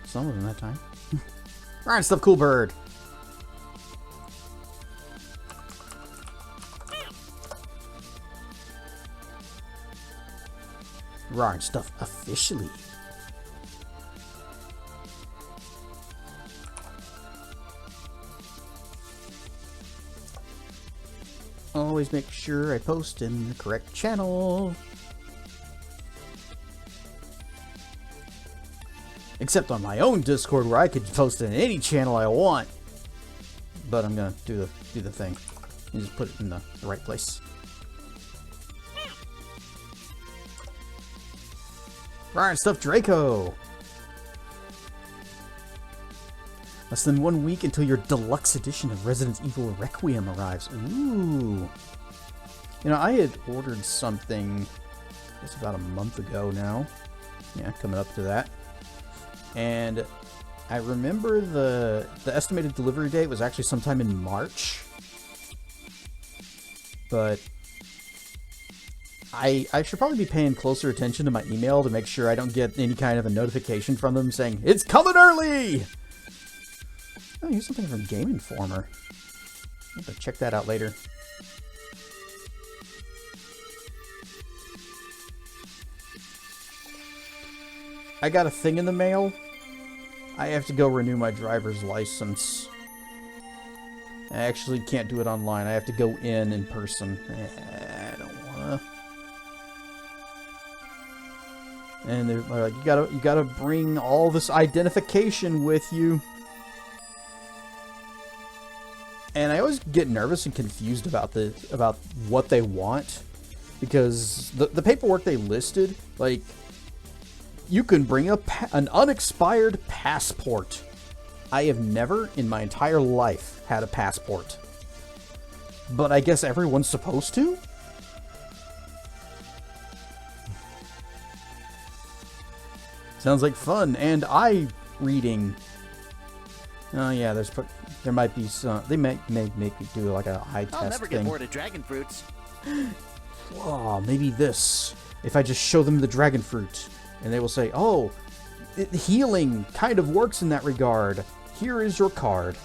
Some of them that time. Alright, stuff, cool bird. Rawr and stuff officially. Always make sure I post in the correct channel. Except on my own Discord where I could post in any channel I want. But I'm gonna do the thing. You just put it in the right place. Right, stuff Draco. Less than 1 week until your deluxe edition of Resident Evil Requiem arrives. Ooh. You know, I had ordered something, I guess about a month ago now. Yeah, coming up to that. And I remember the estimated delivery date was actually sometime in March. But I should probably be paying closer attention to my email to make sure I don't get any kind of a notification from them saying, "It's coming early!" Oh, here's something from Game Informer. I'll have to check that out later. I got a thing in the mail. I have to go renew my driver's license. I actually can't do it online. I have to go in person. I don't wanna. And they're like, you gotta bring all this identification with you. And I always get nervous and confused about what they want, because the paperwork they listed, like, you can bring an unexpired passport. I have never in my entire life had a passport, but I guess everyone's supposed to. Sounds like fun and eye reading. Oh yeah, there might be some. They may make me do like a eye test thing. I'll never get bored of dragon fruits. Oh, maybe this. If I just show them the dragon fruit, and they will say, "Oh, healing kind of works in that regard. Here is your card."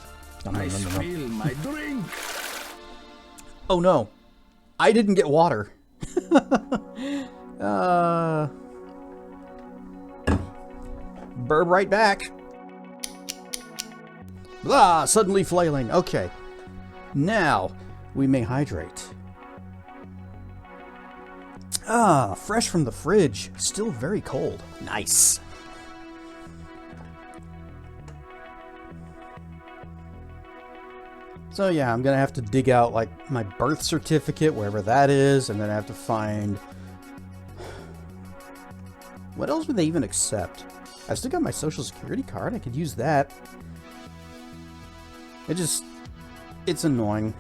I spill my drink. Oh no, I didn't get water. Burb right back. Blah, suddenly flailing. Okay. Now, we may hydrate. Ah, fresh from the fridge. Still very cold. Nice. So yeah, I'm gonna have to dig out like my birth certificate, wherever that is, and then I have to find... What else would they even accept? I still got my social security card. I could use that. It's annoying.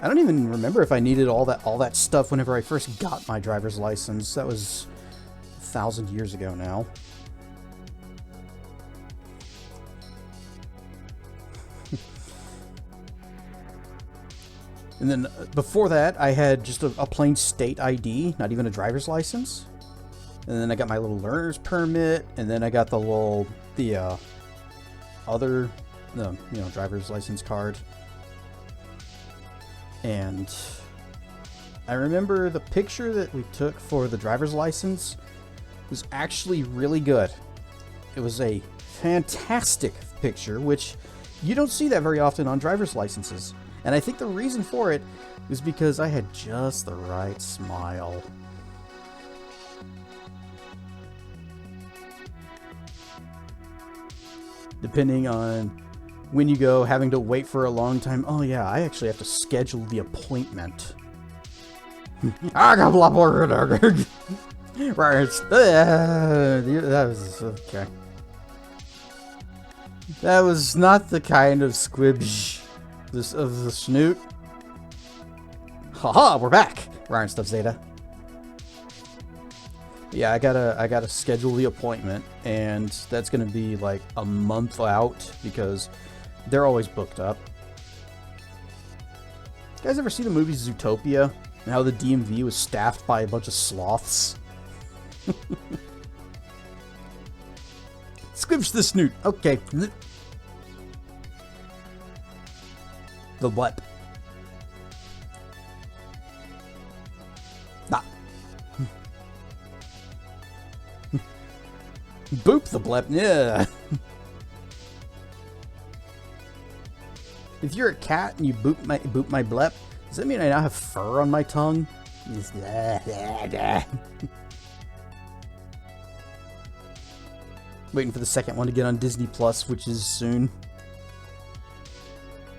I don't even remember if I needed all that stuff whenever I first got my driver's license. That was 1,000 years ago now. And then before that, I had just a plain state ID, not even a driver's license. And then I got my little learner's permit, and then I got the other, driver's license card. And I remember the picture that we took for the driver's license was actually really good. It was a fantastic picture, which you don't see that very often on driver's licenses. And I think the reason for it was because I had just the right smile. Depending on when you go, having to wait for a long time. Oh yeah, I actually have to schedule the appointment. Right, that was okay. That was not the kind of squibs of the snoot. Haha, we're back. Ryan Stuff Zeta. Yeah, I gotta schedule the appointment, and that's gonna be like a month out because they're always booked up. You guys ever see the movie Zootopia? And how the DMV was staffed by a bunch of sloths. Squish the snoot. Okay. The what? Nah. Boop the blep. Yeah. If you're a cat and you boop my blep, does that mean I now have fur on my tongue? Waiting for the second one to get on Disney Plus, which is soon.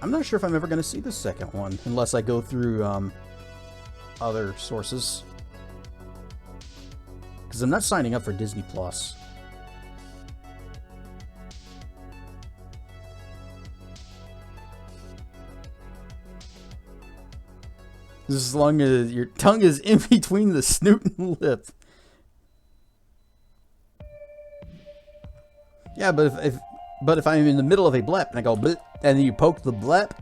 I'm not sure if I'm ever going to see the second one, unless I go through other sources. Because I'm not signing up for Disney Plus. As long as your tongue is in between the snoot and lip. Yeah, but if I'm in the middle of a blep and I go blip, and then you poke the blep,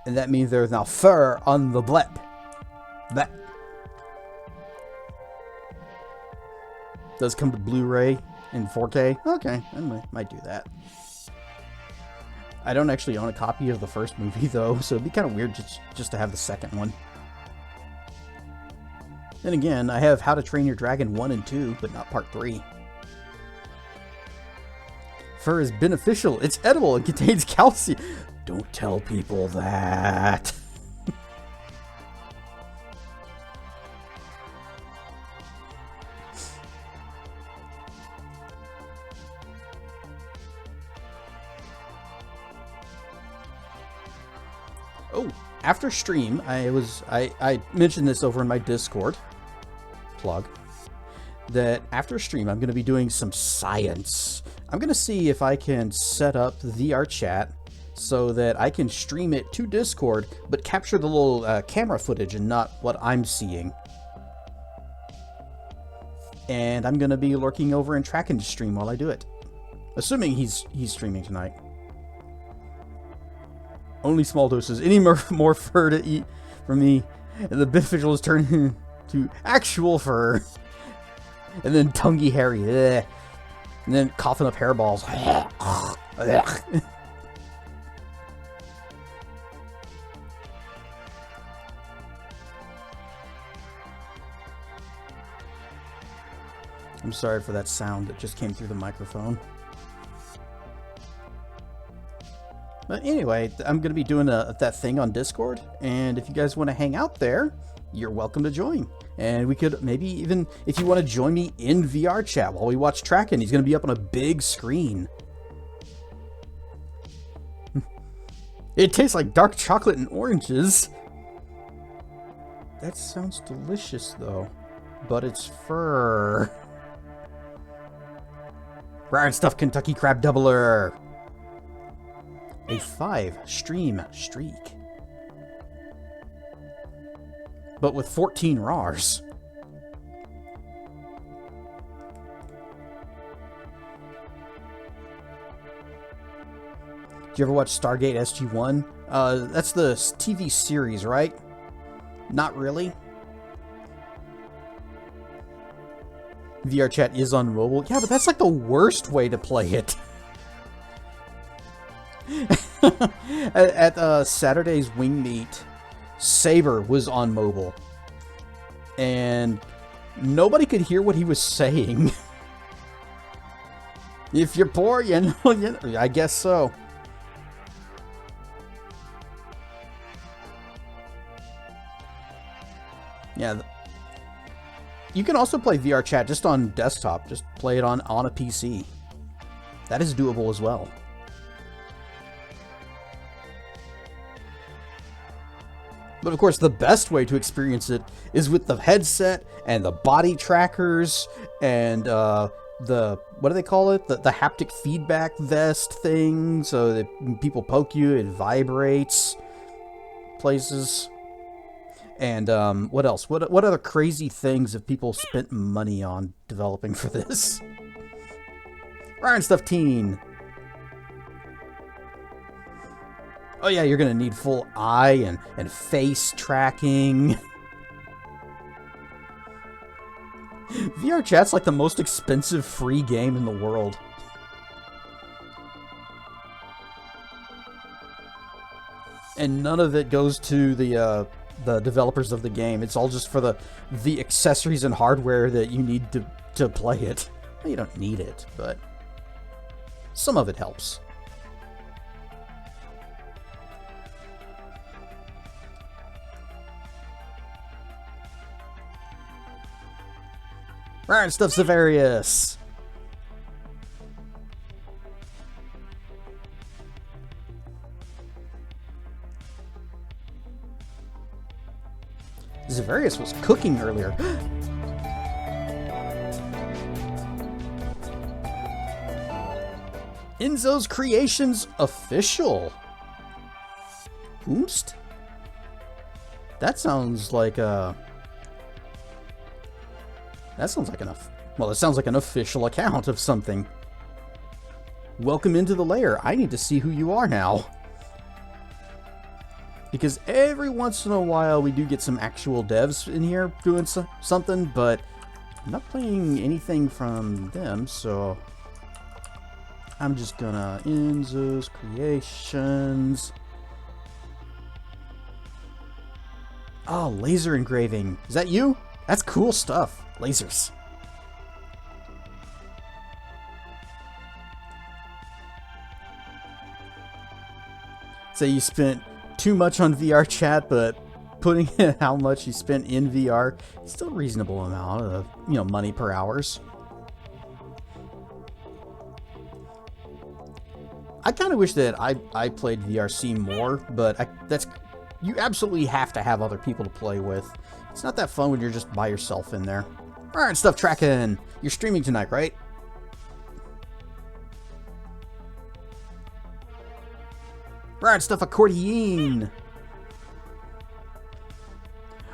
and that means there's now fur on the blep. Blep. Does come to Blu-ray in 4K. Okay, I might do that. I don't actually own a copy of the first movie though, so it'd be kind of weird just to have the second one. Then again, I have How to Train Your Dragon 1 and 2, but not Part 3. Fur is beneficial. It's edible and contains calcium. Don't tell people that. Oh, after stream, I mentioned this over in my Discord plug, that after stream I'm going to be doing some science. I'm going to see if I can set up VR chat so that I can stream it to Discord, but capture the little camera footage and not what I'm seeing. And I'm going to be lurking over and tracking the stream while I do it. Assuming he's streaming tonight. Only small doses. Any more fur to eat from me, and the beneficial is turned into actual fur. And then tonguey hairy. Ugh. And then coughing up hairballs. I'm sorry for that sound that just came through the microphone. But anyway, I'm going to be doing that thing on Discord, and if you guys want to hang out there, you're welcome to join. And we could maybe even, if you want to join me in VR chat while we watch Tracken, he's going to be up on a big screen. It tastes like dark chocolate and oranges. That sounds delicious, though. But it's fur. Rare stuff Kentucky Crab Doubler. A 5-stream streak. But with 14 RARs. Did you ever watch Stargate SG-1? That's the TV series, right? Not really. VR chat is on mobile. Yeah, but that's like the worst way to play it. At Saturday's Wing Meet, Saber was on mobile. And nobody could hear what he was saying. If you're poor, you know, I guess so. Yeah. You can also play VR chat just on desktop. Just play it on a PC. That is doable as well. But of course, the best way to experience it is with the headset and the body trackers and the, what do they call it? The haptic feedback vest thing, so that when people poke you, it vibrates places. And what else? What other crazy things have people spent money on developing for this? Ryan Stuff Teen. Oh yeah, you're gonna need full eye and face tracking. VR chat's like the most expensive free game in the world. And none of it goes to the developers of the game. It's all just for the accessories and hardware that you need to play it. Well, you don't need it, but some of it helps. Right, stuff Severius. Severius was cooking earlier. Enzo's Creations official. Oomst? That sounds like a... That sounds like enough. Well, it sounds like an official account of something. Welcome into the lair. I need to see who you are now. Because every once in a while we do get some actual devs in here doing something, but I'm not playing anything from them, so I'm just gonna Enzo's Creations. Oh, laser engraving. Is that you? That's cool stuff. Lasers. So you spent too much on VR chat, but putting in how much you spent in VR, it's still a reasonable amount of, money per hours. I kind of wish that I played VRC more, but you absolutely have to have other people to play with. It's not that fun when you're just by yourself in there. Alright, stuff tracking. You're streaming tonight, right? Right, stuff accordion.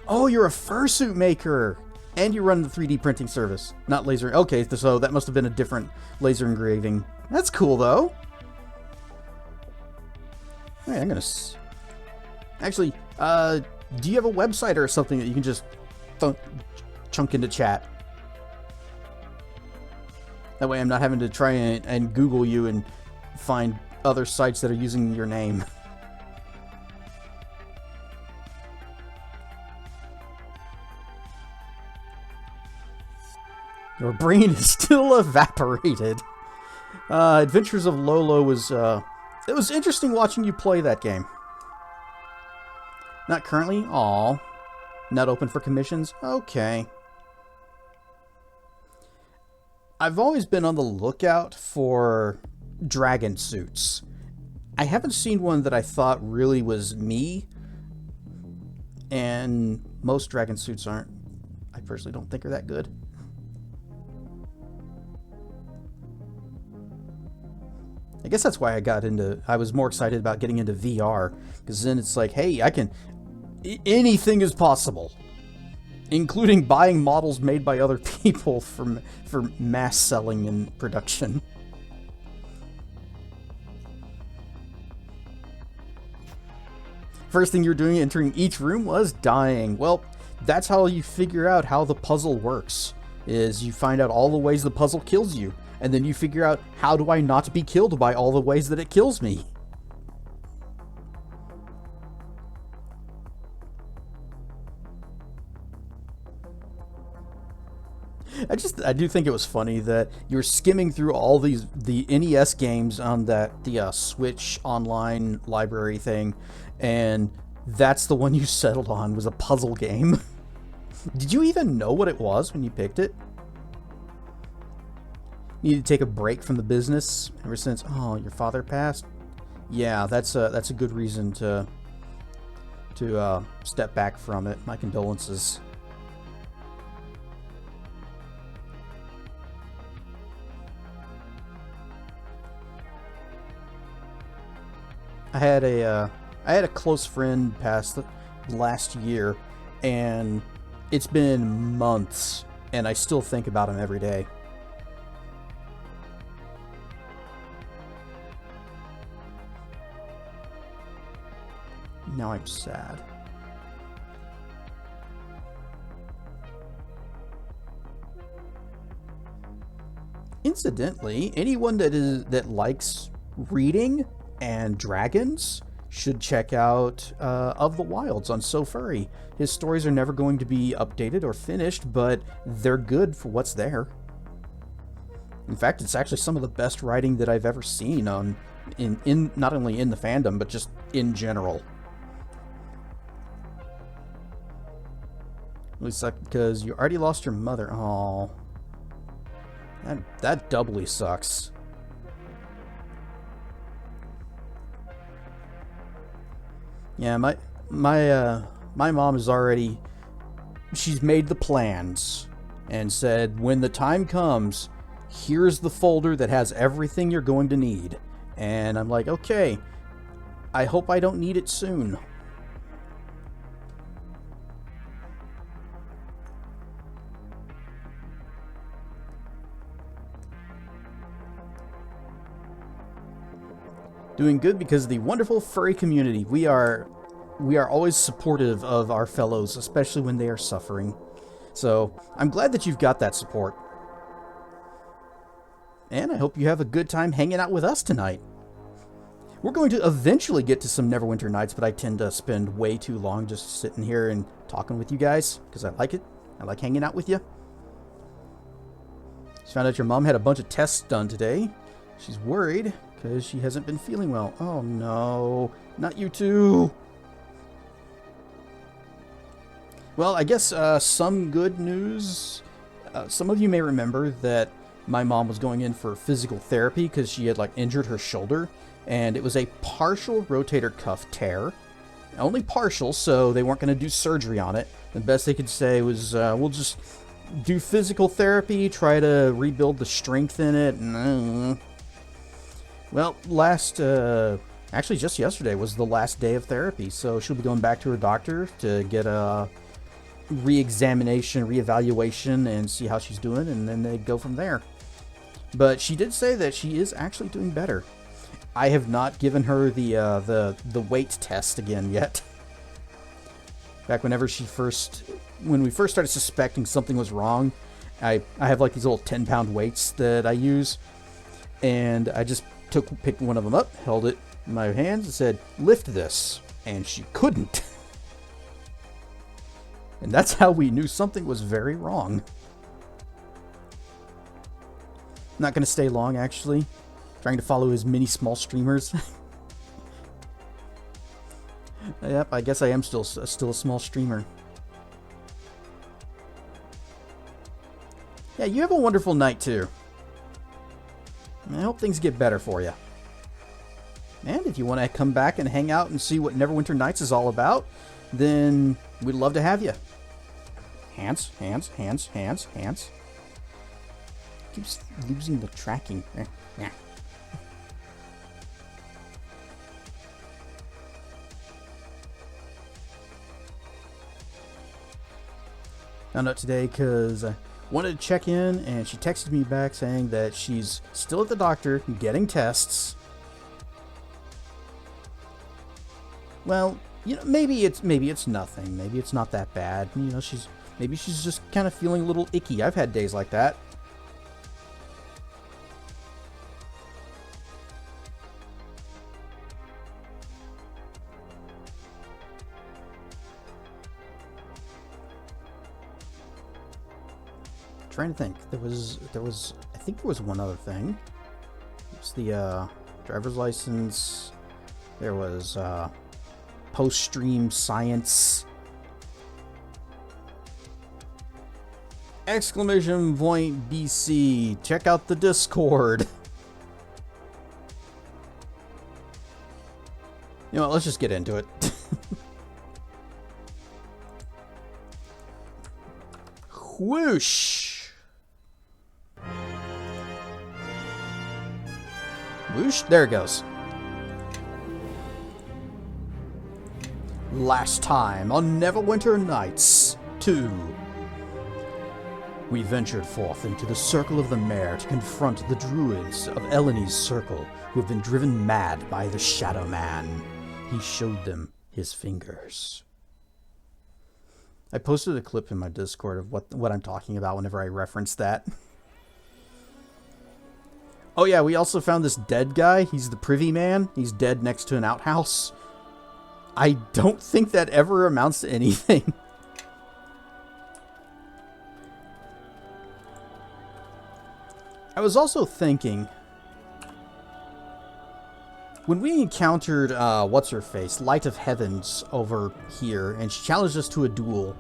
Oh, you're a fursuit maker. And you run the 3D printing service. Not laser. Okay, so that must have been a different laser engraving. That's cool, though. Hey, I'm gonna... Actually, do you have a website or something that you can just chunk into chat? That way I'm not having to try and Google you and find other sites that are using your name. Your brain is still evaporated. Adventures of Lolo was, it was interesting watching you play that game. Not currently? Aw. Not open for commissions? Okay. I've always been on the lookout for dragon suits. I haven't seen one that I thought really was me. And most dragon suits aren't. I personally don't think are that good. I guess that's why I was more excited about getting into VR. Because then it's like, hey, anything is possible. Including buying models made by other people for mass selling and production. First thing you're doing entering each room was dying. Well, that's how you figure out how the puzzle works. Is you find out all the ways the puzzle kills you. And then you figure out, how do I not be killed by all the ways that it kills me? I do think it was funny that you were skimming through all the NES games on the Switch online library thing, and that's the one you settled on was a puzzle game. Did you even know what it was when you picked it? You need to take a break from the business ever since. Oh, your father passed. Yeah, that's a good reason to step back from it. My condolences. I had a close friend pass last year, and it's been months, and I still think about him every day. Now I'm sad. Incidentally, anyone that likes reading and dragons should check out Of the Wilds on So Furry. His stories are never going to be updated or finished, but they're good for what's there. In fact, it's actually some of the best writing that I've ever seen in not only in the fandom, but just in general. At least because you already lost your mother. Oh, that doubly sucks. Yeah, my mom is already, she's made the plans and said, when the time comes, here's the folder that has everything you're going to need. And I'm like, okay, I hope I don't need it soon. Doing good because of the wonderful furry community. We are always supportive of our fellows, especially when they are suffering. So I'm glad that you've got that support. And I hope you have a good time hanging out with us tonight. We're going to eventually get to some Neverwinter Nights, but I tend to spend way too long just sitting here and talking with you guys, because I like it. I like hanging out with you. Just found out your mom had a bunch of tests done today. She's worried because she hasn't been feeling well. Oh no, not you too. Well, I guess some good news. Some of you may remember that my mom was going in for physical therapy because she had injured her shoulder, and it was a partial rotator cuff tear. Only partial, so they weren't going to do surgery on it. The best they could say was, we'll just do physical therapy, try to rebuild the strength in it. Well, actually just yesterday was the last day of therapy, so she'll be going back to her doctor to get a re-examination, re-evaluation, and see how she's doing, and then they go from there. But she did say that she is actually doing better. I have not given her the weight test again yet. Back when we first started suspecting something was wrong, I have these little 10-pound weights that I use, and I just picked one of them up, held it in my hands, and said, "Lift this," and she couldn't. And that's how we knew something was very wrong. Not going to stay long, actually. Trying to follow as many small streamers. Yep, I guess I am still a small streamer. Yeah, you have a wonderful night, too. I hope things get better for you. And if you want to come back and hang out and see what Neverwinter Nights is all about, then we'd love to have you. Hands, hands, hands, hands, hands. Keeps losing the tracking. Found out today because I wanted to check in, and she texted me back saying that she's still at the doctor getting tests. Well, maybe it's nothing. Maybe it's not that bad. Maybe she's just kind of feeling a little icky. I've had days like that. Trying to think. I think there was one other thing. It's the driver's license. There was post-stream science. Exclamation point BC. Check out the Discord. You know what, let's just get into it. Whoosh. Whoosh, there it goes. Last time on Neverwinter Nights 2. We ventured forth into the Circle of the Mare to confront the druids of Eleni's Circle, who have been driven mad by the Shadow Man. He showed them his fingers. I posted a clip in my Discord of what I'm talking about whenever I reference that. Oh yeah, we also found this dead guy. He's the privy man. He's dead next to an outhouse. I don't think that ever amounts to anything. I was also thinking, when we encountered, what's-her-face, Light of Heavens over here, and she challenged us to a duel,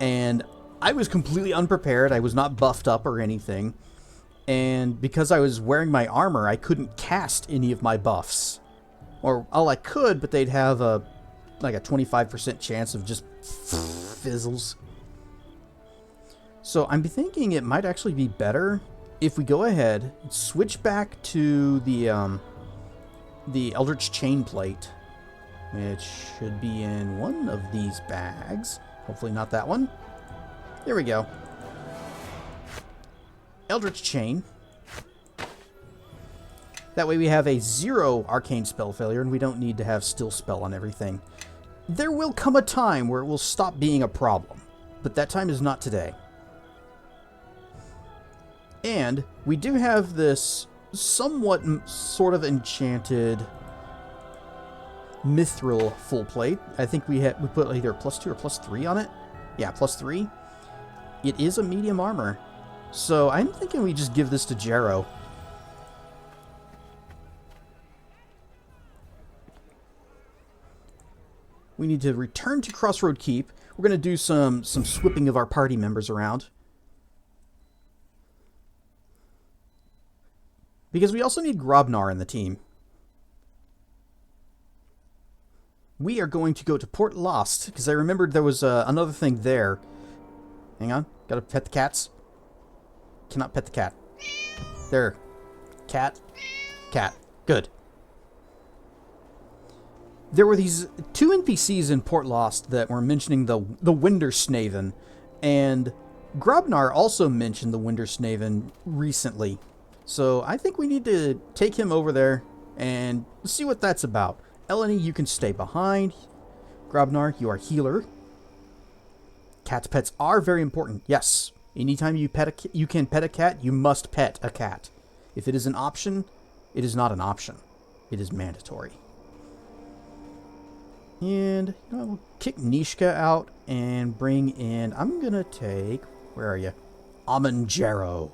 and I was completely unprepared. I was not buffed up or anything. And because I was wearing my armor, I couldn't cast any of my buffs. Or, all I could, but they'd have like a 25% chance of just fizzles. So I'm thinking it might actually be better if we go ahead and switch back to the Eldritch Chain Plate, which should be in one of these bags. Hopefully not that one. There we go. Eldritch Chain. That way we have a 0 arcane spell failure, and we don't need to have Still Spell on everything. There will come a time where it will stop being a problem, but that time is not today. And we do have this somewhat sort of enchanted Mithril full plate. I think we put either +2 or +3 on it. Yeah, +3. It is a medium armor. So I'm thinking we just give this to Jero. We need to return to Crossroad Keep. We're going to do some swipping of our party members around. Because we also need Grobnar in the team. We are going to go to Port Llast, because I remembered there was another thing there. Hang on. Gotta pet the cats. Cannot pet the cat. There. Cat. Cat. Good. There were these 2 NPCs in Port Llast that were mentioning the Wendersnaven, and Grobnar also mentioned the Wendersnaven recently. So I think we need to take him over there and see what that's about. Eleni, you can stay behind. Grobnar, you are healer. Cat's pets are very important. Yes. Anytime you can pet a cat, you must pet a cat. If it is an option, it is not an option. It is mandatory. And we'll kick Nishka out and bring in... I'm going to take... Where are you? Amanjaro.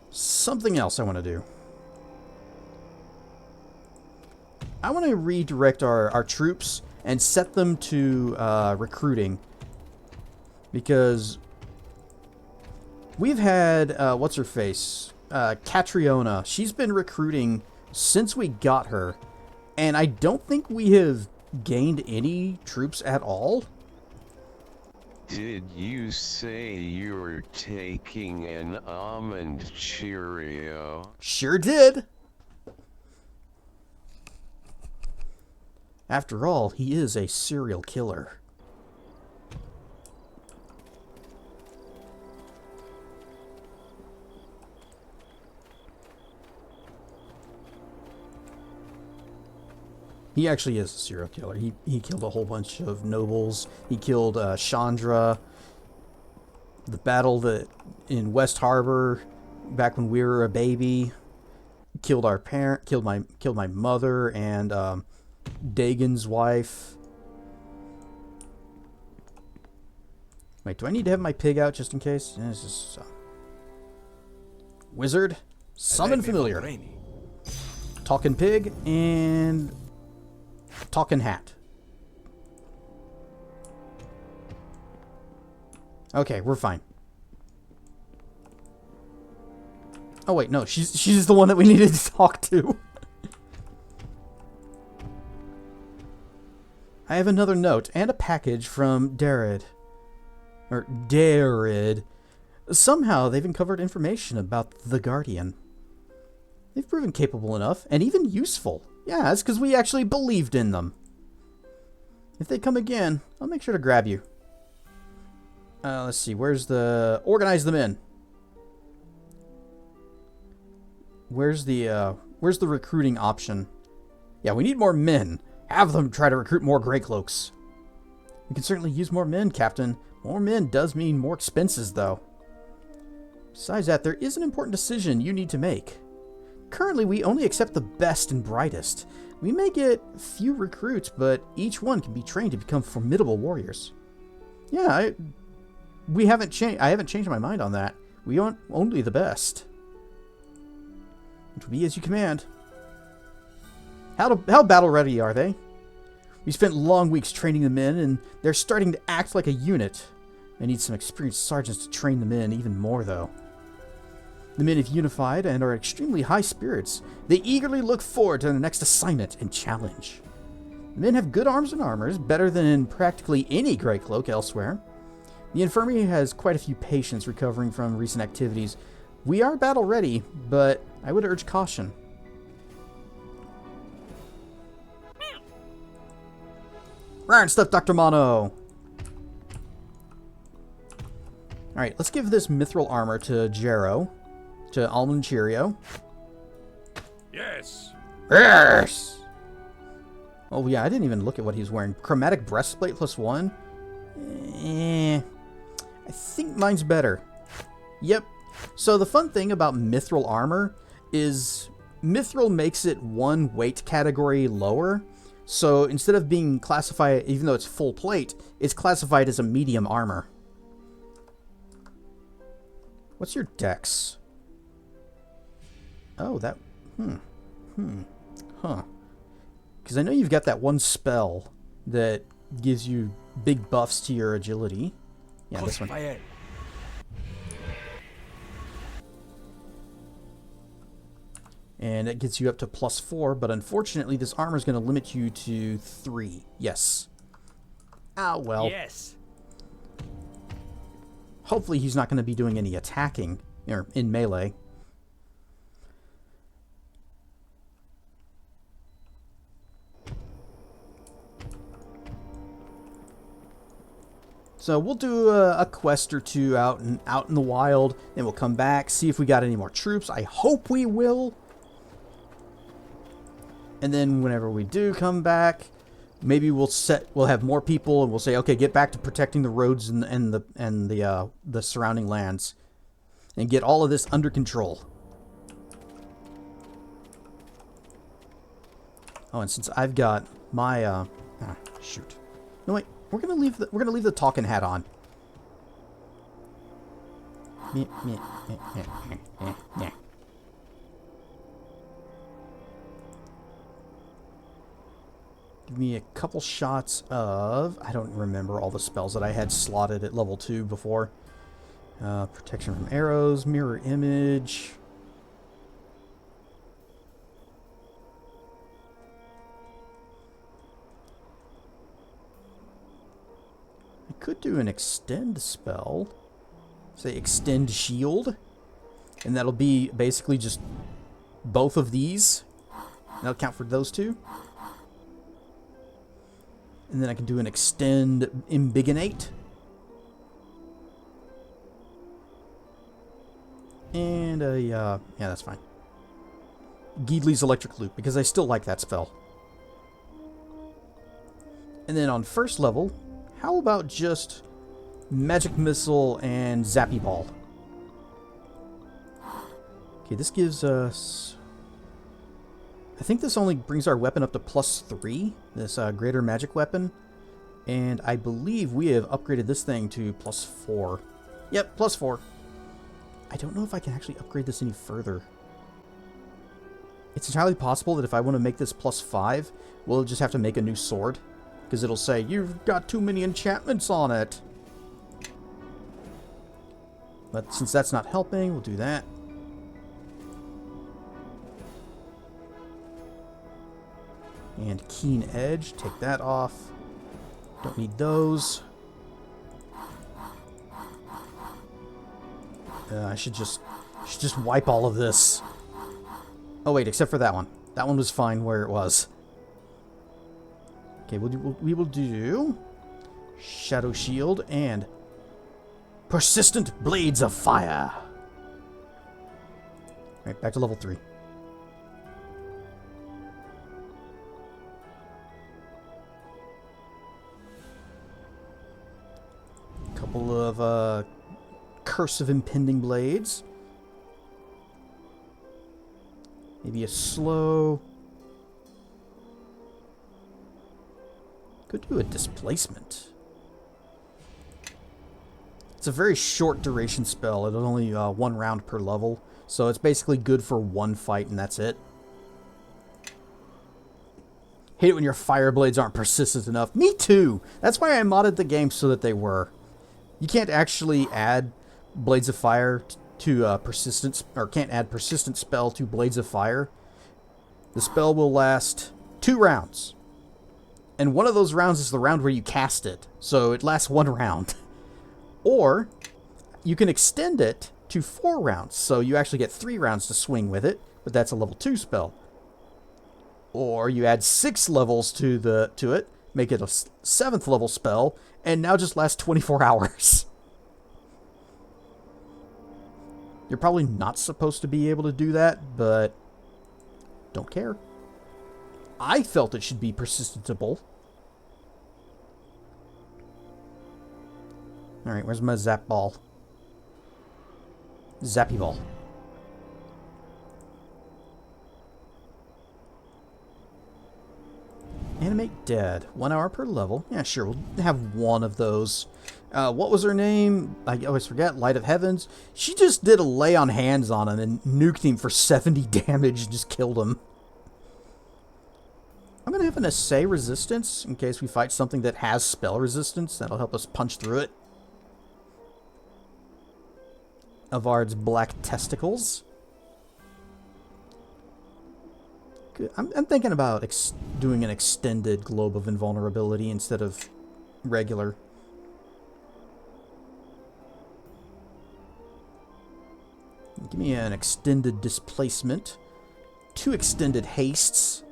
Something else I want to do. I want to redirect our troops and set them to recruiting. Because we've had... what's-her-face? Catriona. She's been recruiting since we got her. And I don't think we have gained any troops at all. Did you say you were taking an almond Cheerio? Sure did. After all, he is a serial killer. He actually is a serial killer. He killed a whole bunch of nobles. He killed Chandra. The battle that in West Harbor, back when we were a baby, killed our parent, killed my mother and Dagon's wife. Wait, do I need to have my pig out just in case? This is wizard, summon familiar, talking pig, and talking hat. Okay, we're fine. Oh wait, no, she's the one that we needed to talk to. I have another note and a package from Darid. Or Darid. Somehow they've uncovered information about the Guardian. They've proven capable enough and even useful. Yeah, that's because we actually believed in them. If they come again, I'll make sure to grab you. Let's see, where's the... Organize them in. where's the recruiting option? Yeah, we need more men. Have them try to recruit more Grey Cloaks. We can certainly use more men, Captain. More men does mean more expenses, though. Besides that, there is an important decision you need to make. Currently, we only accept the best and brightest. We may get few recruits, but each one can be trained to become formidable warriors. Yeah, I haven't changed my mind on that. We want only the best. It will be as you command. How battle ready are they? We spent long weeks training the men, and they're starting to act like a unit. I need some experienced sergeants to train the men even more, though. The men have unified and are extremely high spirits. They eagerly look forward to their next assignment and challenge. The men have good arms and armors, better than practically any Grey Cloak elsewhere. The infirmary has quite a few patients recovering from recent activities. We are battle ready, but I would urge caution. Right stuff, Dr. Mono! Alright, let's give this mithril armor to Jero. To Almond Cheerio. Yes! Yes! Oh yeah, I didn't even look at what he's wearing. Chromatic breastplate +1? I think mine's better. Yep. So the fun thing about mithril armor is mithril makes it one weight category lower. So instead of being classified, even though it's full plate, it's classified as a medium armor. What's your dex? Oh, that... Huh. Because I know you've got that one spell that gives you big buffs to your agility. Yeah, this one. And it gets you up to +4, but unfortunately this armor is going to limit you to 3. Yes. Ah, well. Yes. Hopefully he's not going to be doing any attacking in melee. So we'll do a quest or two out in the wild, then we'll come back, see if we got any more troops. I hope we will. And then whenever we do come back, maybe we'll have more people, and we'll say, okay, get back to protecting the roads and the surrounding lands, and get all of this under control. Oh, and since I've got my shoot. No wait, we're gonna leave the talking hat on. Give me a couple shots of... I don't remember all the spells that I had slotted at level 2 before. Protection from arrows, mirror image. I could do an extend spell. Say extend shield. And that'll be basically just both of these. That'll count for those two. And then I can do an extend imbigonate. And yeah, that's fine. Geedly's electric loop, because I still like that spell. And then on first level, how about just magic missile and zappy ball? Okay, this gives us... I think this only brings our weapon up to +3, this greater magic weapon. And I believe we have upgraded this thing to +4. Yep, +4. I don't know if I can actually upgrade this any further. It's entirely possible that if I want to make this +5, we'll just have to make a new sword. Because it'll say, you've got too many enchantments on it. But since that's not helping, we'll do that. And keen edge, take that off. Don't need those. I should just wipe all of this. Oh wait, except for that one. That one was fine where it was. Okay, we will do Shadow Shield and Persistent Blades of Fire. Alright, back to level 3. couple of Curse of Impending Blades. Maybe a slow. Could do a displacement. It's a very short duration spell. It's only 1 round per level. So it's basically good for 1 fight and that's it. Hate it when your fire blades aren't persistent enough. Me too! That's why I modded the game so that they were. You can't actually add Blades of Fire to persistence, or can't add persistent spell to Blades of Fire. The spell will last 2 rounds. And one of those rounds is the round where you cast it. So it lasts 1 round. Or you can extend it to 4 rounds. So you actually get 3 rounds to swing with it, but that's a level 2 spell. Or you add 6 levels to it, make it a 7th level spell, and now just lasts 24 hours. You're probably not supposed to be able to do that, but don't care. I felt it should be persistentable. Alright, where's my zap ball? Zappy ball. Animate dead. 1 hour per level. Yeah, sure, we'll have 1 of those. What was her name? I always forget. Light of Heavens. She just did a lay on hands on him and nuked him for 70 damage and just killed him. I'm going to have an assay resistance in case we fight something that has spell resistance. That'll help us punch through it. Avard's Black Testicles. Good. I'm thinking about doing an extended Globe of Invulnerability instead of regular. Give me an extended Displacement. 2 extended Hastes.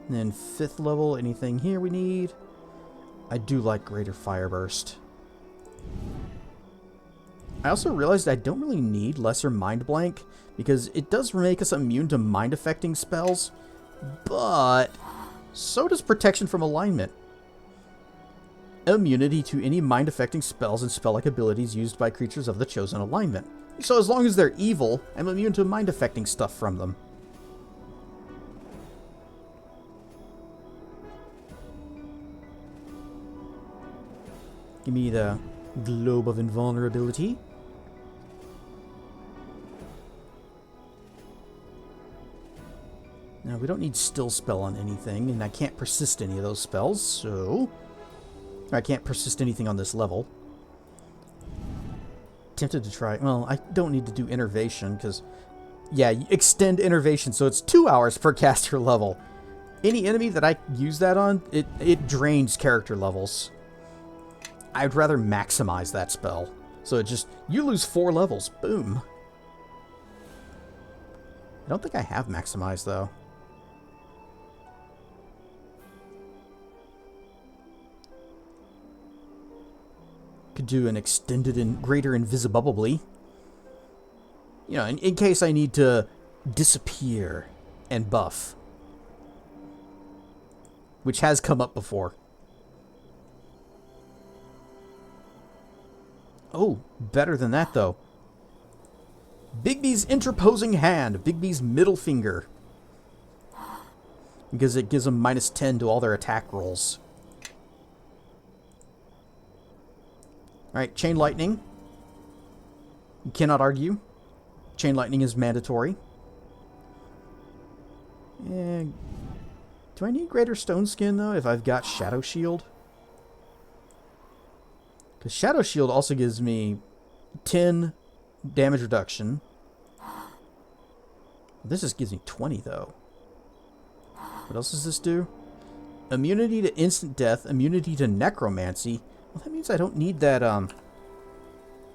And then 5th level, anything here we need? I do like Greater Fire Burst. I also realized I don't really need Lesser Mind Blank, because it does make us immune to mind-affecting spells, but so does Protection from Alignment. Immunity to any mind-affecting spells and spell-like abilities used by creatures of the chosen alignment. So as long as they're evil, I'm immune to mind-affecting stuff from them. Give me the Globe of Invulnerability. Now, we don't need Still Spell on anything, and I can't persist any of those spells, so I can't persist anything on this level. Tempted to try... Well, I don't need to do Innervation, because... Yeah, you extend Innervation, so it's 2 hours per caster level. Any enemy that I use that on, it drains character levels. I'd rather maximize that spell. So it just... You lose 4 levels. Boom. I don't think I have maximized, though. Could do an extended and greater invisibility. You know, in case I need to disappear and buff. Which has come up before. Oh, better than that, though. Bigby's Interposing Hand. Bigby's Middle Finger. Because it gives them -10 to all their attack rolls. Alright, Chain Lightning. You cannot argue. Chain Lightning is mandatory. And do I need Greater Stone Skin, though, if I've got Shadow Shield? Because Shadow Shield also gives me 10 damage reduction. This just gives me 20, though. What else does this do? Immunity to instant death, immunity to necromancy. Well, that means I don't need that,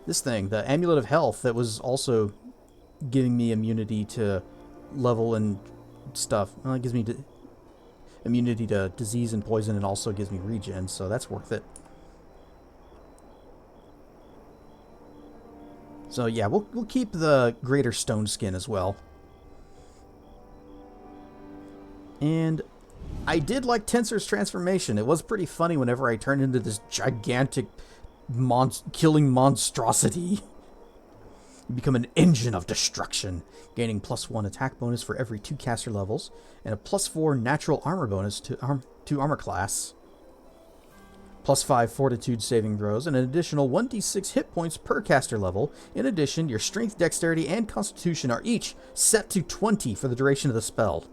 this thing, the Amulet of Health, that was also giving me immunity to level and stuff. Well, it gives me immunity to disease and poison, and also gives me regen, so that's worth it. So yeah, we'll keep the Greater Stone Skin as well. And I did like Tensor's transformation. It was pretty funny whenever I turned into this gigantic killing monstrosity. You become an engine of destruction, gaining +1 attack bonus for every 2 caster levels, and a +4 natural armor bonus to armor class. +5 fortitude saving throws, and an additional 1d6 hit points per caster level. In addition, your strength, dexterity, and constitution are each set to 20 for the duration of the spell.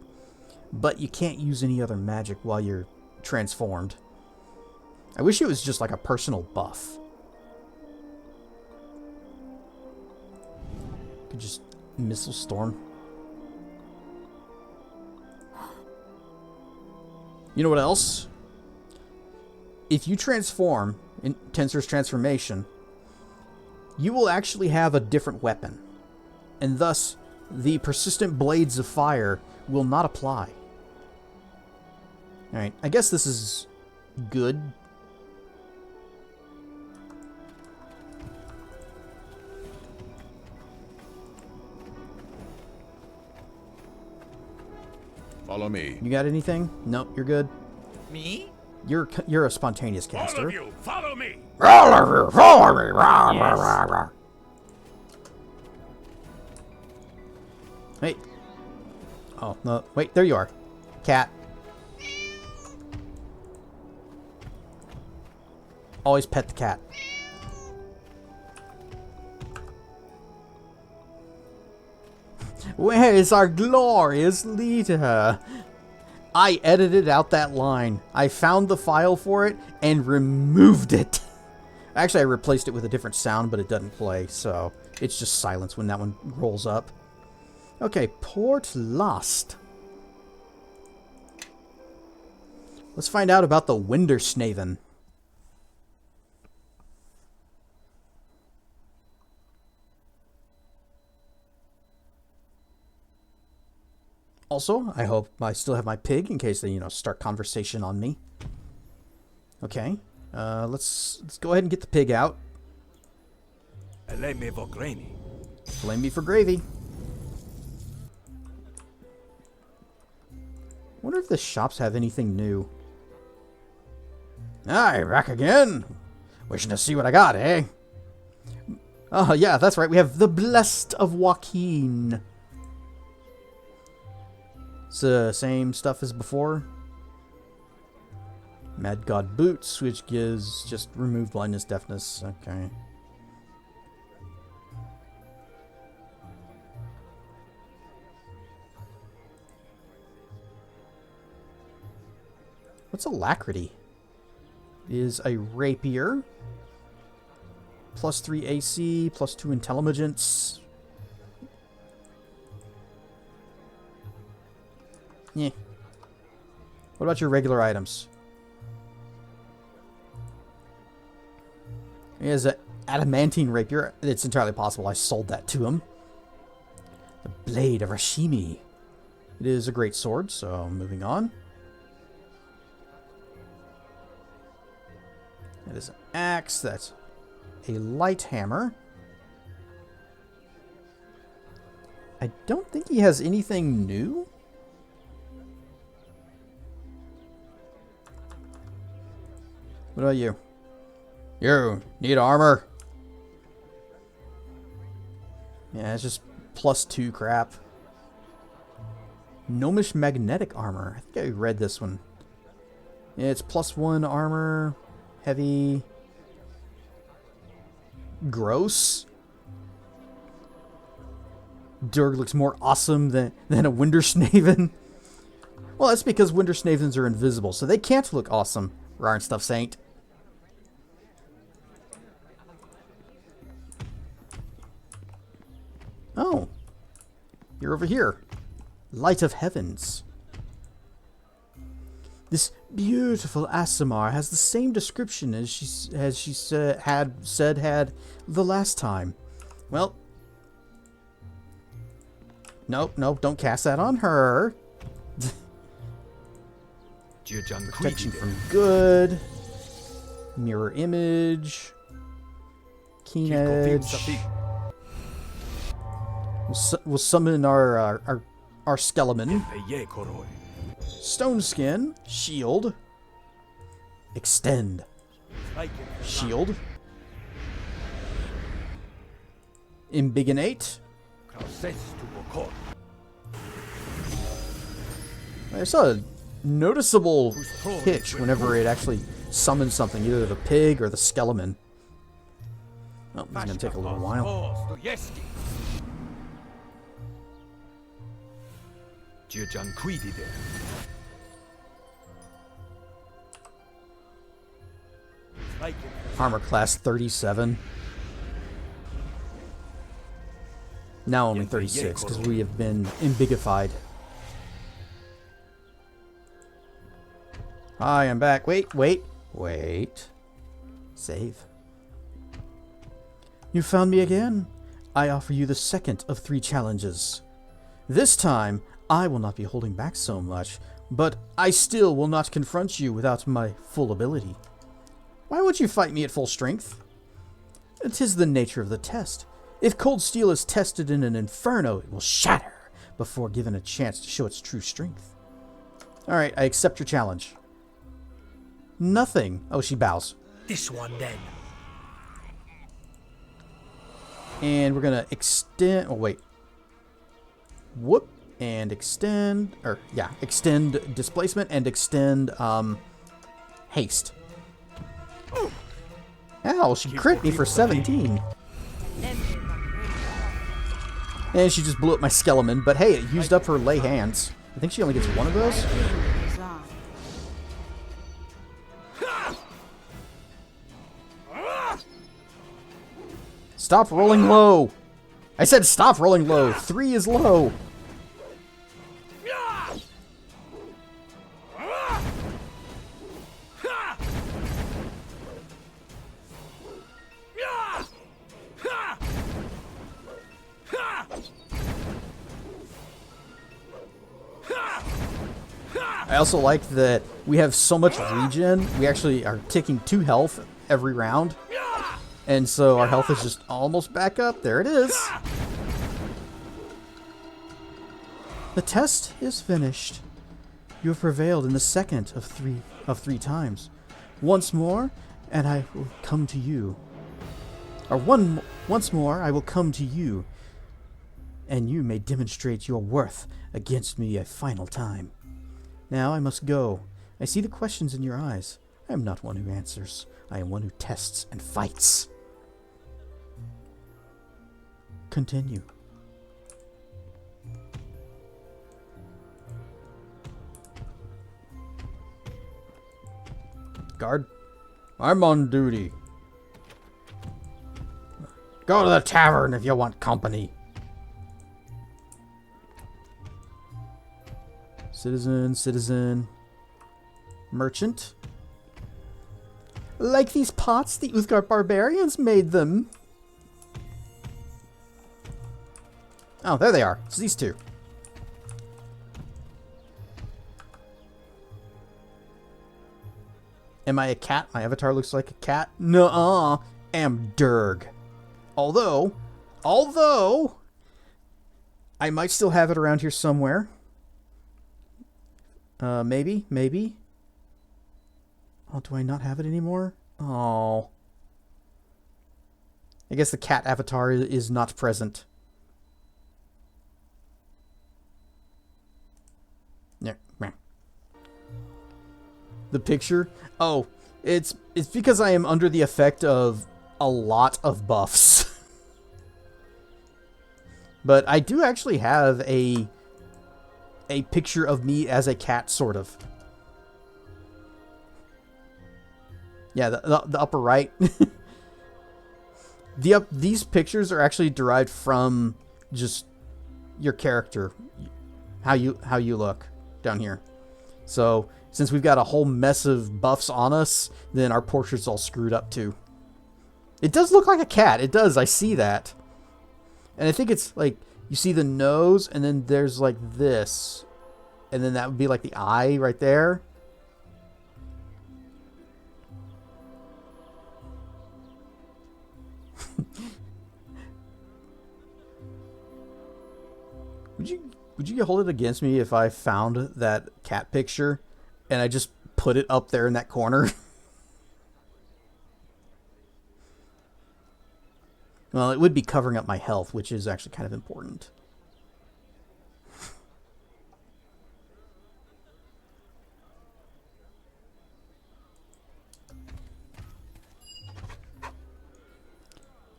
But you can't use any other magic while you're transformed. I wish it was just like a personal buff. Could just missile storm. You know what else? If you transform in Tensor's transformation, you will actually have a different weapon. And thus, the persistent blades of fire will not apply. Alright, I guess this is good. Follow me. You got anything? Nope, you're good. Me? You're a spontaneous caster. All of you, follow me. All of you, follow me. Rah, rah, rah, rah. Hey. Oh, no. Wait, there you are. Cat. Always pet the cat. Where is our glorious leader? I edited out that line. I found the file for it and removed it. Actually, I replaced it with a different sound, but it doesn't play, so it's just silence when that one rolls up. Okay, Port Llast. Let's find out about the Wendersnaven. Also, I hope I still have my pig in case they, start conversation on me. Okay, let's go ahead and get the pig out. Blame me for gravy. Wonder if the shops have anything new. Aye, back again. Wishing to see what I got, eh? Oh, yeah, that's right. We have the Blessed of Joaquin. It's the same stuff as before. Mad God Boots, which gives just remove blindness, deafness. Okay. What's Alacrity? It is a rapier. +3 AC, +2 intelligence. Yeah. What about your regular items? He has an adamantine rapier. It's entirely possible I sold that to him. The Blade of Rashimi. It is a great sword, so moving on. It is an axe. That's a light hammer. I don't think he has anything new. What about you? You need armor. Yeah, it's just +2 crap. Gnomish magnetic armor. I think I read this one. Yeah, it's +1 armor. Heavy. Gross. Durg looks more awesome than a Wendersnaven. Well, that's because Wendersnavens are invisible, so they can't look awesome. Rar and stuff, Saint. Oh. You're over here. Light of Heavens. This beautiful Aasimar has the same description as she had the last time. Well, nope, don't cast that on her. Protection from good. Mirror image. Keen edge. We'll summon our skeleton. Stone skin. Shield. Extend. Shield. Imbigonate. I saw a noticeable hitch whenever it actually summons something, either the pig or the skeleton. Oh, this is going to take a little while. Armor class 37. Now only 36, because we have been imbigified. Hi, I'm back. Wait. Save. You found me again. I offer you the second of 3 challenges. This time, I will not be holding back so much, but I still will not confront you without my full ability. Why would you fight me at full strength? It is the nature of the test. If cold steel is tested in an inferno, it will shatter before given a chance to show its true strength. Alright, I accept your challenge. Nothing. Oh, she bows. This one then. And we're gonna extend. Oh, wait. Whoop. And extend. Or, yeah. Extend displacement and extend haste. Ow, she crit me for 17. And she just blew up my skeleton. But hey, it used up her lay hands. I think she only gets one of those. Stop rolling low. I said stop rolling low. 3 is low. I also like that we have so much regen. We actually are taking 2 health every round. And so our health is just almost back up. There it is. The test is finished. You have prevailed in the second of three times. Once more, and I will come to you. Or once more, I will come to you, and you may demonstrate your worth against me a final time. Now I must go. I see the questions in your eyes. I am not one who answers. I am one who tests and fights. Continue. Guard, I'm on duty. Go to the tavern if you want company. Citizen. Merchant. Like these pots, the Uthgar barbarians made them. Oh, there they are. It's these 2. Am I a cat? My avatar looks like a cat. Nuh-uh. Am Durg. Although, I might still have it around here somewhere. Maybe. Oh, do I not have it anymore? Oh. I guess the cat avatar is not present. The picture? Oh, it's because I am under the effect of a lot of buffs. But I do actually have a picture of me as a cat, sort of. Yeah, the upper right. These pictures are actually derived from just your character, how you look down here. So since we've got a whole mess of buffs on us, then our portrait's all screwed up too. It does look like a cat. It does. I see that. And I think it's like, you see the nose, and then there's like this. And then that would be like the eye right there. would you hold it against me if I found that cat picture and I just put it up there in that corner? Well, it would be covering up my health, which is actually kind of important.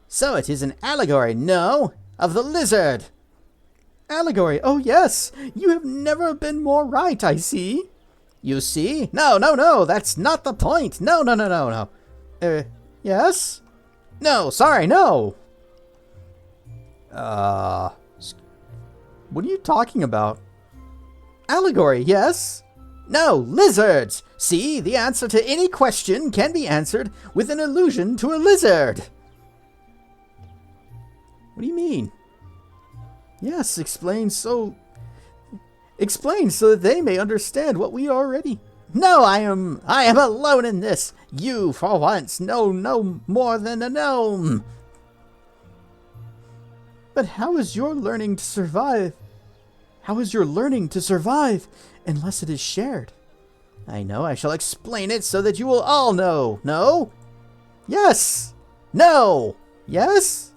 So it is an allegory, no? Of the lizard. Allegory, oh yes. You have never been more right, I see. You see? No, no, no, that's not the point. No, no, no, no, no. Yes? No, sorry, no. What are you talking about? Allegory, yes? No, lizards. See, the answer to any question can be answered with an allusion to a lizard. What do you mean? Yes, explain so that they may understand what we already... No, I am alone in this. You, for once, know no more than a gnome. But how is your learning to survive? How is your learning to survive unless it is shared? I know, I shall explain it so that you will all know. No? Yes. No. Yes?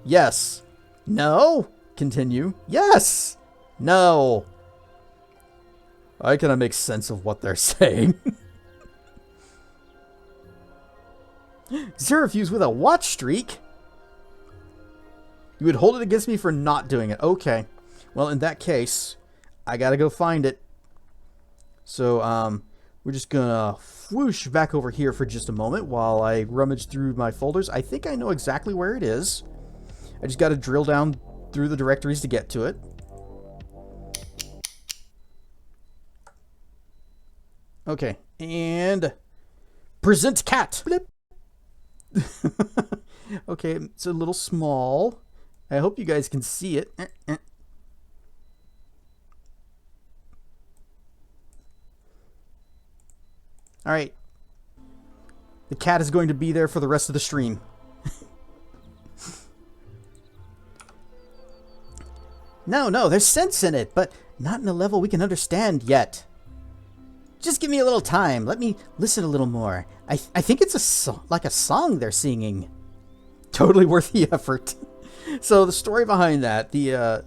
Yes. No. Continue. Yes. No. I cannot make sense of what they're saying. Xerifuse with a watch streak? You would hold it against me for not doing it. Okay. Well, in that case, I gotta go find it. So, we're just gonna whoosh back over here for just a moment while I rummage through my folders. I think I know exactly where it is. I just gotta drill down through the directories to get to it. Okay, and present cat. Blip. Okay, it's a little small. I hope you guys can see it. All right. The cat is going to be there for the rest of the stream. No, there's sense in it, but not in a level we can understand yet. Just give me a little time. Let me listen a little more. I think it's like a song they're singing. Totally worth the effort. So the story behind that, the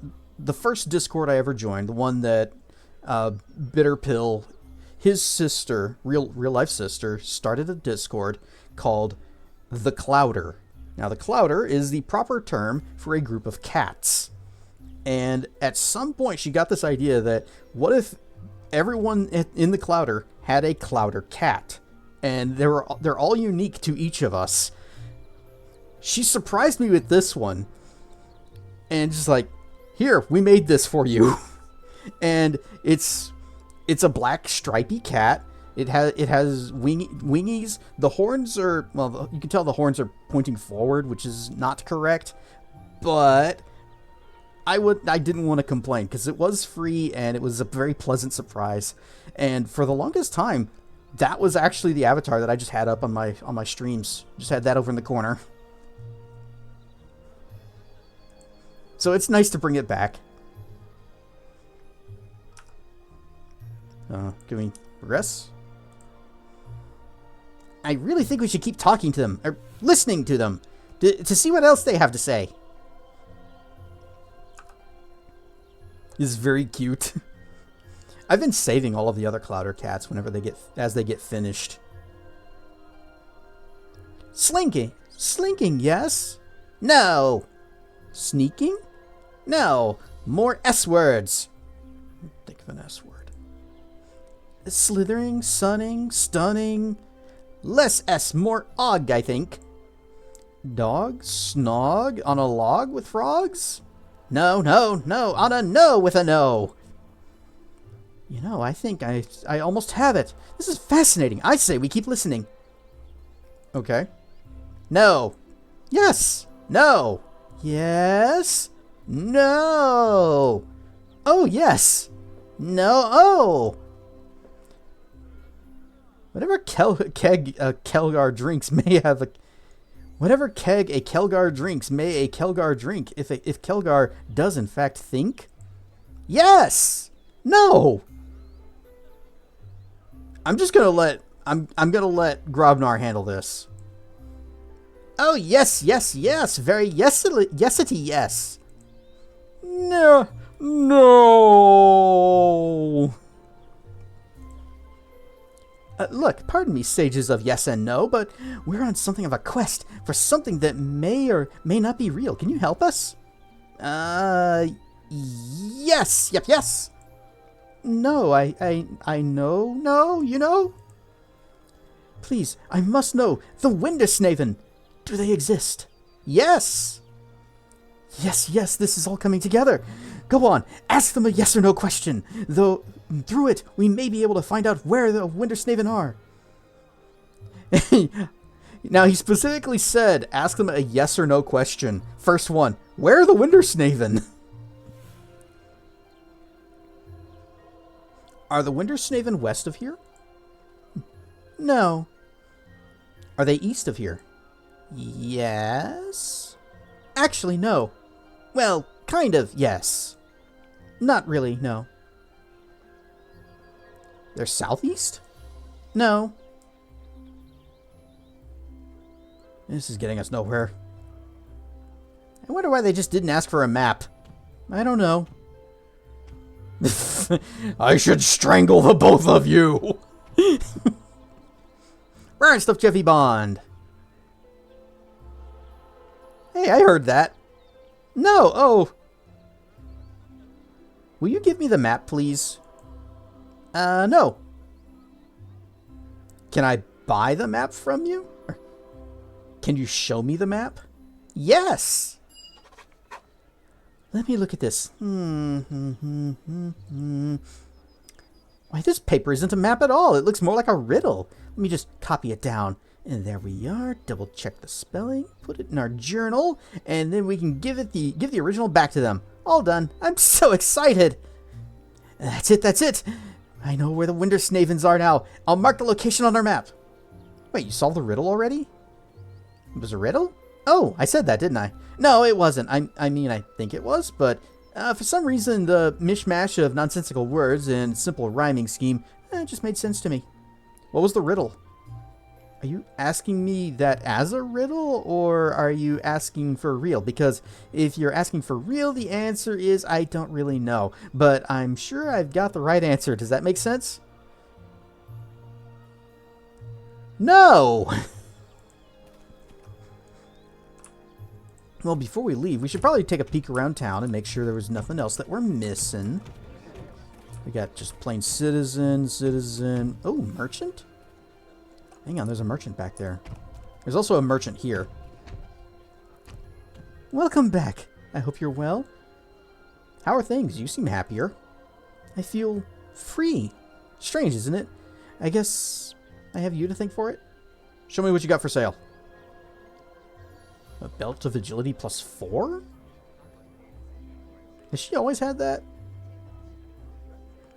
first Discord I ever joined, the one that Bitterpill, his sister, real life sister, started a Discord called the Clouder. Now the Clouder is the proper term for a group of cats. And at some point she got this idea that what if everyone in the Clouder had a Clouder cat, and they're all unique to each of us. She surprised me with this one, and just like, here, we made this for you. And it's a black stripy cat. It has wingies. The horns are, well, you can tell the horns are pointing forward, which is not correct, but I didn't want to complain because it was free and it was a very pleasant surprise. And for the longest time, that was actually the avatar that I just had up on my streams. Just had that over in the corner. So it's nice to bring it back. Can we progress? I really think we should keep talking to them, or listening to them, to see what else they have to say. This is very cute. I've been saving all of the other Clouder cats as they get finished. Slinking, yes? No. Sneaking? No. More S words. Think of an S word. Slithering, sunning, stunning. Less S, more og, I think. Dog, snog, on a log with frogs? No, on a no with a no. You know, I think I almost have it. This is fascinating. I say we keep listening. Okay. No. Yes. No. Yes. No. Oh, yes. No. Oh. Whatever keg a Kelgar drinks may have a... Whatever keg a Kelgar drinks may a Kelgar drink. If Kelgar does in fact think, Yes! No! I'm just gonna let... I'm gonna let Grobnar handle this. Oh, yes, yes, yes! Very yesity, yes! No! No! Look, pardon me, sages of yes and no, but we're on something of a quest for something that may or may not be real. Can you help us? Yes, yep, yes. No, I know, no, you know? Please, I must know, the Wendersnaven, do they exist? Yes. Yes, yes, this is all coming together. Go on, ask them a yes or no question, though through it we may be able to find out where the Wendersnaven are. Now, he specifically said, ask them a yes or no question. First one, where are the Wendersnaven? Are the Wendersnaven west of here? No. Are they east of here? Yes. Actually, no. Well, kind of, yes. Not really, no. They're southeast? No. This is getting us nowhere. I wonder why they just didn't ask for a map. I don't know. I should strangle the both of you. Right, stuff Jeffy Bond. Hey, I heard that. No, oh. Will you give me the map, please? No. Can I buy the map from you? Can you show me the map? Yes! Let me look at this. Why, this paper isn't a map at all. It looks more like a riddle. Let me just copy it down. And there we are. Double check the spelling. Put it in our journal. And then we can give the original back to them. All done. I'm so excited. That's it, that's it. I know where the Wendersnavens are now. I'll mark the location on our map. Wait, you solved the riddle already? It was a riddle? Oh, I said that, didn't I? No, it wasn't. I mean, I think it was, but for some reason, the mishmash of nonsensical words and simple rhyming scheme just made sense to me. What was the riddle? Are you asking me that as a riddle, or are you asking for real? Because if you're asking for real, the answer is I don't really know. But I'm sure I've got the right answer. Does that make sense? No! Well, before we leave, we should probably take a peek around town and make sure there was nothing else that we're missing. We got just plain citizen. Oh, merchant? Hang on, there's a merchant back there. There's also a merchant here. Welcome back. I hope you're well. How are things? You seem happier. I feel free. Strange, isn't it? I guess I have you to thank for it. Show me what you got for sale. A belt of agility plus 4? Has she always had that?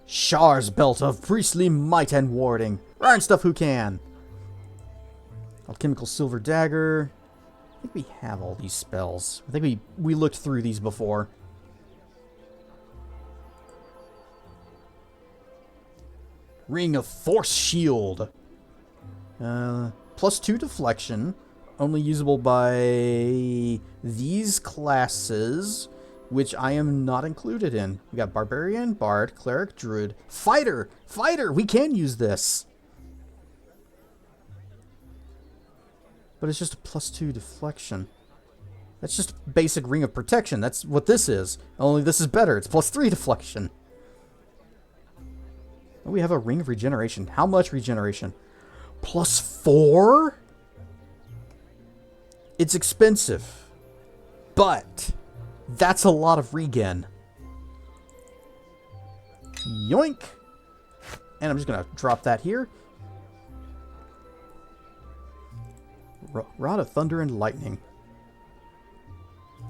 Shar's belt of priestly might and warding. Iron stuff who can. Alchemical silver dagger. I think we have all these spells. I think we looked through these before. Ring of force shield. Plus 2 deflection. Only usable by these classes, which I am not included in. We got Barbarian, Bard, Cleric, Druid, Fighter! Fighter! We can use this! But it's just a plus 2 deflection. That's just a basic Ring of Protection. That's what this is. Only this is better. It's plus 3 deflection. Oh, we have a Ring of Regeneration. How much regeneration? Plus 4? It's expensive, but that's a lot of regen. Yoink! And I'm just going to drop that here. Rod of Thunder and Lightning.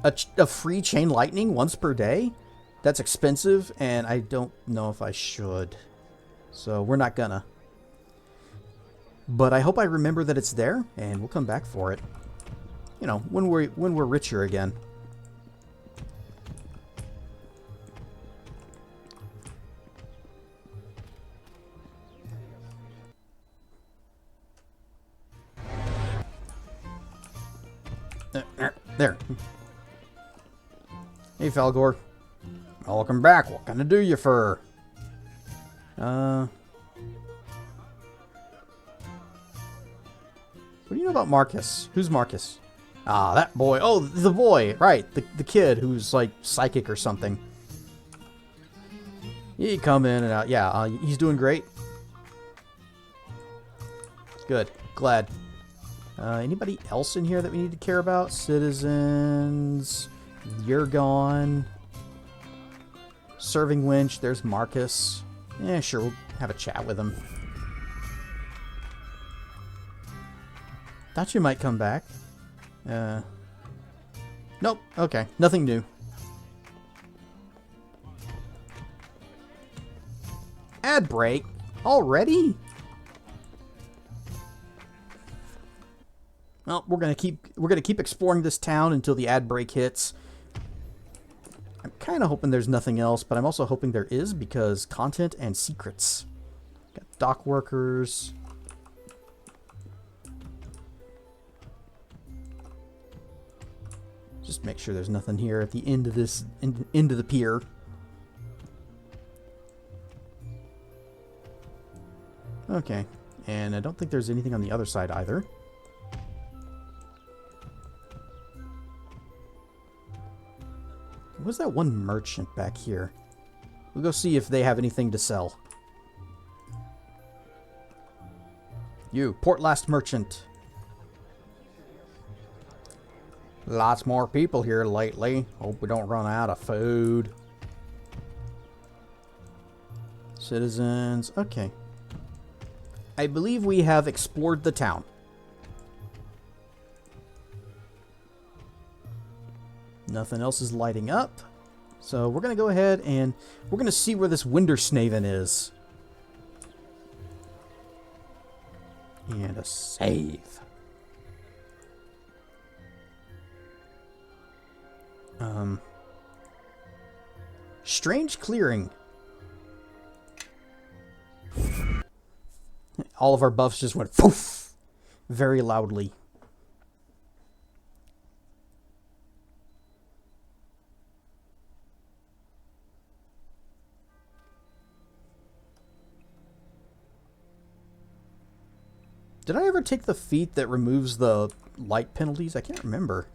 A free Chain Lightning once per day? That's expensive, and I don't know if I should. So we're not gonna. But I hope I remember that it's there, and we'll come back for it. You know, when we're richer again. There. Hey, Falgor. Welcome back. What can I do you for? What do you know about Marcus? Who's Marcus? Ah, that boy. Oh, the boy. Right. The kid who's like psychic or something. He come in and out. Yeah, he's doing great. Good. Glad. Anybody else in here that we need to care about? Citizens. You're gone. Serving wench. There's Marcus. Yeah, sure. We'll have a chat with him. Thought you might come back. Nope. Okay. Nothing new. Ad break? Already? Well, we're gonna keep exploring this town until the ad break hits. I'm kind of hoping there's nothing else, but I'm also hoping there is, because content and secrets. Got dock workers. Just make sure there's nothing here at the end of this end of the pier. Okay, and I don't think there's anything on the other side either. What's that one merchant back here? We'll go see if they have anything to sell. You, Port Llast merchant. Lots more people here lately. Hope we don't run out of food. Citizens. Okay. I believe we have explored the town. Nothing else is lighting up. So we're going to go ahead and we're going to see where this Wendersnaven is. And a save. Strange clearing. All of our buffs just went poof very loudly. Did I ever take the feat that removes the light penalties? I can't remember.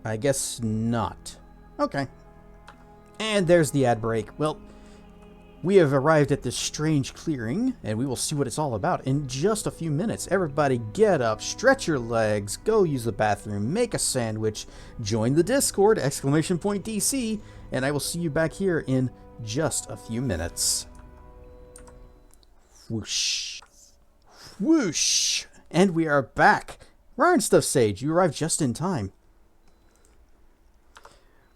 I guess not. Okay. And there's the ad break. Well, we have arrived at this strange clearing, and we will see what it's all about in just a few minutes. Everybody get up, stretch your legs, go use the bathroom, make a sandwich, join the Discord, ! DC, and I will see you back here in just a few minutes. Whoosh. Whoosh. And we are back. Ryan Stuff Sage, you arrived just in time.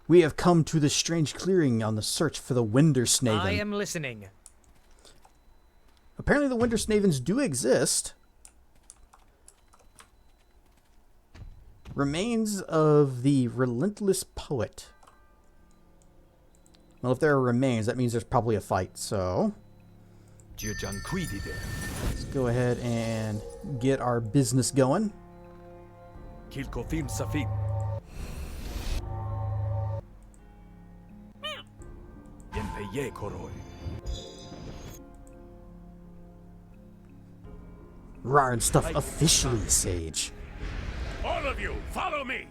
We have come to this strange clearing on the search for the Wendersnaven. I am listening. Apparently the Wendersnavens do exist. Remains of the relentless poet. Well, if there are remains, that means there's probably a fight, so let's go ahead and get our business going. Rar and stuff officially, Sage. All of you, follow me.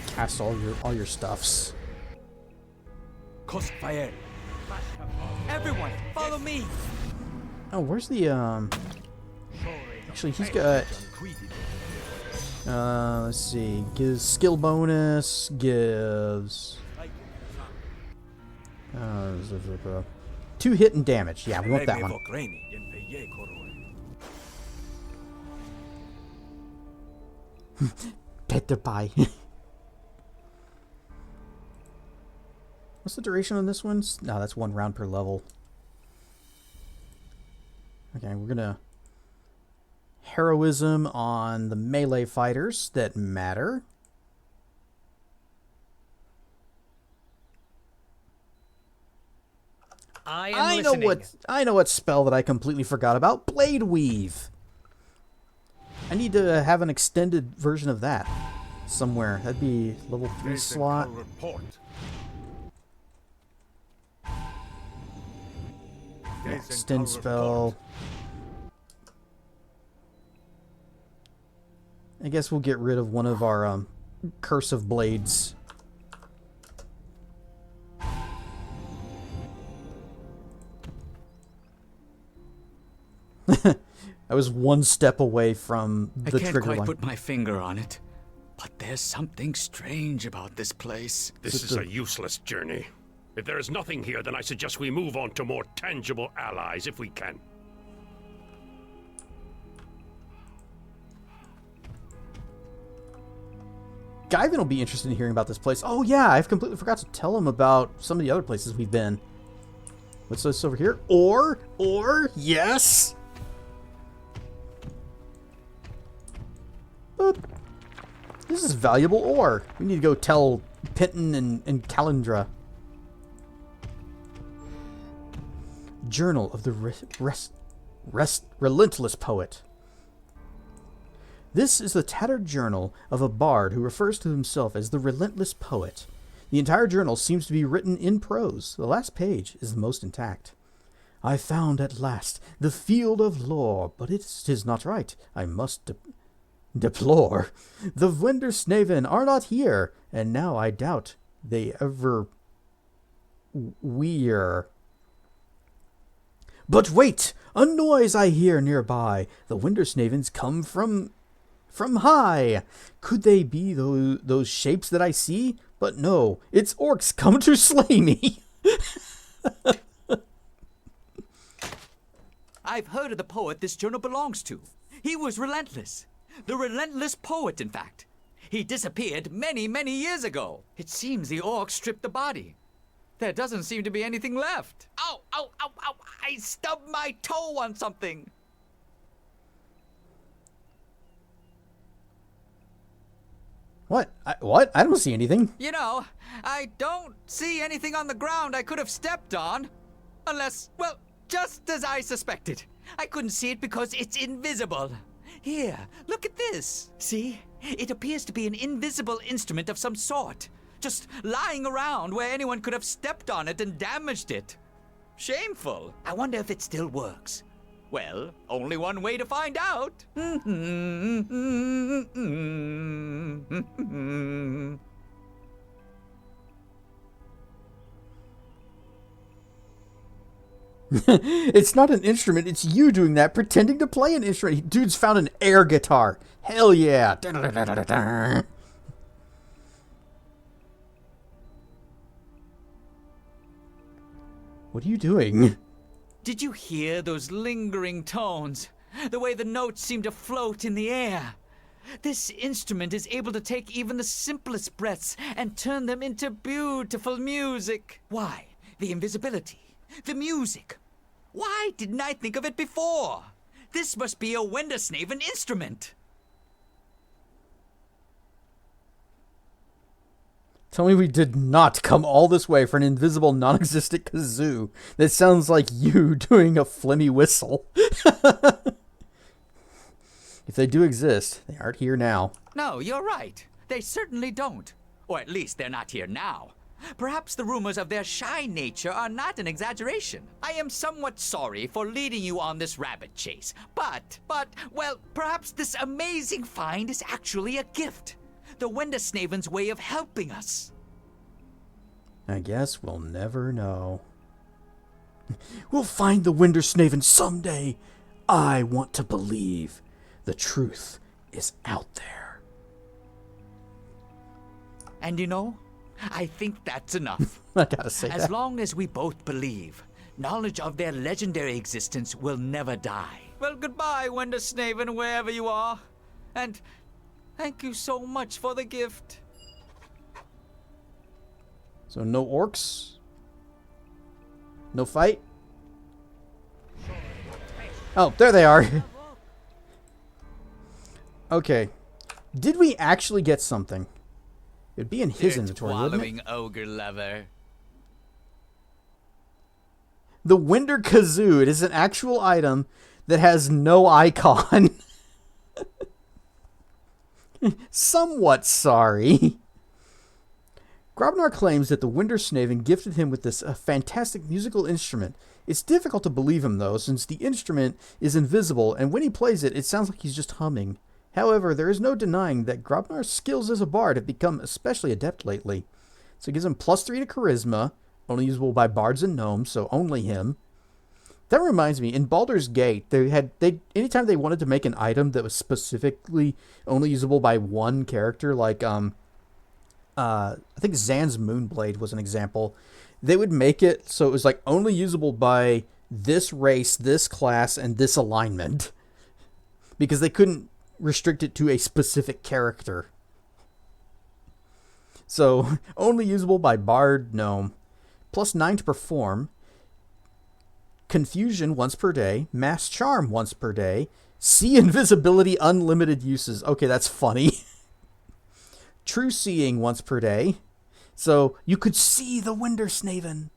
Cast all your stuffs. Everyone, follow me. Oh, where's the actually he's got let's see, gives skill bonus, gives 2 hit and damage. Yeah, we want that one. Better buy. What's the duration on this one? No, that's 1 round per level. Okay, we're gonna heroism on the melee fighters that matter. I know what spell that I completely forgot about. Blade Weave. I need to have an extended version of that somewhere. That'd be level 3 slot. Extend spell. I guess we'll get rid of one of our Curse of Blades. I was one step away from the trigger line. I can't quite put my finger on it, but there's something strange about this place. This is a useless journey. If there is nothing here, then I suggest we move on to more tangible allies if we can. Guyvin will be interested in hearing about this place. Oh yeah, I've completely forgot to tell him about some of the other places we've been. What's this over here? Ore? Yes! Boop. This is valuable ore. We need to go tell Pinton and Calendra. Journal of the Relentless Poet. This is the tattered journal of a bard who refers to himself as the Relentless Poet. The entire journal seems to be written in prose. The last page is the most intact. I found at last the field of lore, but it is not right. I must deplore. The Wendersnaven are not here, and now I doubt they ever we're. But wait! A noise I hear nearby. The Wendersnavens come from high. Could they be those shapes that I see? But no, it's orcs come to slay me. I've heard of the poet this journal belongs to. He was relentless. The Relentless Poet, in fact. He disappeared many, many years ago. It seems the orcs stripped the body. There doesn't seem to be anything left. Ow, ow, ow, ow. I stubbed my toe on something. What? What? I don't see anything. You know, I don't see anything on the ground I could have stepped on. Unless, well, just as I suspected. I couldn't see it because it's invisible. Here, look at this. See? It appears to be an invisible instrument of some sort. Just lying around where anyone could have stepped on it and damaged it. Shameful. I wonder if it still works. Well, only one way to find out. It's not an instrument, it's you doing that, pretending to play an instrument. Dude's found an air guitar. Hell yeah. What are you doing? Did you hear those lingering tones? The way the notes seem to float in the air. This instrument is able to take even the simplest breaths and turn them into beautiful music. Why? The invisibility. The music. Why didn't I think of it before? This must be a Wendersnaven instrument. Tell me we did not come all this way for an invisible, non-existent kazoo. That sounds like you doing a flimmy whistle. If they do exist, they aren't here now. No, you're right. They certainly don't. Or at least they're not here now. Perhaps the rumors of their shy nature are not an exaggeration. I am somewhat sorry for leading you on this rabbit chase. But, well, perhaps this amazing find is actually a gift. The Wendersnaven's way of helping us. I guess we'll never know. We'll find the Wendersnaven someday. I want to believe the truth is out there. And you know, I think that's enough. I gotta say that. As long as we both believe, knowledge of their legendary existence will never die. Well, goodbye, Wendersnaven, wherever you are. And thank you so much for the gift. So no orcs? No fight? Oh, there they are. Okay. Did we actually get something? It'd be in his inventory, wouldn't it? Wallowing ogre lover. The Winder Kazoo. It is an actual item that has no icon. Somewhat sorry. Grobnar claims that the Wendersnaven gifted him with this fantastic musical instrument. It's difficult to believe him, though, since the instrument is invisible, and when he plays it, it sounds like he's just humming. However, there is no denying that Grobnar's skills as a bard have become especially adept lately. So it gives him +3 to Charisma, only usable by bards and gnomes, so only him. That reminds me, in Baldur's Gate, anytime they wanted to make an item that was specifically only usable by one character, like I think Zan's Moonblade was an example, they would make it so it was like only usable by this race, this class, and this alignment, because they couldn't restrict it to a specific character. So only usable by bard, gnome, +9 to perform, confusion once per day, mass charm once per day, see invisibility, unlimited uses. Okay, that's funny. True seeing once per day, so you could see the Wendersnaven.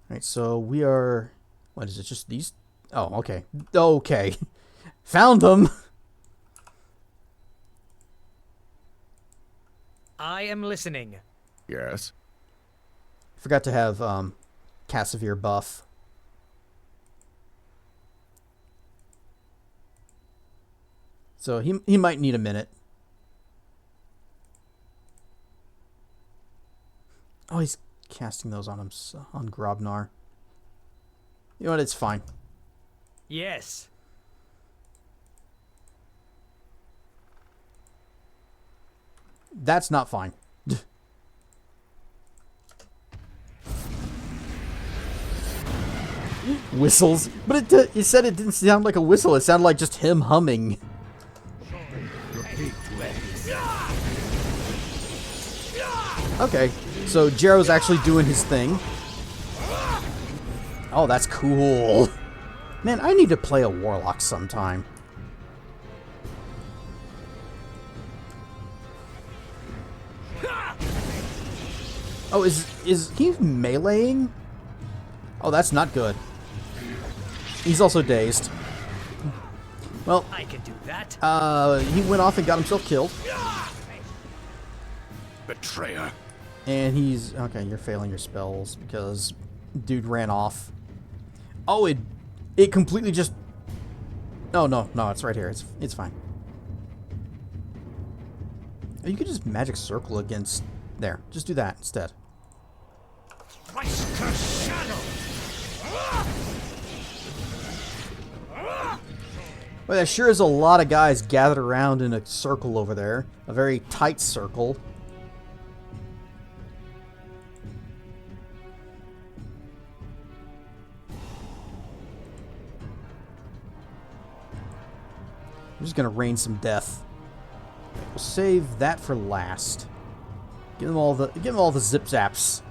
Alright, so we are... What is it, just these? Oh, okay. Okay. Found them! I am listening. Yes. Forgot to have Cassavir buff. So he might need a minute. Oh, he's casting those on him, on Grobnar. You know what? It's fine. Yes. That's not fine. Whistles, but it said it didn't sound like a whistle. It sounded like just him humming. Okay, so Jero's actually doing his thing. Oh, that's cool. Man, I need to play a warlock sometime. Oh, is he meleeing? Oh, that's not good. He's also dazed. Well, I can do that. he went off and got himself killed. Betrayer. And he's... Okay, you're failing your spells because dude ran off. Oh, it completely just... No, it's right here. It's fine. You could just magic circle against... There, just do that instead. Well, there sure is a lot of guys gathered around in a circle over there. A very tight circle. I'm just gonna rain some death. We'll save that for last. Give them all the zip zaps.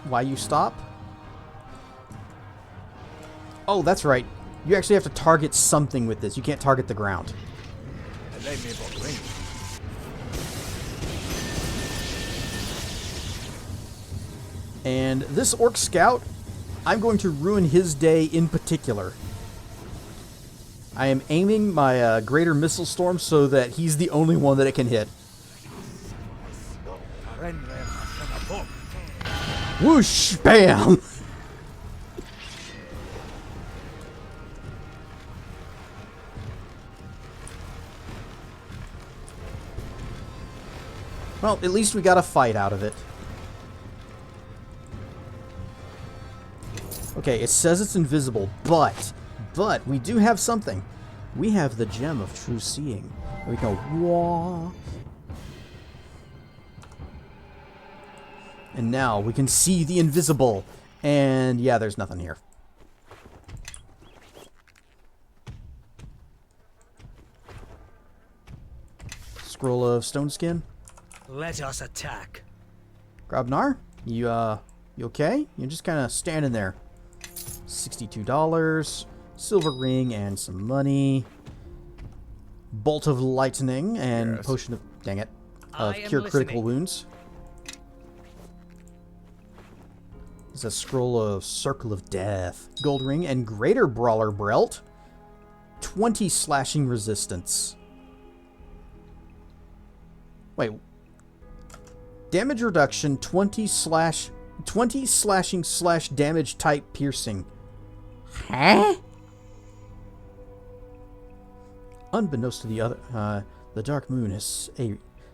Why you stop? Oh, that's right. You actually have to target something with this. You can't target the ground. And this Orc Scout, I'm going to ruin his day in particular. I am aiming my Greater Missile Storm so that he's the only one that it can hit. Whoosh! Bam! Well, at least we got a fight out of it. Okay, it says it's invisible, but we do have something. We have the Gem of True Seeing. We go, wah. And now we can see the invisible. And yeah, there's nothing here. Scroll of Stone Skin. Let us attack. Grabnar, you okay? You're just kind of standing there. $62. Silver ring and some money. Bolt of lightning and Yes. potion of... Dang it. Of I am cure critical listening. wounds. It's a scroll of Circle of Death. Gold ring and greater brawler belt. 20 slashing resistance. Wait. Damage reduction 20 slashing / damage type piercing. Huh? Unbeknownst to the Dark Moon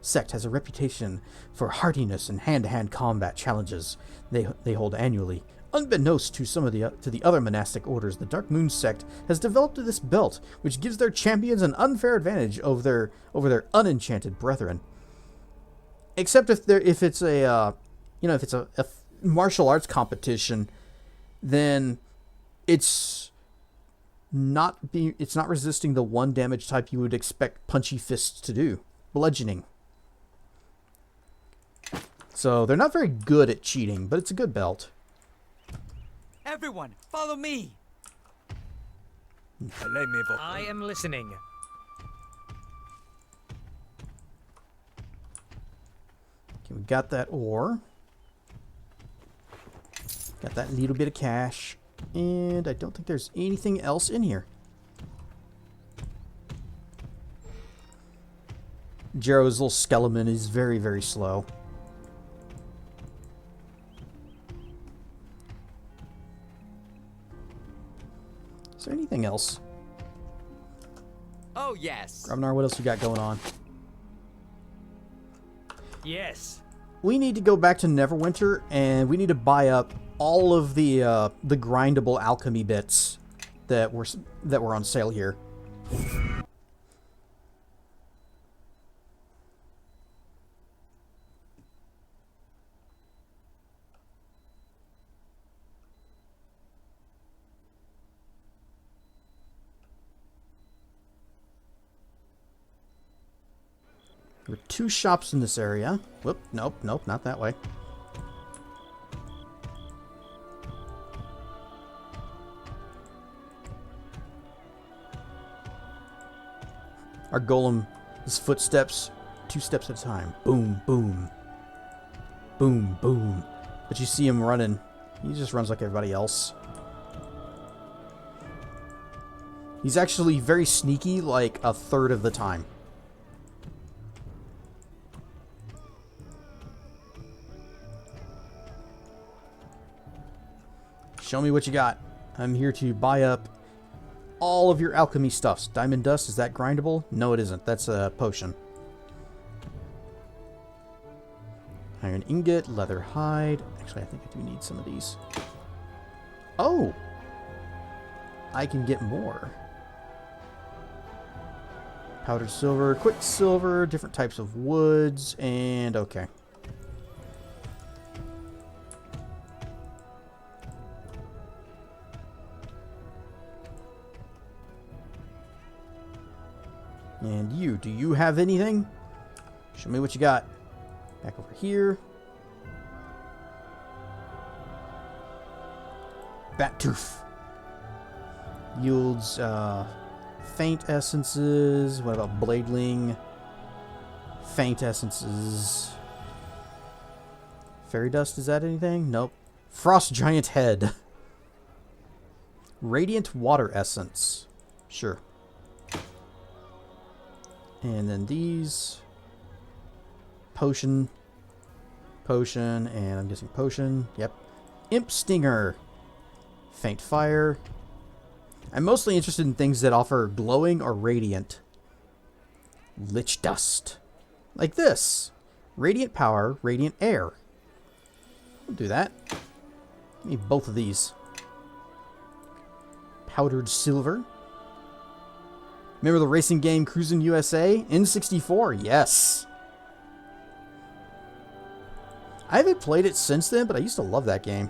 sect has a reputation for hardiness and hand-to-hand combat challenges they hold annually. Unbeknownst to the other monastic orders, the Dark Moon sect has developed this belt, which gives their champions an unfair advantage over their unenchanted brethren. Except if it's a martial arts competition, then it's not resisting the one damage type you would expect punchy fists to do, bludgeoning. So they're not very good at cheating, but it's a good belt. Everyone, follow me. I am listening. Okay, we got that ore. Got that little bit of cash. And I don't think there's anything else in here. Jero's little skeleton is very, very slow. Is there anything else? Oh, yes. Grabnar, what else you got going on? Yes. We need to go back to Neverwinter, and we need to buy up all of the grindable alchemy bits that were on sale here. There are 2 shops in this area. Whoop, nope, not that way. Our golem, his footsteps, 2 steps at a time. Boom, boom. Boom, boom. But you see him running. He just runs like everybody else. He's actually very sneaky, like a third of the time. Show me what you got. I'm here to buy up all of your alchemy stuffs. Diamond dust, is that grindable? No, it isn't. That's a potion. Iron ingot, leather hide. Actually, I think I do need some of these. Oh! I can get more. Powdered silver, quicksilver, different types of woods, and okay. And you, do you have anything? Show me what you got. Back over here. Bat tooth. Yields faint essences. What about bladeling? Faint essences. Fairy dust, is that anything? Nope. Frost giant head. Radiant water essence. Sure. And then these. Potion. Potion, and I'm guessing potion. Yep. Imp stinger. Faint fire. I'm mostly interested in things that offer glowing or radiant. Lich dust. Like this. Radiant power, radiant air. I'll do that. Give me both of these. Powdered silver. Remember the racing game Cruisin' USA? N64, yes. I haven't played it since then, but I used to love that game.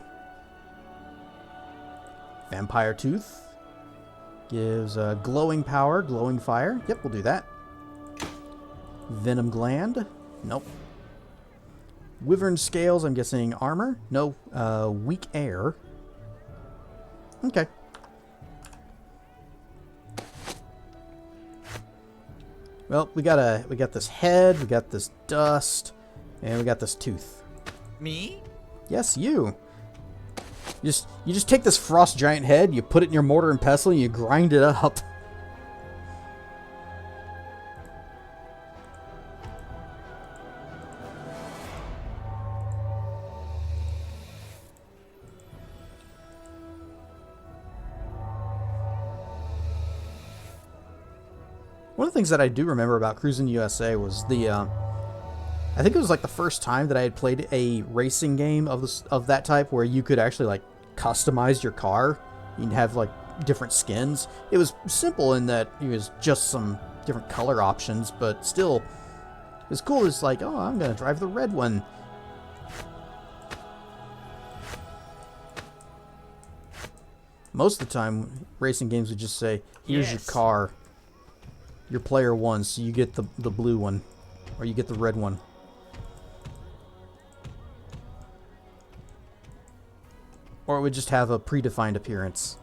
Vampire Tooth. Gives glowing power, glowing fire. Yep, we'll do that. Venom gland. Nope. Wyvern scales, I'm guessing armor. No, weak air. Okay. Well, we got this head, we got this dust, and we got this tooth. Me? Yes, you. You just take this frost giant head, you put it in your mortar and pestle, and you grind it up. One of the things that I do remember about Cruis'n USA was the, I think it was like the first time that I had played a racing game of that type where you could actually like customize your car. You'd have like different skins. It was simple in that it was just some different color options, but still, it was cool. It's like, oh, I'm gonna drive the red one. Most of the time, racing games would just say, here's your car. Your player one, so you get the blue one, or you get the red one. Or it would just have a predefined appearance.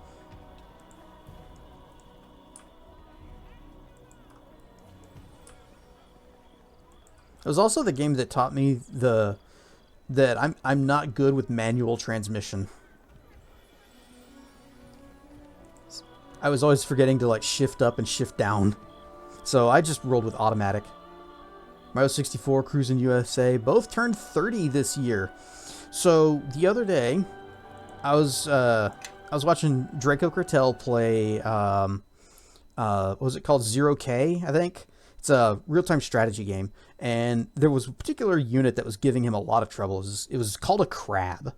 It was also the game that taught me that I'm not good with manual transmission. I was always forgetting to like shift up and shift down. So I just rolled with automatic. Mario 64, Cruis'n USA, both turned 30 this year. So the other day, I was watching Draco Khralver play, what was it called? 0K, I think. It's a real-time strategy game. And there was a particular unit that was giving him a lot of trouble. It was called a crab.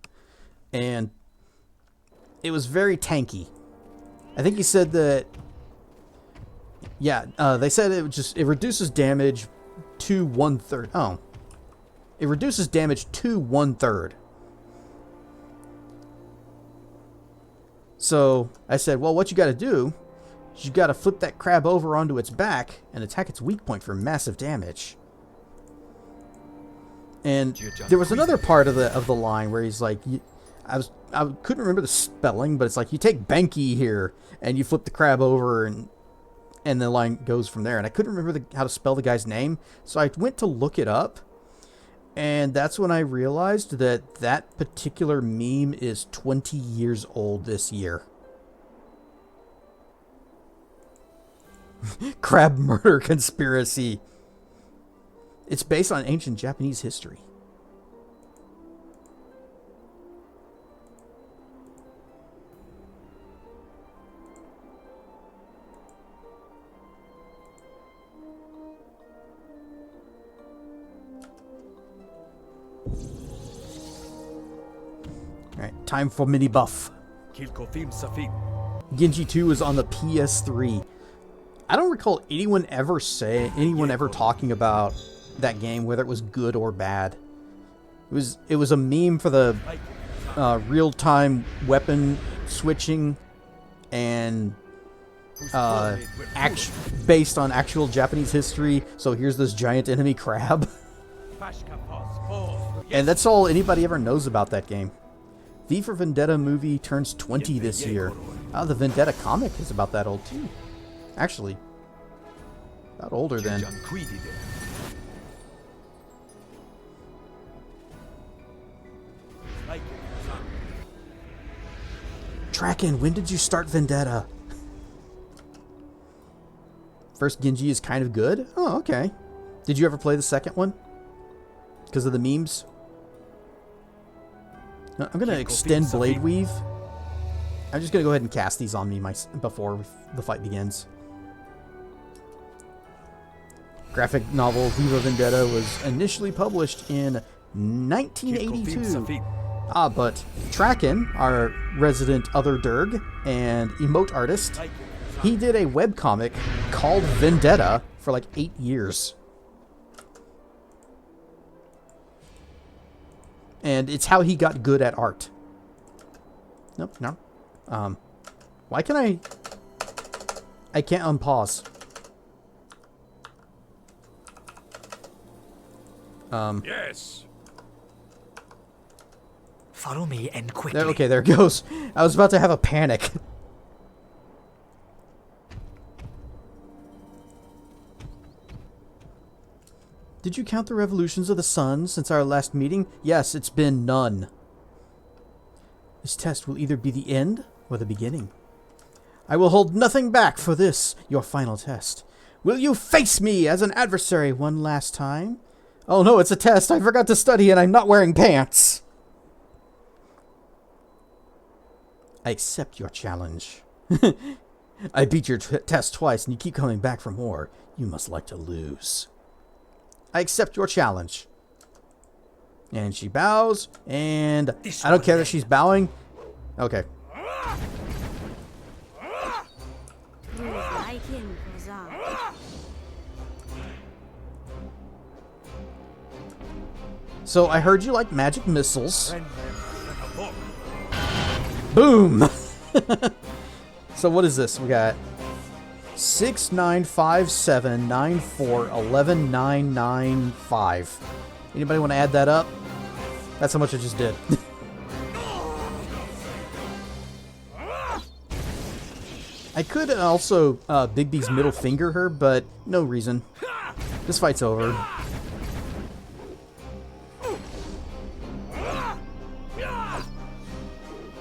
And it was very tanky. I think he said that... Yeah, they said it reduces damage to 1/3. Oh. It reduces damage to 1/3. So, I said, well, what you gotta do is you gotta flip that crab over onto its back and attack its weak point for massive damage. And there was another part of the line where he's like, I couldn't remember the spelling, but it's like, you take Benki here, and you flip the crab over, and the line goes from there. And I couldn't remember how to spell the guy's name, so I went to look it up. And that's when I realized that that particular meme is 20 years old this year. Crab murder conspiracy. It's based on ancient Japanese history. Alright, time for mini buff. Genji 2 is on the PS3. I don't recall anyone ever talking about that game, whether it was good or bad. It was a meme for the real-time weapon switching and based on actual Japanese history. So here's this giant enemy crab. And that's all anybody ever knows about that game. V for Vendetta movie turns 20 this year. The Vendetta comic is about that old too. Actually, about older than. Tracken, when did you start Vendetta? First Genji is kind of good? Oh, okay. Did you ever play the second one? Because of the memes? No, I'm going to extend Blade Weave. I'm just going to go ahead and cast these on me before the fight begins. Graphic novel Viva Vendetta was initially published in 1982. But Tracken, our resident other Durg and emote artist, he did a webcomic called Vendetta for like 8 years. And it's how he got good at art. Nope, no. Why can I can't unpause. Yes. Follow me and quickly. Okay, there it goes. I was about to have a panic. Did you count the revolutions of the sun since our last meeting? Yes, it's been none. This test will either be the end or the beginning. I will hold nothing back for this, your final test. Will you face me as an adversary one last time? Oh no, it's a test. I forgot to study and I'm not wearing pants. I accept your challenge. I beat your test twice and you keep coming back for more. You must like to lose. I accept your challenge. And she bows, and I don't care that she's bowing. Okay. So I heard you like magic missiles. Boom! So what is this? We got 6, 9, 5, 7, 9, 4, 11, 9, 9, 5. Anybody want to add that up? That's how much I just did. I could also Big B's middle finger her, but no reason. This fight's over.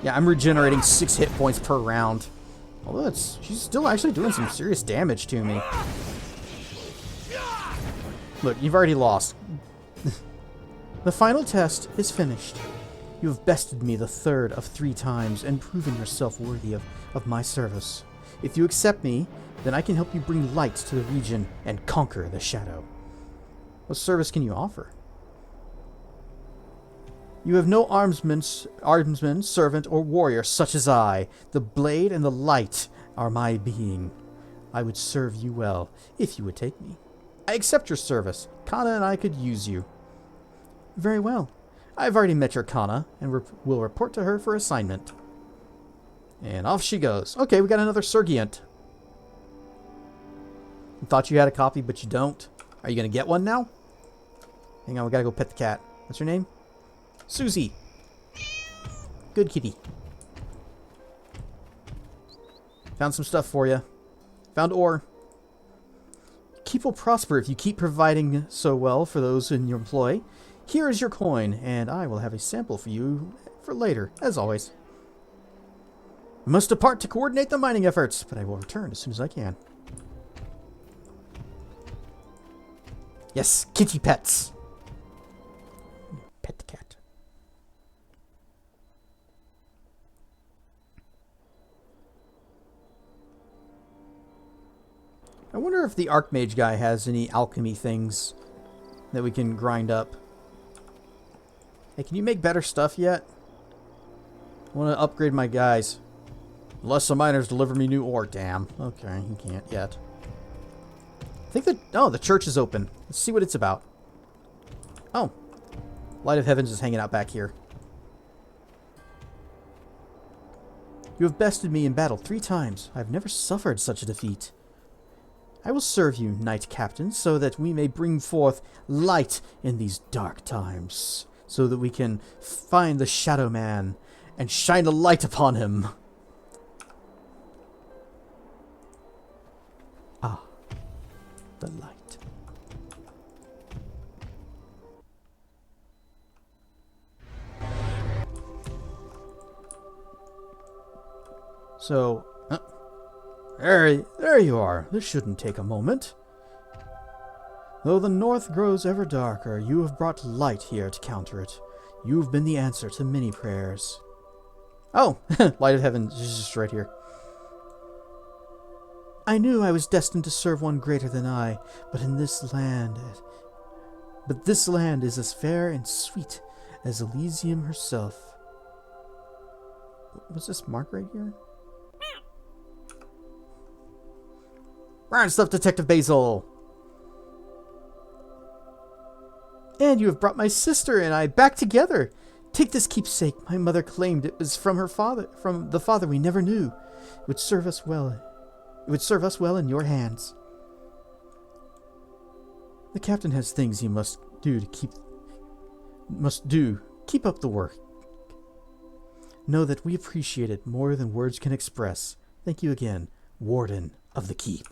Yeah, I'm regenerating 6 hit points per round. Although she's still actually doing some serious damage to me. Look, you've already lost. The final test is finished. You have bested me the third of 3 times and proven yourself worthy of my service. If you accept me, then I can help you bring light to the region and conquer the shadow. What service can you offer? You have no armsman, servant, or warrior such as I. The blade and the light are my being. I would serve you well, if you would take me. I accept your service. Kana and I could use you. Very well. I've already met your Kana, and will report to her for assignment. And off she goes. Okay, we got another Sergeant. Thought you had a copy, but you don't. Are you going to get one now? Hang on, we got to go pet the cat. What's her name? Susie. Good kitty. Found some stuff for you. Found ore. Keep will prosper if you keep providing so well for those in your employ. Here is your coin, and I will have a sample for you for later, as always. I must depart to coordinate the mining efforts, but I will return as soon as I can. Yes, kitty pets. Pet the cat. I wonder if the Archmage guy has any alchemy things that we can grind up. Hey, can you make better stuff yet? I want to upgrade my guys. Unless the miners deliver me new ore. Damn. Okay, you can't yet. I think that... Oh, the church is open. Let's see what it's about. Oh. Light of Heavens is hanging out back here. You have bested me in battle 3 times. I have never suffered such a defeat. I will serve you, Knight Captain, so that we may bring forth light in these dark times. So that we can find the Shadow Man and shine a light upon him. Ah, the light. So, there you are. This shouldn't take a moment. Though the north grows ever darker, you have brought light here to counter it. You've been the answer to many prayers. Oh, Light of Heaven is just right here. I knew I was destined to serve one greater than I, but this land is as fair and sweet as Elysium herself. What's this mark right here? Round stuff, Detective Basil. And you have brought my sister and I back together. Take this keepsake. My mother claimed it was from her father, from the father we never knew. It would serve us well. It would serve us well in your hands. The captain has things he must keep up the work. Know that we appreciate it more than words can express. Thank you again, Warden of the Keep.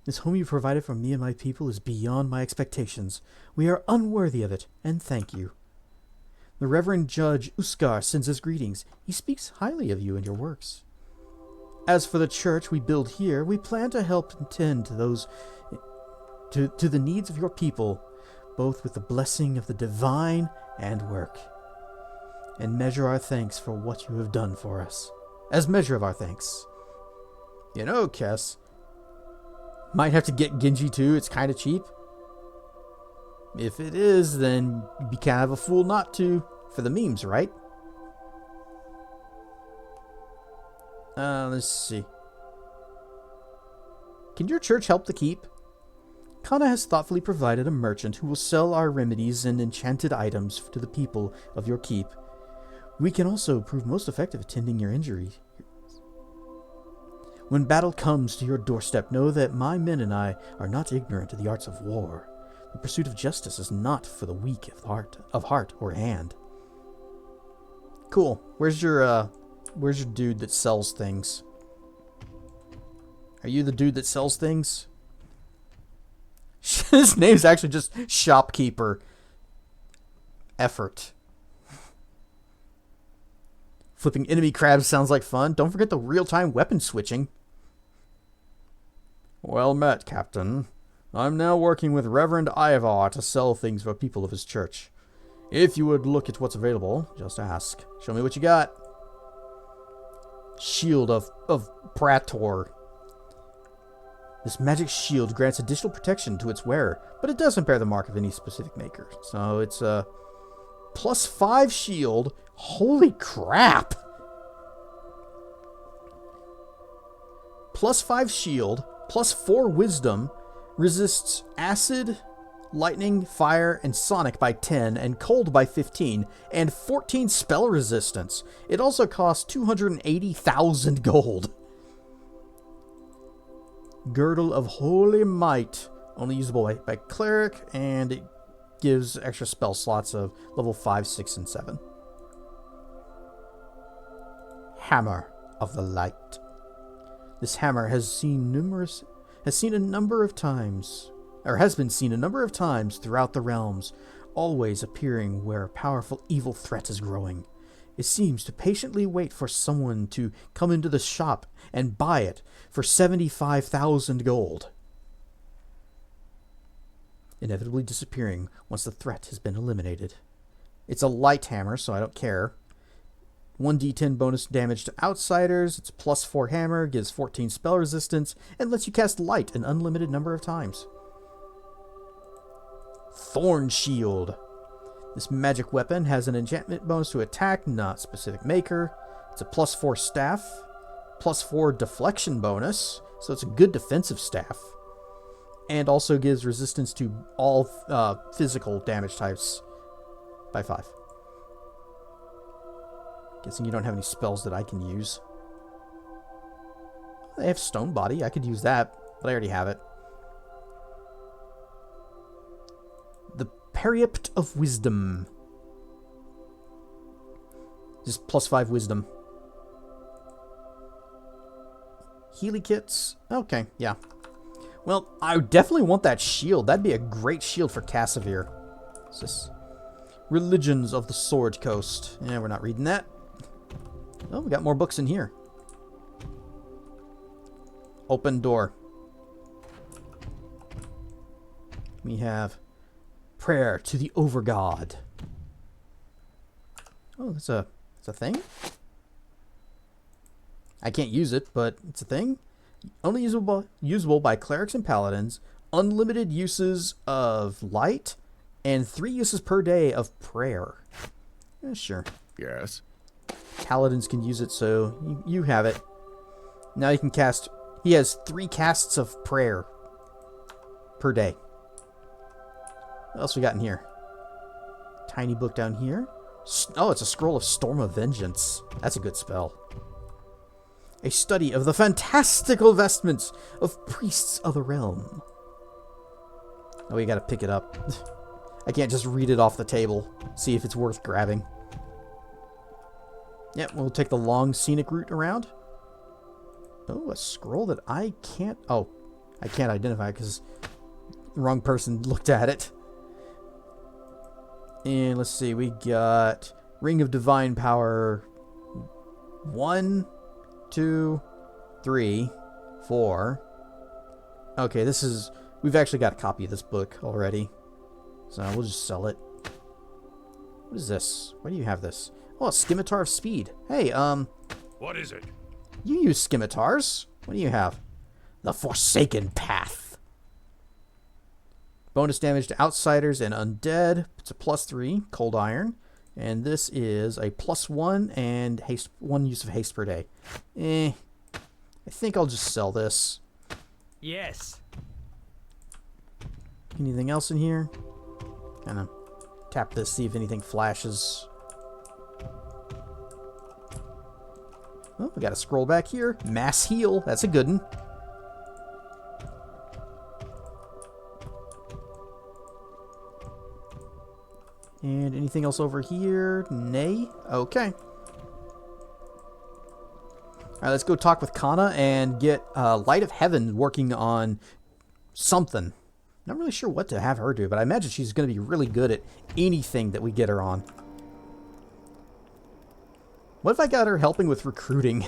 This home you provided for me and my people is beyond my expectations. We are unworthy of it, and thank you. The Reverend Judge Uskar sends his greetings. He speaks highly of you and your works. As for the church we build here, we plan to help tend to the needs of your people, both with the blessing of the divine and work, and measure our thanks for what you have done for us. As measure of our thanks. You know, Kess, might have to get Genji too. It's kind of cheap. If it is, then you'd be kind of a fool not to for the memes, right? Let's see. Can your church help the keep? Kana has thoughtfully provided a merchant who will sell our remedies and enchanted items to the people of your keep. We can also prove most effective at tending your injury. When battle comes to your doorstep, know that my men and I are not ignorant of the arts of war. The pursuit of justice is not for the weak of heart or hand. Cool. Where's your dude that sells things? Are you the dude that sells things? His name's actually just Shopkeeper. Effort. Flipping enemy crabs sounds like fun. Don't forget the real-time weapon switching. Well met, Captain. I'm now working with Reverend Ivar to sell things for people of his church. If you would look at what's available, just ask. Show me what you got. Shield of Praetor. This magic shield grants additional protection to its wearer, but it doesn't bear the mark of any specific maker. So it's a +5 shield. Holy crap! +5 shield, +4 wisdom, resists acid, lightning, fire, and sonic by 10, and cold by 15, and 14 spell resistance. It also costs 280,000 gold. Girdle of Holy Might, only usable by cleric, and it gives extra spell slots of level 5, 6, and 7. Hammer of the Light. This hammer has been seen a number of times throughout the realms, always appearing where a powerful evil threat is growing. It seems to patiently wait for someone to come into the shop and buy it for 75,000 gold, inevitably disappearing once the threat has been eliminated. It's a light hammer, so I don't care. 1d10 bonus damage to outsiders. It's a +4 hammer, gives 14 spell resistance, and lets you cast light an unlimited number of times. Thorn Shield. This magic weapon has an enchantment bonus to attack, not specific maker. It's a +4 staff, +4 deflection bonus, so it's a good defensive staff. And also gives resistance to all physical damage types by 5. Guessing you don't have any spells that I can use. They have Stone Body. I could use that, but I already have it. The Periapt of Wisdom. Just +5 wisdom. Healy kits. Okay, yeah. Well, I definitely want that shield. That'd be a great shield for Cassavir. What's this? Religions of the Sword Coast. Yeah, we're not reading that. Oh, we got more books in here. Open door. We have Prayer to the Overgod. Oh, that's a thing? I can't use it, but it's a thing. Only usable by clerics and paladins. Unlimited uses of light. And 3 uses per day of prayer. Yeah, sure. Yes. Paladins can use it, so you have it. Now you can cast... He has 3 casts of prayer per day. What else we got in here? Tiny book down here. Oh, it's a Scroll of Storm of Vengeance. That's a good spell. A study of the fantastical vestments of priests of the realm. Oh, we gotta pick it up. I can't just read it off the table. See if it's worth grabbing. Yep, we'll take the long scenic route around. Oh, a scroll that I can't... Oh, I can't identify because the wrong person looked at it. And let's see, we got Ring of Divine Power 1, 2, 3, 4. Okay, this is... We've actually got a copy of this book already. So we'll just sell it. What is this? Why do you have this? Oh, a Scimitar of Speed. Hey, What is it? you use scimitars. What do you have? The Forsaken Path. Bonus damage to outsiders and undead. It's a +3, cold iron. And this is a +1 and haste, 1 use of haste per day. I think I'll just sell this. Yes. Anything else in here? Kind of tap this, see if anything flashes. Oh, we got a scroll back here. Mass heal. That's a good one. And anything else over here? Nay? Okay. Alright, let's go talk with Kana and get Light of Heaven working on something. Not really sure what to have her do, but I imagine she's going to be really good at anything that we get her on. What if I got her helping with recruiting?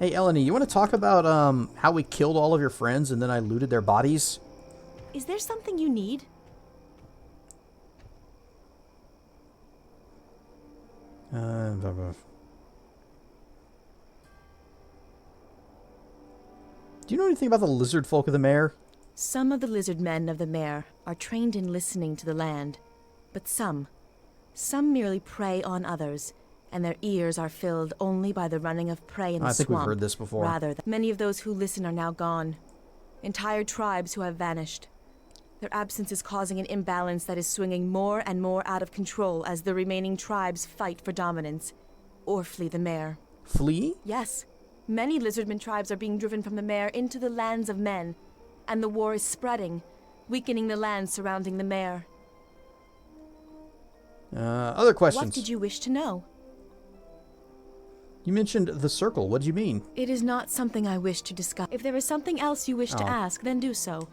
Hey, Eleni, you want to talk about how we killed all of your friends and then I looted their bodies? Is there something you need? Blah, blah. Do you know anything about the lizard folk of the mare? Some of the lizard men of the mare are trained in listening to the land, but some merely prey on others, and their ears are filled only by the running of prey in the swamp. I think we've heard this before. Rather, many of those who listen are now gone. Entire tribes who have vanished. Their absence is causing an imbalance that is swinging more and more out of control as the remaining tribes fight for dominance, or flee the mare. Flee? Yes, many lizardman tribes are being driven from the mare into the lands of men, and the war is spreading, weakening the lands surrounding the mare. Other questions? What did you wish to know? You mentioned the circle. What do you mean? It is not something I wish to discuss. If there is something else you wish to ask, then do so.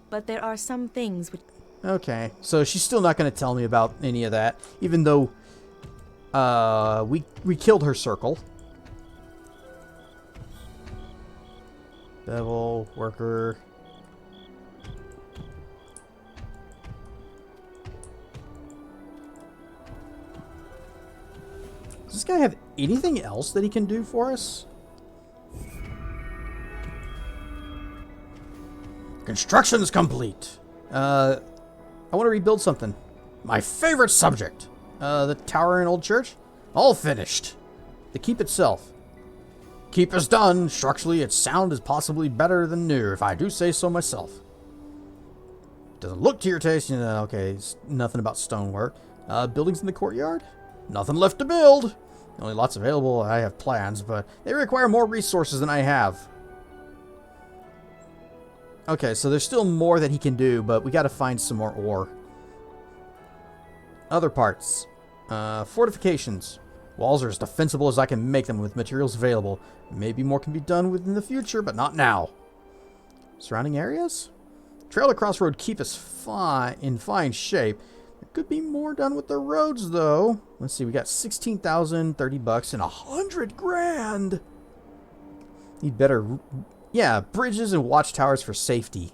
But there are some things which... Okay, so she's still not going to tell me about any of that, even though we killed her circle. Bevel, worker. Does this guy have anything else that he can do for us? Construction's complete. I want to rebuild something. My favorite subject. The tower and old church. All finished. The keep itself. Keep is done. Structurally, its sound is possibly better than new, if I do say so myself. Doesn't look to your taste. Okay, it's nothing about stonework. Buildings in the courtyard. Nothing left to build. Only lots available. I have plans, but they require more resources than I have. Okay, so there's still more that he can do, but we got to find some more ore. Other parts. Fortifications. Walls are as defensible as I can make them with materials available. Maybe more can be done in the future, but not now. Surrounding areas? Trail to Crossroad Keep is in fine shape. There could be more done with the roads, though. Let's see, we got 16,000, 30 bucks, and 100 grand. Need better... Yeah, bridges and watchtowers for safety.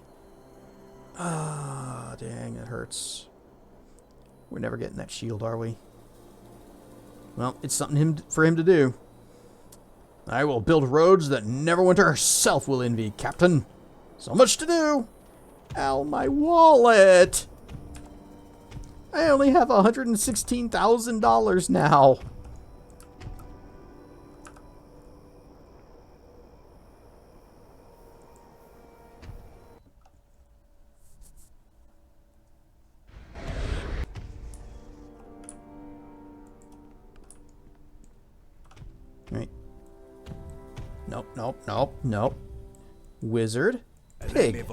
Ah, dang, that hurts. We're never getting that shield, are we? Well, it's something for him to do. I will build roads that Neverwinter herself will envy, Captain. So much to do. Ow, my wallet. I only have $116,000 now. Nope, nope, nope, nope. Wizard. Pig.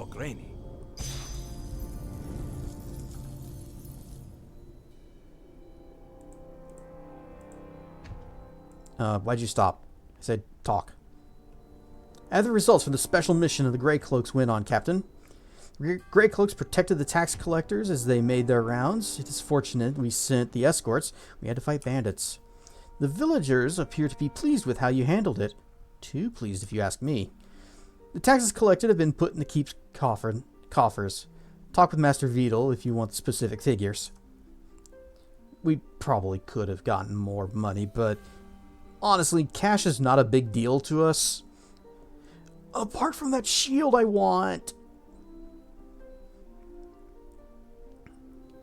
Why'd you stop? I said talk. As the results from the special mission of the Grey Cloaks went on, Captain. Grey Cloaks protected the tax collectors as they made their rounds. It is fortunate we sent the escorts. We had to fight bandits. The villagers appear to be pleased with how you handled it. Too pleased, if you ask me. The taxes collected have been put in the keep's coffers. Talk with Master Vedal if you want specific figures. We probably could have gotten more money, but honestly, cash is not a big deal to us. Apart from that shield I want.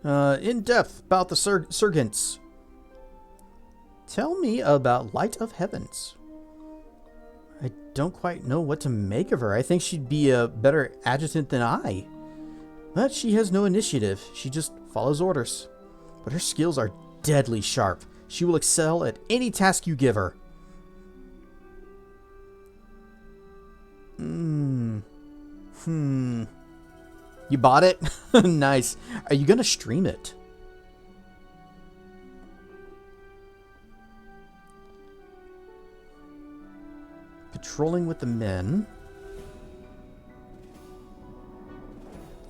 In depth about the Sergants. Tell me about Light of Heavens. I don't quite know what to make of her. I think she'd be a better adjutant than I. But she has no initiative. She just follows orders. But her skills are deadly sharp. She will excel at any task you give her. You bought it? Nice. Are you gonna stream it? Patrolling with the men.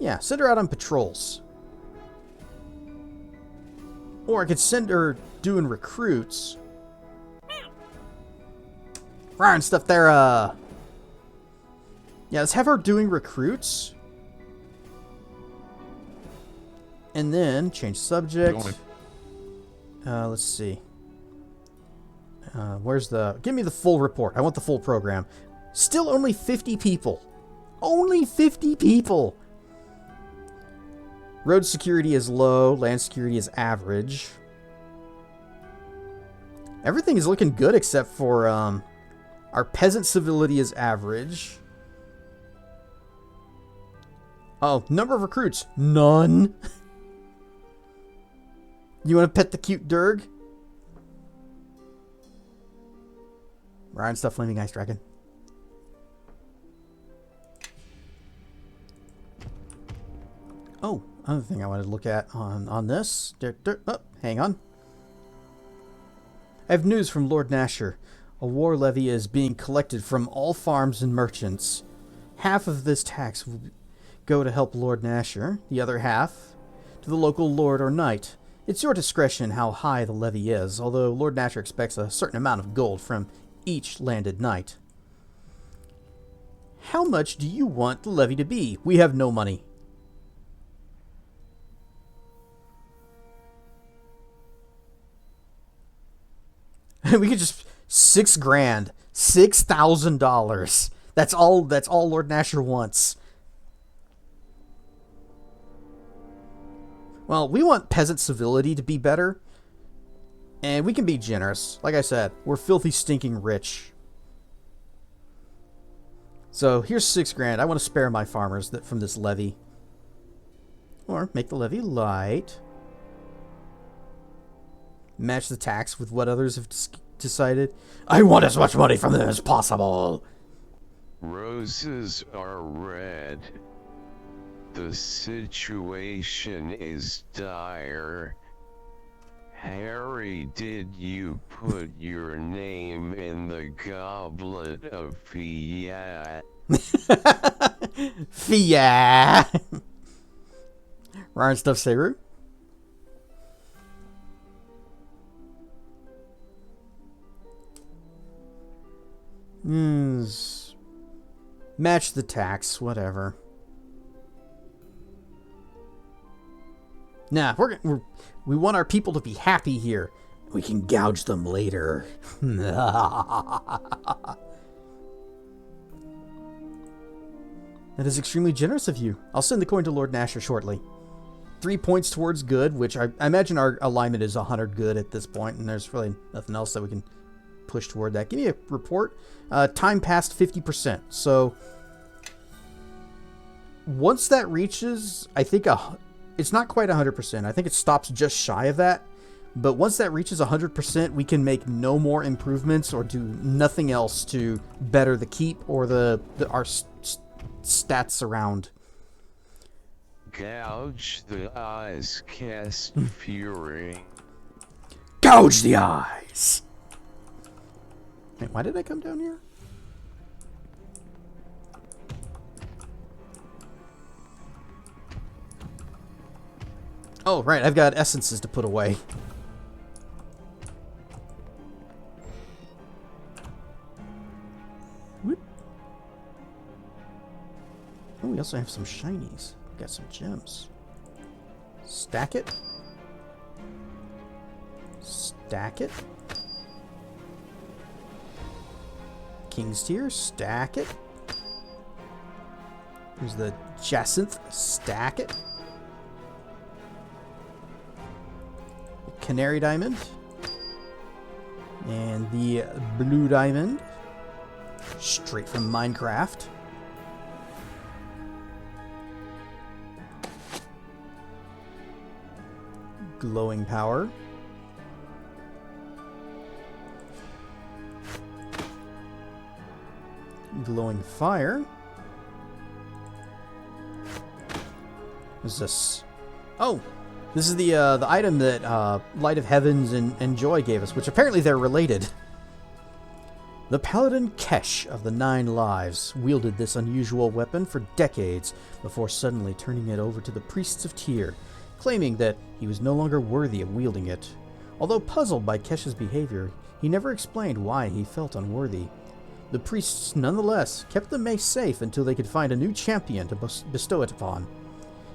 Yeah, send her out on patrols. Or I could send her doing recruits. And stuff there, yeah, let's have her doing recruits. And then change subject. Let's see. Where's the... Give me the full report. I want the full program. Still only 50 people. Only 50 people. Road security is low. Land security is average. Everything is looking good except for our peasant civility is average. Oh, number of recruits. None. You want to pet the cute Durg? Ryan stuff flaming ice dragon. Oh, another thing I wanted to look at on this. Oh, hang on. I have news from Lord Nasher. A war levy is being collected from all farms and merchants. Half of this tax will go to help Lord Nasher. The other half to the local lord or knight. It's your discretion how high the levy is, although Lord Nasher expects a certain amount of gold from each landed knight. How much do you want the levy to be? We have no money. We could just... $6,000. $6,000. That's all Lord Nasher wants. Well, we want peasant civility to be better. And we can be generous. Like I said, we're filthy stinking rich. So here's $6,000. I want to spare my farmers from this levy. Or make the levy light. Match the tax with what others have decided. I want as much money from them as possible. Roses are red. The situation is dire. Harry, did you put your name in the goblet of Fiat? Fiat! Ryan stuff Seru? Match the tax, whatever. Nah, we want our people to be happy here. We can gouge them later. That is extremely generous of you. I'll send the coin to Lord Nasher shortly. 3 points towards good, which I imagine our alignment is 100 good at this point, and there's really nothing else that we can push toward that. Give me a report. Time passed 50%. So once that reaches, I think it's not quite 100%. I think it stops just shy of that. But once that reaches 100%, we can make no more improvements or do nothing else to better the keep or our stats around. Gouge the eyes, cast fury. Gouge the eyes! Wait, why did I come down here? Oh, right, I've got essences to put away. Whoop. Oh, we also have some shinies. Got some gems. Stack it. Stack it. King's Tier, stack it. Here's the Jacinth, stack it. Canary Diamond. And the Blue Diamond. Straight from Minecraft. Glowing Power. Glowing Fire. What's this? Oh! This is the item that Light of Heavens and Joy gave us, which apparently they're related. The Paladin Kesh of the Nine Lives wielded this unusual weapon for decades before suddenly turning it over to the Priests of Tyr, claiming that he was no longer worthy of wielding it. Although puzzled by Kesh's behavior, he never explained why he felt unworthy. The priests nonetheless kept the mace safe until they could find a new champion to bestow it upon.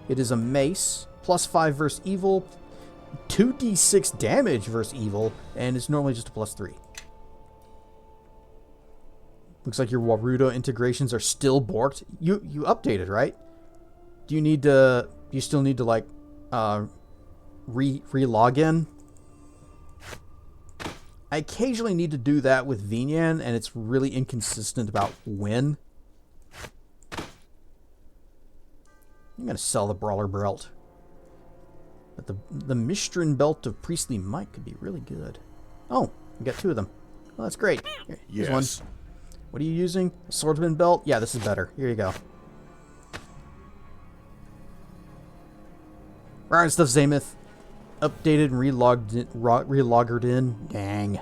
It is a mace, +5 versus evil, 2d6 damage versus evil, and it's normally just a +3. Looks like your Warudo integrations are still borked. You updated, right? Do you need to... You still need to, like, re-log in? I occasionally need to do that with Vinyan, and it's really inconsistent about when. I'm going to sell the Brawler Belt. But the Mistrin Belt of Priestly Might could be really good. Oh, we got 2 of them. Well, that's great. Here's one. What are you using? A Swordsman Belt? Yeah, this is better. Here you go. Ryan Stuff Zamoth. Updated and reloggered in. Dang.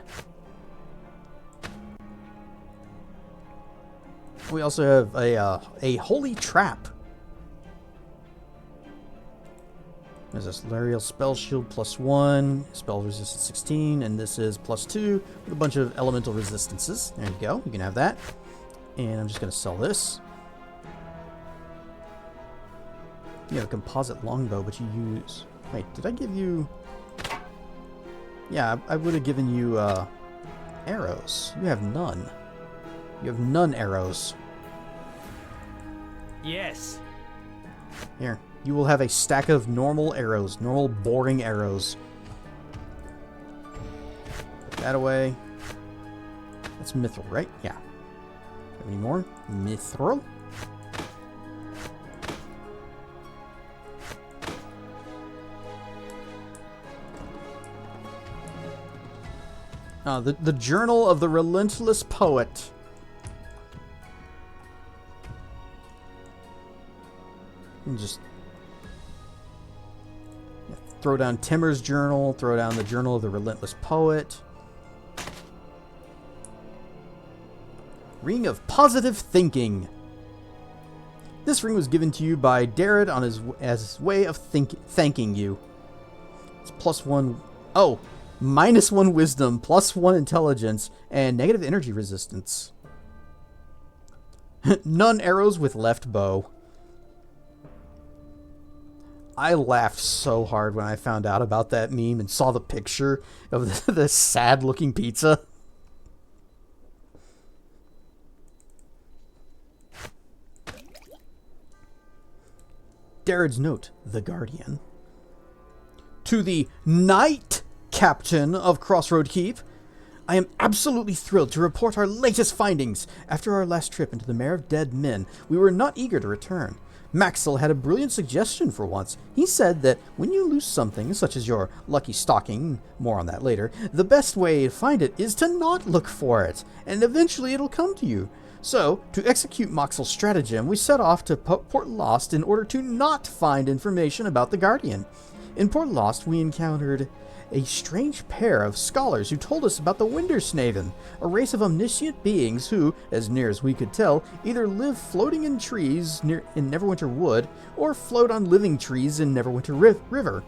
We also have a Holy Trap. There's this Larial Spell Shield +1, Spell Resistance 16, and this is +2 with a bunch of elemental resistances. There you go. You can have that. And I'm just going to sell this. You have a composite longbow, but you use... Wait, did I give you... Yeah, I would have given you arrows. You have none. You have none arrows. Yes. Here. You will have a stack of normal arrows. Normal boring arrows. Put that away. That's mithril, right? Yeah. Have any more? Mithril. The Journal of the Relentless Poet. And just throw down Timur's journal, throw down the Journal of the Relentless Poet. Ring of Positive Thinking. This ring was given to you by Darrett on his way of thanking you. It's +1. Oh, -1 wisdom, +1 intelligence, and negative energy resistance. None arrows with left bow. I laughed so hard when I found out about that meme and saw the picture of the sad-looking pizza. Darred's note, the Guardian. To the Knight Captain of Crossroad Keep, I am absolutely thrilled to report our latest findings. After our last trip into the Mare of Dead Men, we were not eager to return. Maxwell had a brilliant suggestion for once. He said that when you lose something, such as your lucky stocking, more on that later, the best way to find it is to not look for it, and eventually it'll come to you. So, to execute Moxel's stratagem, we set off to Port Llast in order to not find information about the Guardian. In Port Llast, we encountered a strange pair of scholars who told us about the Wendersnaven, a race of omniscient beings who, as near as we could tell, either live floating in trees in Neverwinter Wood or float on living trees in Neverwinter River.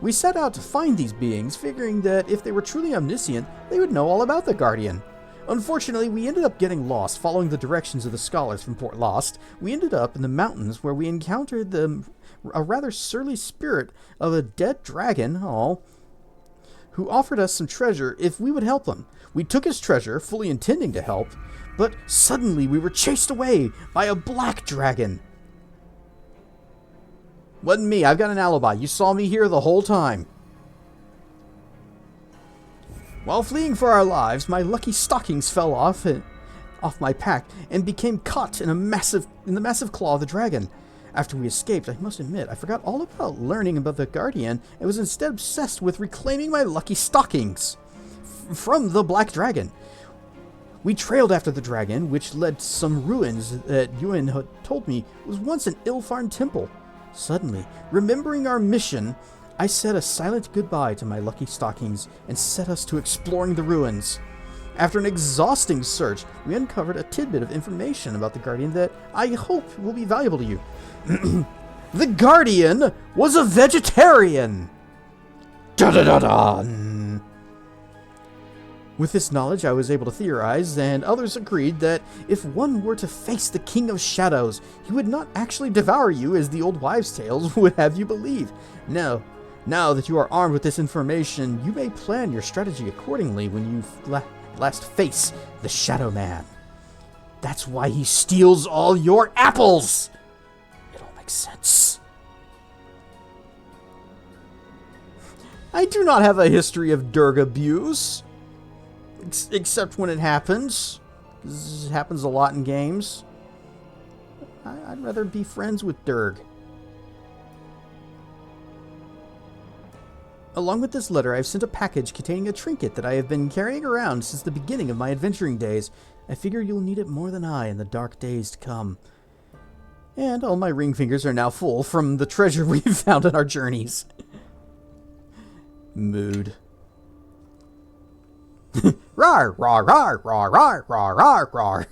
We set out to find these beings, figuring that if they were truly omniscient, they would know all about the Guardian. Unfortunately, we ended up getting lost following the directions of the scholars from Port Llast. We ended up in the mountains where we encountered a rather surly spirit of a dead dragon, who offered us some treasure if we would help him. We took his treasure, fully intending to help, but suddenly we were chased away by a black dragon. Wasn't me, I've got an alibi. You saw me here the whole time. While fleeing for our lives, my lucky stockings fell off my pack and became caught in the massive claw of the dragon. After we escaped, I must admit, I forgot all about learning about the Guardian and was instead obsessed with reclaiming my lucky stockings from the Black Dragon. We trailed after the dragon, which led to some ruins that Ewan had told me was once an ill-famed temple. Suddenly, remembering our mission, I said a silent goodbye to my lucky stockings and set us to exploring the ruins. After an exhausting search, we uncovered a tidbit of information about the Guardian that I hope will be valuable to you. The Guardian was a vegetarian! Da-da-da-da! With this knowledge, I was able to theorize, and others agreed that if one were to face the King of Shadows, he would not actually devour you as the old wives' tales would have you believe. No. Now that you are armed with this information, you may plan your strategy accordingly when you last face the Shadow Man. That's why he steals all your apples! It all makes sense. I do not have a history of Durg abuse. Except when it happens. This happens a lot in games. I'd rather be friends with Durg. Along with this letter, I've sent a package containing a trinket that I have been carrying around since the beginning of my adventuring days. I figure you'll need it more than I in the dark days to come. And all my ring fingers are now full from the treasure we've found on our journeys. Mood. Rar, rar, rar, rar, rar, rar, rar, rar.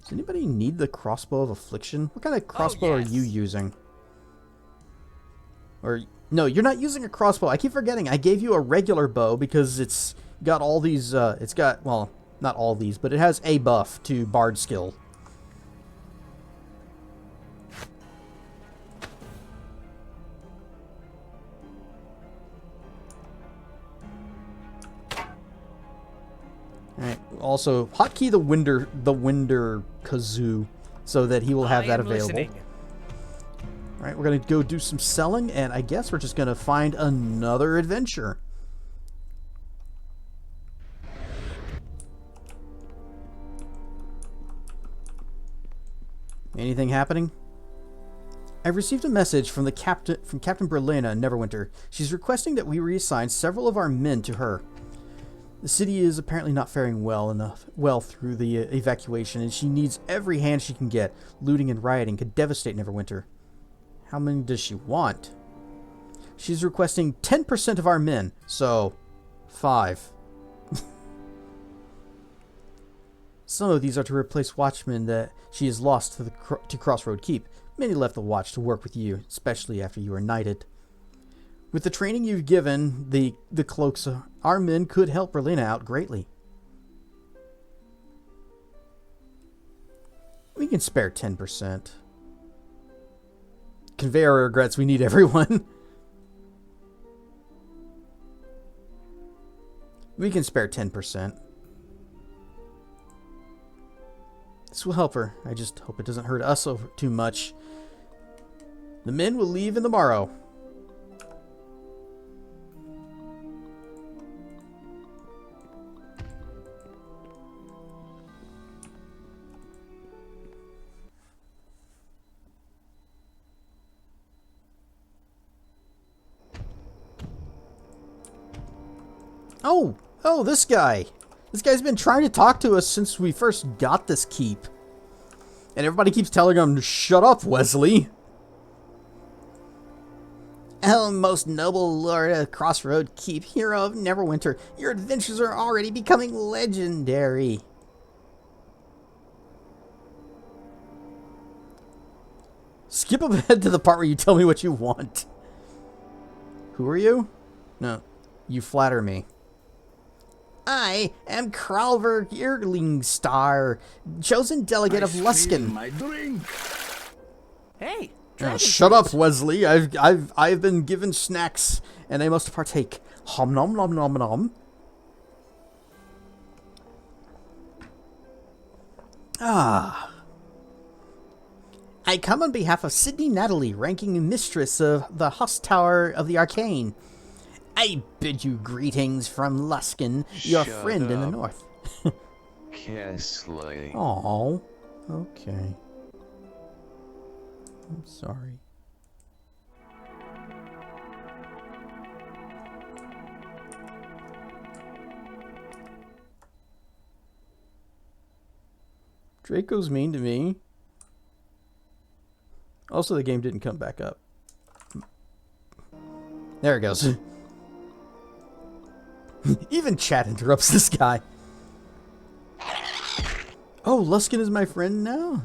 Does anybody need the crossbow of affliction? What kind of crossbow are you using? Or, no, you're not using a crossbow. I keep forgetting. I gave you a regular bow because it's got all these, it's got, well, not all these, but it has a buff to bard skill. Alright, also, hotkey the Winder Kazoo, so that he will have that available. Alright, we're going to go do some selling, and I guess we're just going to find another adventure. Anything happening? I've received a message from Captain Berlena in Neverwinter. She's requesting that we reassign several of our men to her. The city is apparently not faring well through the evacuation, and she needs every hand she can get. Looting and rioting could devastate Neverwinter. How many does she want? She's requesting 10% of our men, so 5. Some of these are to replace watchmen that she has lost to Crossroad Keep. Many left the watch to work with you, especially after you were knighted. With the training you've given the cloaks, our men could help Berlina out greatly. We can spare 10%. Convey our regrets, we need everyone. We can spare 10%. This will help her. I just hope it doesn't hurt us too much. The men will leave in the morrow. Oh, this guy. This guy's been trying to talk to us since we first got this keep. And everybody keeps telling him, shut up, Wesley. Oh, most noble lord of Crossroad Keep, hero of Neverwinter, your adventures are already becoming legendary. Skip ahead to the part where you tell me what you want. Who are you? No, you flatter me. I am Khralver Irlingstar, chosen delegate of Luskan. My drink. Hey, Shut up, Wesley. I've been given snacks, and I must partake. Hom nom nom nom nom. Ah. I come on behalf of Sydney Natale, ranking mistress of the Husk Tower of the Arcane. I bid you greetings from Luskan, your Shut friend in the up. north. Kesley. Oh, okay. I'm sorry. Draco's mean to me. Also, the game didn't come back up. There it goes. Even chat interrupts this guy. Oh, Luskan is my friend now?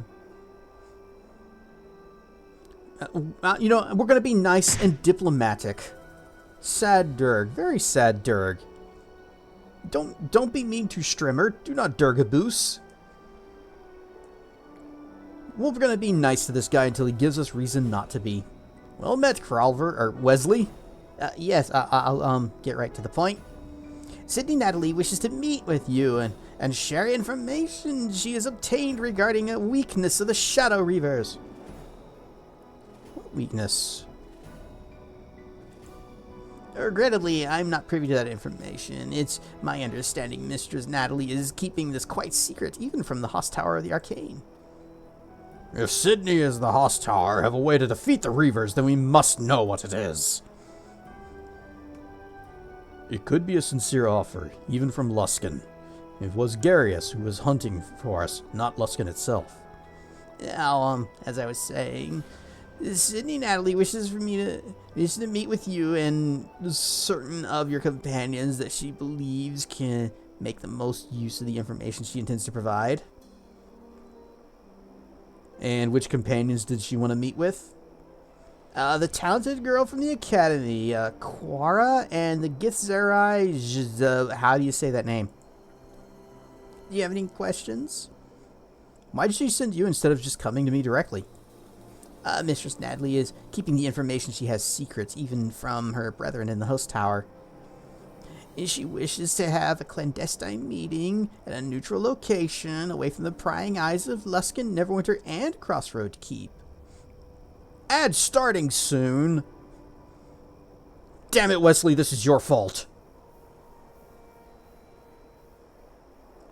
You know, we're going to be nice and diplomatic. Sad Durg. Very sad Durg. Don't be mean to Strimmer. Do not Durgaboos. We're going to be nice to this guy until he gives us reason not to be. Well met, Khralver, or Wesley. Yes, I'll get right to the point. Sydney Natale wishes to meet with you and share information she has obtained regarding a weakness of the Shadow Reavers. What weakness? Regrettably, I'm not privy to that information. It's my understanding Mistress Natale is keeping this quite secret, even from the Husk Tower of the Arcane. If Sydney is the Husk Tower have a way to defeat the Reavers, then we must know what it is. It could be a sincere offer, even from Luskan. It was Garius who was hunting for us, not Luskan itself. Now, as I was saying, Sydney Natale wishes to meet with you and certain of your companions that she believes can make the most use of the information she intends to provide. And which companions did she want to meet with? The talented girl from the academy, Quara, and the Githzerai. How do you say that name? Do you have any questions? Why did she send you instead of just coming to me directly? Mistress Natale is keeping the information she has secret, even from her brethren in the Husk Tower. She wishes to have a clandestine meeting at a neutral location, away from the prying eyes of Luskan, Neverwinter, and Crossroad Keep. Ad starting soon. Damn it, Wesley, this is your fault.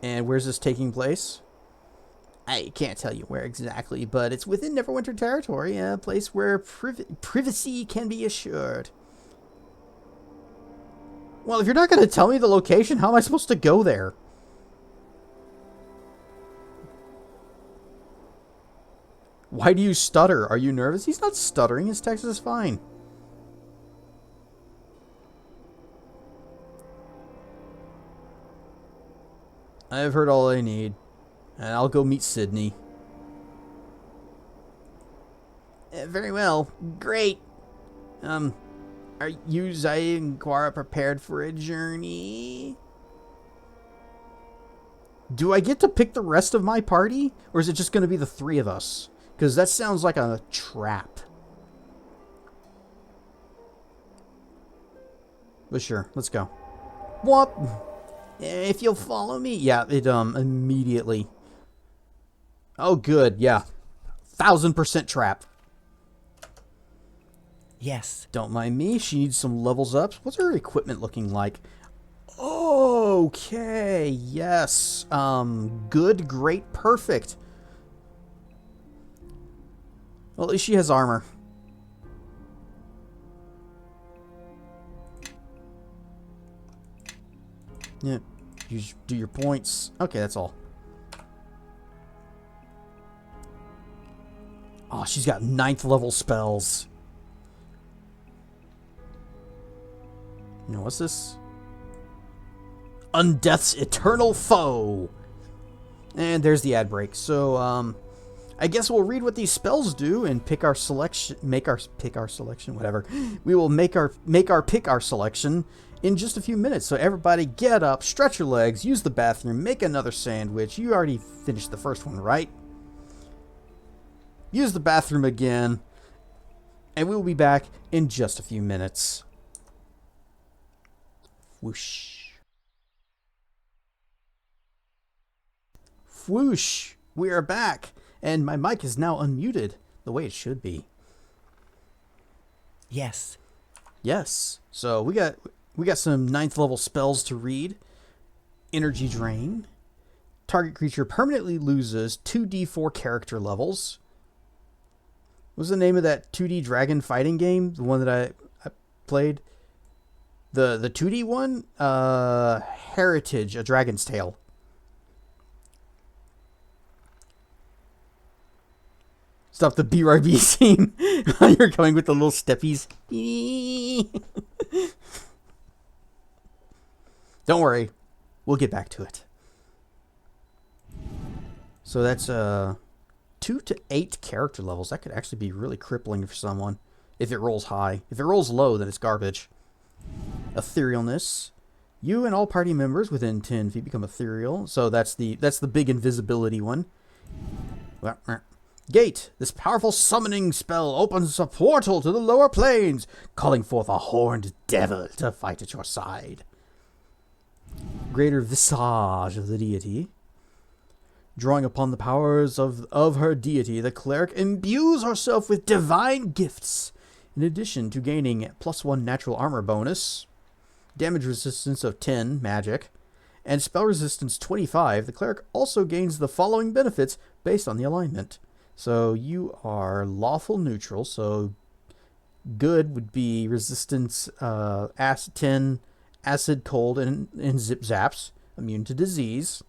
And where's this taking place? I can't tell you where exactly, but it's within Neverwinter territory, a place where privacy can be assured. Well, if you're not going to tell me the location, how am I supposed to go there? Why do you stutter? Are you nervous? He's not stuttering. His text is fine. I've heard all I need. And I'll go meet Sydney. Very well. Great. Are you, Zaya, and Quara prepared for a journey? Do I get to pick the rest of my party? Or is it just going to be the three of us? Because that sounds like a trap. But sure, let's go. What? If you'll follow me? Yeah, it, immediately. Oh, good, yeah. 1000% trap. Yes. Don't mind me, she needs some levels up. What's her equipment looking like? Okay, yes. Good, great, perfect. Well, at least she has armor. Yeah. Do your points. Okay, that's all. Oh, she's got 9th level spells. You know, what's this? Undeath's Eternal Foe. And there's the ad break. So, I guess we'll read what these spells do and pick our selection. Pick our selection. Whatever. We will pick our selection in just a few minutes. So everybody, get up, stretch your legs, use the bathroom, make another sandwich. You already finished the first one, right? Use the bathroom again, and we'll be back in just a few minutes. Whoosh. Whoosh. We are back, and my mic is now unmuted the way it should be. Yes. Yes. So we got some 9th level spells to read. Energy Drain. Target creature permanently loses 2d4 character levels. What was the name of that 2D dragon fighting game? The one that I played? The 2D one? Heritage, A Dragon's Tale. Stop the BRB scene. You're coming with the little steppies. Don't worry. We'll get back to it. So that's 2 to 8 character levels. That could actually be really crippling for someone if it rolls high. If it rolls low, then it's garbage. Etherealness. You and all party members within 10 feet become ethereal. So that's the big invisibility one. Gate. This powerful summoning spell opens a portal to the lower planes, calling forth a horned devil to fight at your side. Greater visage of the deity. Drawing upon the powers of her deity, the cleric imbues herself with divine gifts, in addition to gaining +1 natural armor bonus, damage resistance of 10, magic, and spell resistance 25. The cleric also gains the following benefits based on the alignment. So you are lawful neutral, so good would be resistance 10, acid, cold, and zip zaps, immune to disease.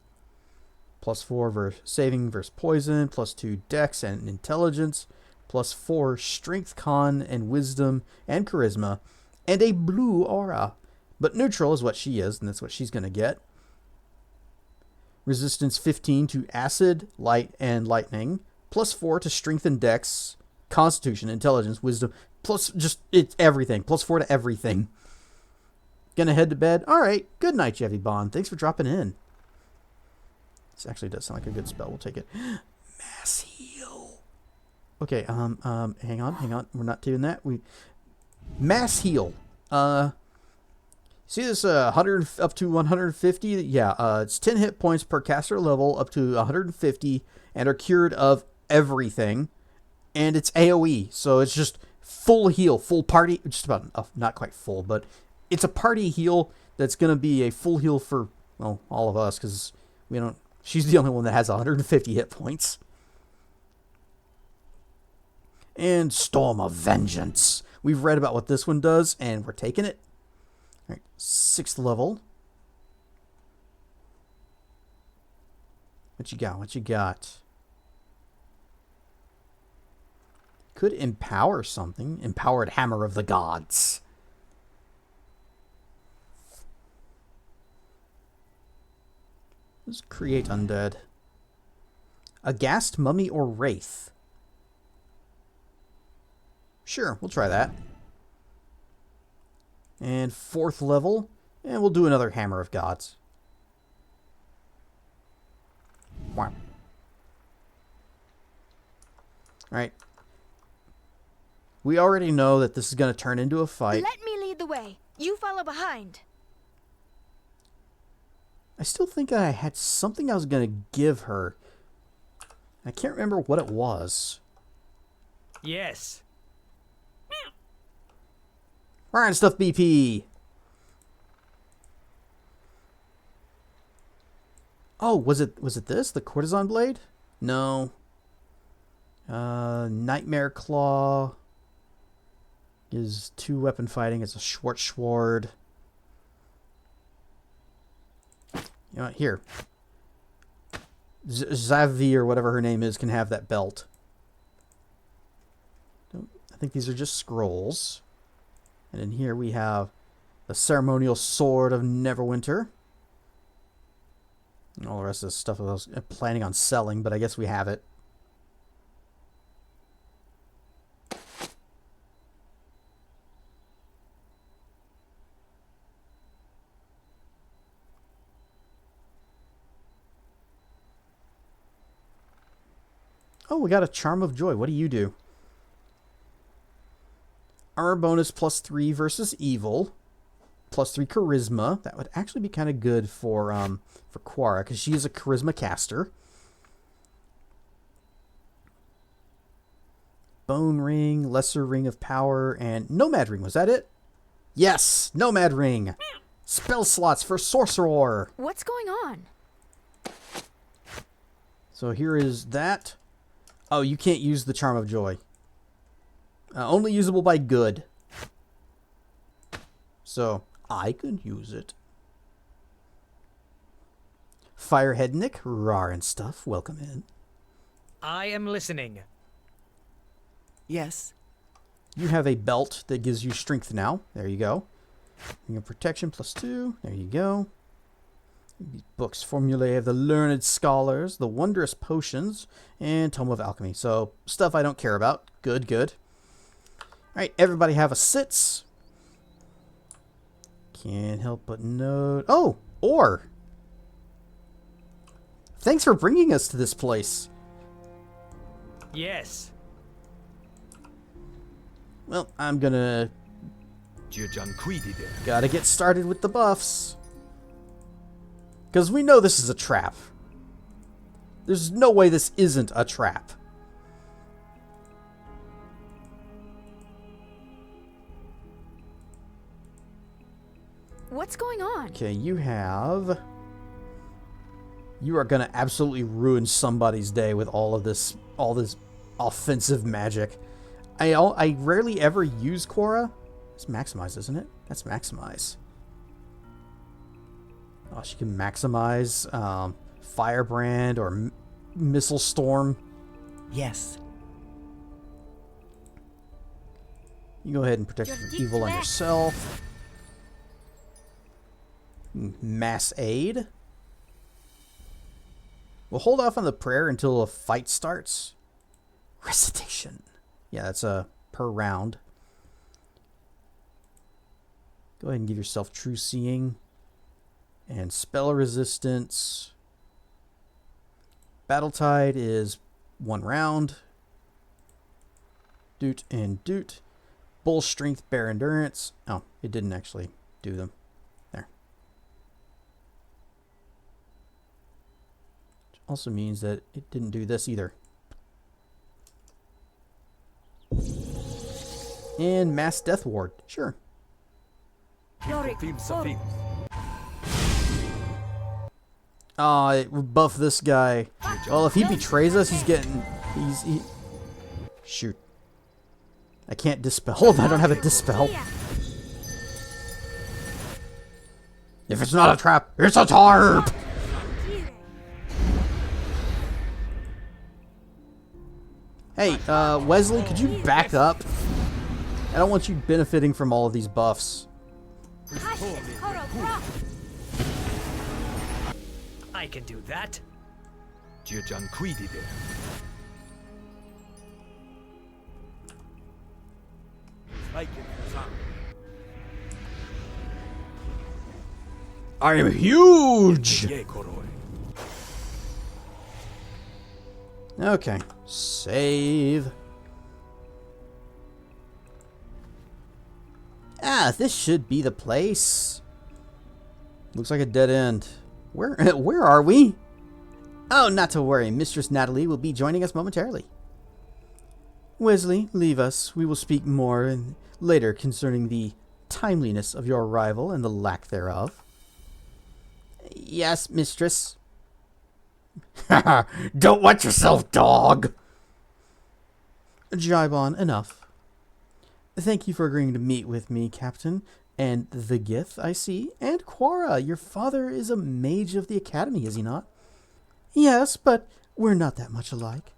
+4 versus saving versus poison, +2 dex and intelligence, +4 strength, con, and wisdom, and charisma, and a blue aura. But neutral is what she is, and that's what she's going to get. Resistance 15 to acid, light, and lightning, +4 to strength and dex, constitution, intelligence, wisdom, plus just, it's everything, +4 to everything. Gonna head to bed? Alright, good night, Jeffy Bond. Thanks for dropping in. This actually does sound like a good spell. We'll take it. Mass heal. Okay, hang on. We're not doing that. Mass heal. See this 100 up to 150? Yeah, it's 10 hit points per caster level up to 150 and are cured of everything. And it's AoE, so it's just full heal, full party, just about, not quite full, but it's a party heal that's going to be a full heal for, well, all of us, because we don't, she's the only one that has 150 hit points. And Storm of Vengeance. We've read about what this one does, and we're taking it. All right, 6th level. What you got? What you got? Could empower something. Empowered Hammer of the Gods. Let's create undead. Aghast Mummy or Wraith. Sure, we'll try that. And 4th level. And we'll do another Hammer of Gods. Wow. Alright. We already know that this is going to turn into a fight. Let me lead the way. You follow behind. I still think I had something I was going to give her. I can't remember what it was. Yes. Alright, stuff BP. Oh, was it this? The Courtesan Blade? No. Nightmare Claw is 2 weapon fighting. It's a short sword. You know, here. Zavi or whatever her name is can have that belt. I think these are just scrolls. And in here we have the ceremonial sword of Neverwinter. And all the rest of the stuff I was planning on selling, but I guess we have it. Oh, we got a Charm of Joy. What do you do? Armor bonus +3 versus evil. +3 charisma. That would actually be kind of good for Quara, because she is a charisma caster. Bone ring, lesser ring of power, and nomad ring. Was that it? Yes, nomad ring. Spell slots for sorcerer. What's going on? So here is that. Oh, you can't use the Charm of Joy. Only usable by good. So I could use it. Firehead Nick, rar and stuff. Welcome in. I am listening. Yes. You have a belt that gives you strength now. There you go. You have protection +2. There you go. These books, Formulae of the Learned Scholars, the Wondrous Potions, and Tome of Alchemy. So, stuff I don't care about. Good, good. Alright, everybody have a sits. Can't help but note... Oh! Ore! Thanks for bringing us to this place. Yes. Well, I'm gonna... Gotta get started with the buffs. Because we know this is a trap. There's no way this isn't a trap. What's going on? Okay, you have... You are going to absolutely ruin somebody's day with all this offensive magic. I rarely ever use Quora. It's maximize, isn't it? That's maximize. Oh, she can maximize Firebrand or Missile Storm. Yes. You go ahead and protect from evil on yourself. Mass aid. We'll hold off on the prayer until a fight starts. Recitation. Yeah, that's per round. Go ahead and give yourself True Seeing. And spell resistance. Battle Tide is 1 round. Doot and Doot. Bull Strength, Bear Endurance. Oh, it didn't actually do them. There. Which also means that it didn't do this either. And Mass Death Ward. Sure. Buff this guy. Well, if he betrays us, he's getting... Shoot. I can't dispel him. I don't have a dispel. If it's not a trap, it's a tarp! Hey, Wesley, could you back up? I don't want you benefiting from all of these buffs. I can do that. I am huge! Okay. Save. Ah, this should be the place. Looks like a dead end. Where are we? Oh, not to worry. Mistress Natale will be joining us momentarily. Wesley, leave us. We will speak more later concerning the timeliness of your arrival and the lack thereof. Yes, mistress. Don't wet yourself, dog. Jibon, enough. Thank you for agreeing to meet with me, Captain, and the Gith, I see, and Quara, your father is a mage of the academy, is he not? Yes, but we're not that much alike.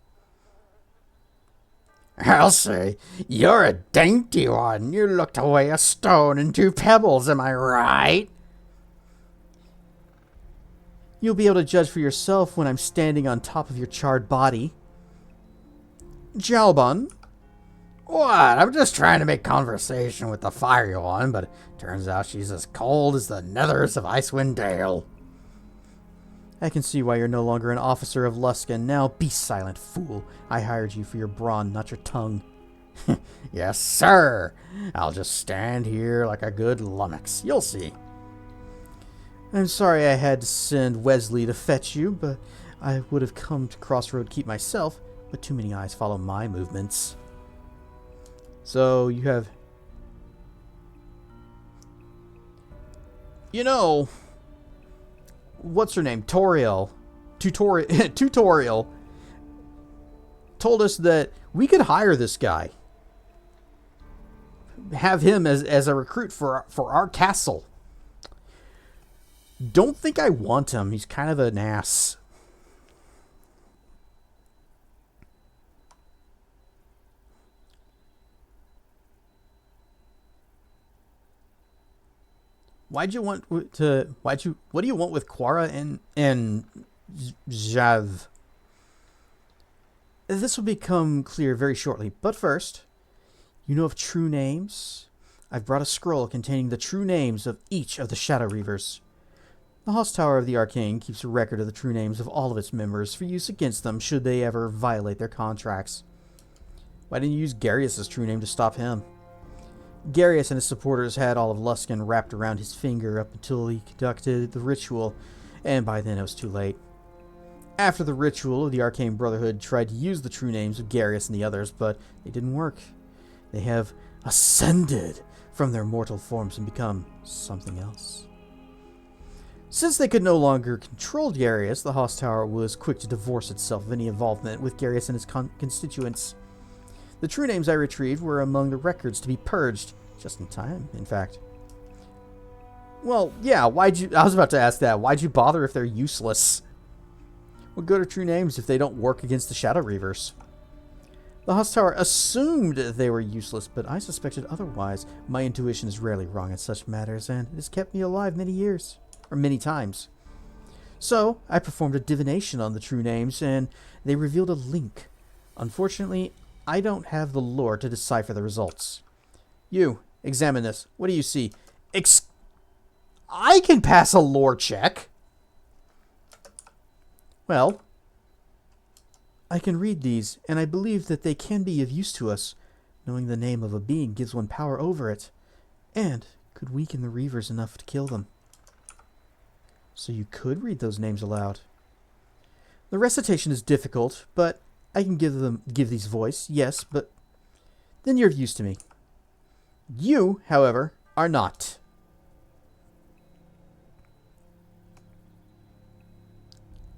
I'll say, you're a dainty one. You look to weigh a stone and 2 pebbles, am I right? You'll be able to judge for yourself when I'm standing on top of your charred body. Jalbun? What? I'm just trying to make conversation with the fiery one, but it turns out she's as cold as the nethers of Icewind Dale. I can see why you're no longer an officer of Luskan. Now be silent, fool. I hired you for your brawn, not your tongue. Yes, sir. I'll just stand here like a good lummox. You'll see. I'm sorry I had to send Wesley to fetch you, but I would have come to Crossroad Keep myself, but too many eyes follow my movements. So you have... You know... What's her name? Tutorial told us that we could hire this guy. Have him as a recruit for our castle. Don't think I want him. He's kind of an ass. What do you want with Quara and Jav? This will become clear very shortly. But first, you know of true names? I've brought a scroll containing the true names of each of the Shadow Reavers. The Host Tower of the Arcane keeps a record of the true names of all of its members for use against them should they ever violate their contracts. Why didn't you use Garius' true name to stop him? Garius and his supporters had all of Luskan wrapped around his finger up until he conducted the ritual, and by then it was too late. After the ritual, the Arcane Brotherhood tried to use the true names of Garius and the others, but it didn't work. They have ascended from their mortal forms and become something else. Since they could no longer control Garius, the Host Tower was quick to divorce itself of any involvement with Garius and his constituents. The true names I retrieved were among the records to be purged, just in time, in fact. Well, yeah, I was about to ask that. Why'd you bother if they're useless? What good are true names if they don't work against the Shadow Reavers? The Host Tower assumed they were useless, but I suspected otherwise. My intuition is rarely wrong in such matters, and it has kept me alive many times. So, I performed a divination on the true names, and they revealed a link. Unfortunately, I don't have the lore to decipher the results. You, examine this. What do you see? I can pass a lore check. Well, I can read these, and I believe that they can be of use to us. Knowing the name of a being gives one power over it, and could weaken the Reavers enough to kill them. So you could read those names aloud. The recitation is difficult, but I can give these voice, yes, but then you're of use to me. You, however, are not.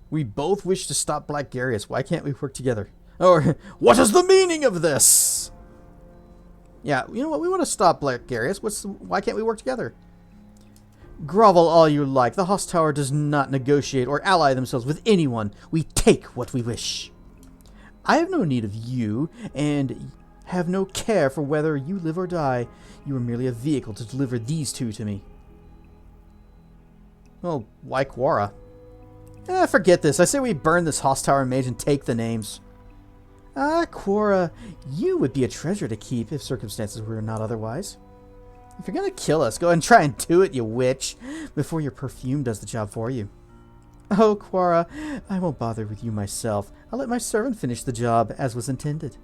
We both wish to stop Black Garius. Why can't we work together? Or, what is the meaning of this? Yeah, you know what? We want to stop Black Garius. Why can't we work together? Grovel all you like. The Host Tower does not negotiate or ally themselves with anyone. We take what we wish. I have no need of you, and have no care for whether you live or die. You are merely a vehicle to deliver these two to me. Well, why Quara? Forget this. I say we burn this Host Tower mage and take the names. Quara, you would be a treasure to keep if circumstances were not otherwise. If you're gonna kill us, go ahead and try and do it, you witch, before your perfume does the job for you. Oh, Quara, I won't bother with you myself. I'll let my servant finish the job as was intended.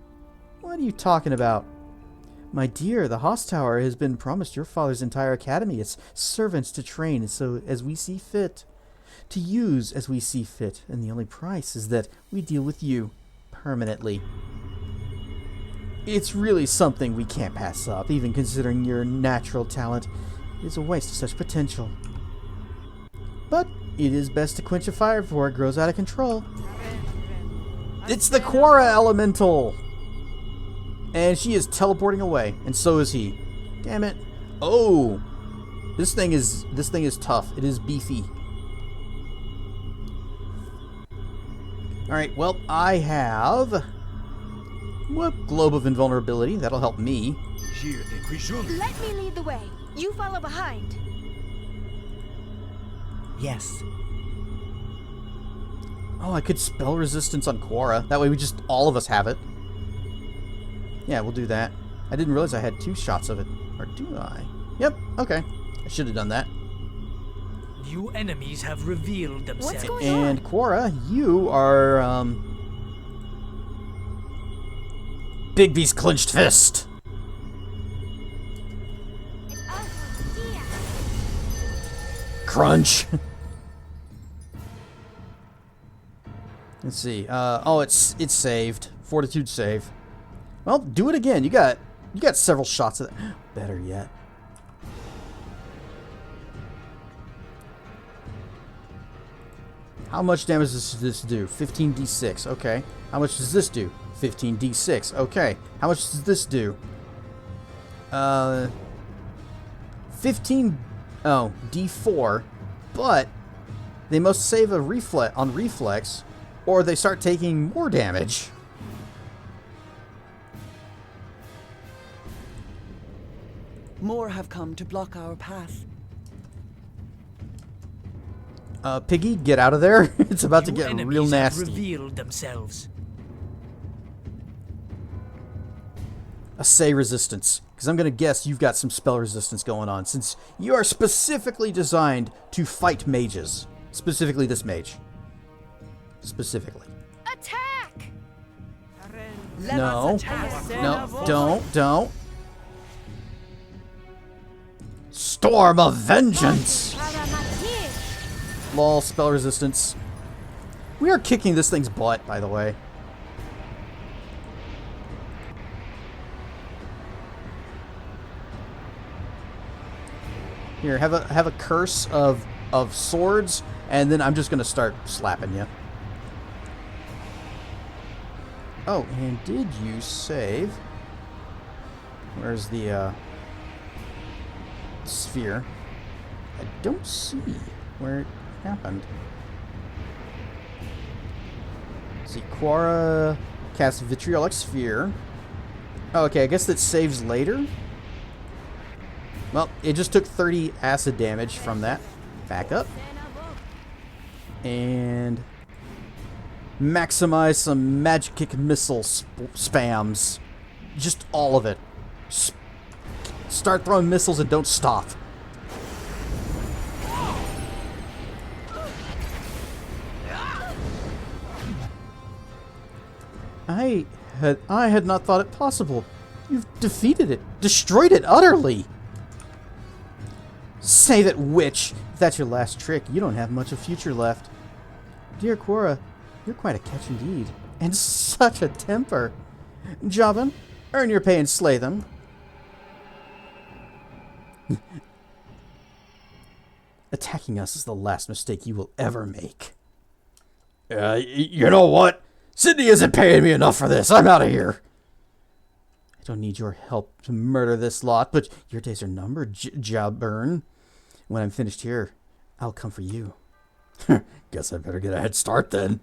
What are you talking about? My dear, the Host Tower has been promised your father's entire academy, its servants to train so as we see fit, to use as we see fit, and the only price is that we deal with you permanently. It's really something we can't pass up, even considering your natural talent. It is a waste of such potential. But it is best to quench a fire before it grows out of control. It's the Quara Elemental! And she is teleporting away, and so is he. Damn it. Oh! This thing is tough. It is beefy. Alright, well, I have... What? Globe of Invulnerability. That'll help me. Let me lead the way. You follow behind. Yes. Oh, I could spell resistance on Quora. That way we just, all of us have it. Yeah, we'll do that. I didn't realize I had 2 shots of it. Or do I? Yep, okay. I should have done that. New enemies have revealed themselves. What's going And on? Quora, you are, Bigby's clenched fist. Crunch. Let's see. Oh, it's saved. Fortitude save. Well, do it again. You got several shots of that. Better yet. How much damage does this do? 15d6. Okay. How much does this do? 15d6. Okay. How much does this do? 15. Oh, d4. But they must save a reflex, or they start taking more damage. More have come to block our path. Piggy, get out of there. It's about to New get enemies real have nasty. revealed themselves. Assay resistance. Because I'm going to guess you've got some spell resistance going on, since you are specifically designed to fight mages. Specifically this mage. Specifically. Attack! No. No, don't. Storm of Vengeance! Lol, spell resistance. We are kicking this thing's butt, by the way. Here, have a curse of swords, and then I'm just gonna start slapping you. Oh, and did you save? Where's the sphere? I don't see where it happened. Let's see, Quora casts Vitriolic Sphere. Oh, okay, I guess that saves later. Well, it just took 30 acid damage from that. Back up. And maximize some magic kick missile spams. Just all of it. Start throwing missiles and don't stop. I had not thought it possible. You've defeated it, destroyed it utterly. Save it, witch! If that's your last trick, you don't have much of future left. Dear Quora, you're quite a catch indeed. And such a temper. Jobin, earn your pay and slay them. Attacking us is the last mistake you will ever make. You know what? Sydney isn't paying me enough for this. I'm out of here. I don't need your help to murder this lot, but your days are numbered, Jobburn. When I'm finished here, I'll come for you. Guess I better get a head start then.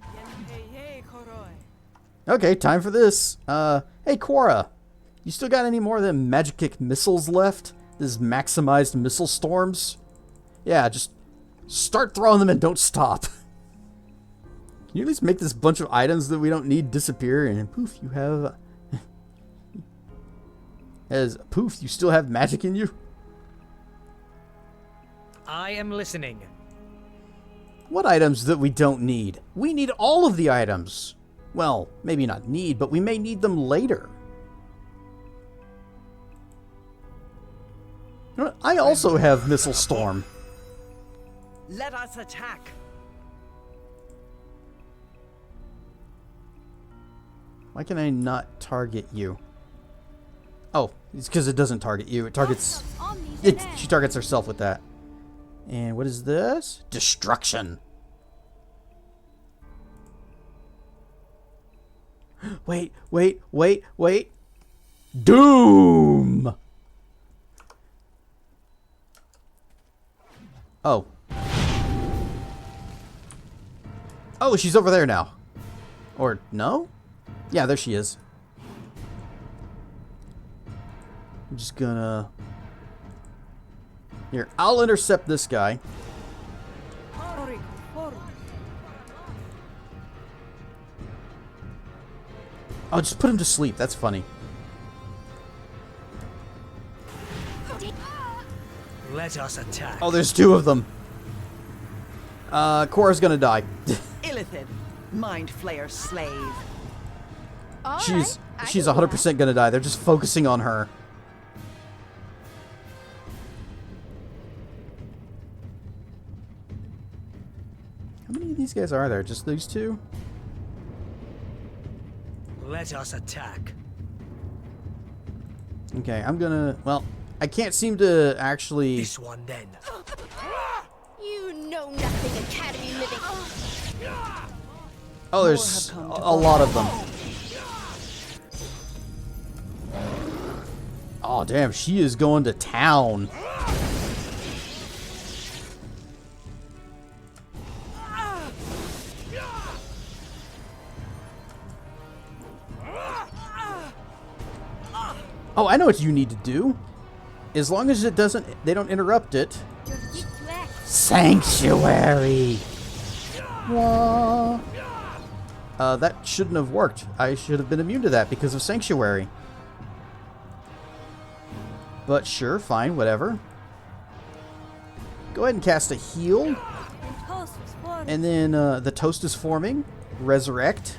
Okay, time for this. Hey, Quora. You still got any more of them magic kick missiles left? This maximized missile storms? Yeah, just start throwing them and don't stop. Can you at least make this bunch of items that we don't need disappear, and poof, you have... poof, you still have magic in you? I am listening. What items that we don't need? We need all of the items. Well, maybe not need, but we may need them later. You know what? I also have Missile Storm. Let us attack. Why can I not target you? Oh, it's because it doesn't target you. It targets... She targets herself with that. And what is this? Destruction. Wait. Doom! Oh. Oh, she's over there now. Or no? Yeah, there she is. I'm just gonna... Here, I'll intercept this guy. Oh, just put him to sleep. That's funny. Let us attack. Oh, there's two of them. Cora's gonna die. Illithid, Mind Flayer slave. She's 100% gonna die. They're just focusing on her. How many of these guys are there? Just these two? Let us attack. Okay, I'm gonna... Well, I can't seem to actually... This one then. You know nothing, Academy living. Oh, there's a lot of them. Oh, damn, she is going to town. Oh, I know what you need to do. As long as it doesn't, they don't interrupt it. Sanctuary. Wah. That shouldn't have worked. I should have been immune to that because of Sanctuary. But sure, fine, whatever. Go ahead and cast a heal. And then the toast is forming. Resurrect.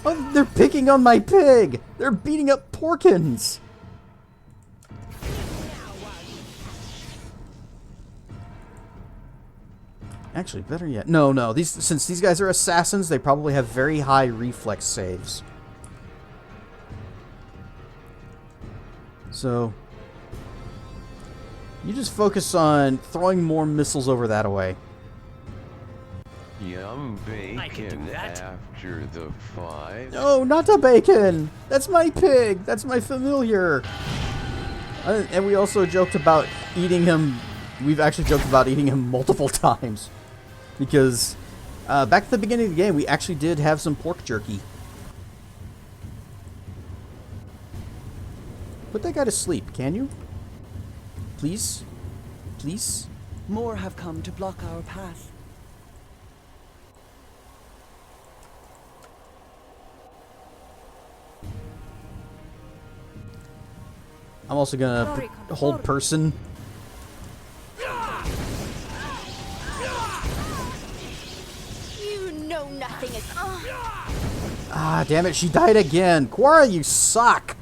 Oh, they're picking on my pig! They're beating up Porkins! Actually, better yet. No. Since these guys are assassins, they probably have very high reflex saves. So, you just focus on throwing more missiles over that way. Yum bacon after the fight. No, not the bacon! That's my pig! That's my familiar! And we also joked about eating him. We've actually joked about eating him multiple times. Because back at the beginning of the game, we actually did have some pork jerky. Put that guy to sleep, can you? Please? Please? More have come to block our path. I'm also gonna hold person. You know nothing. Ah, damn it, she died again. Quora, you suck.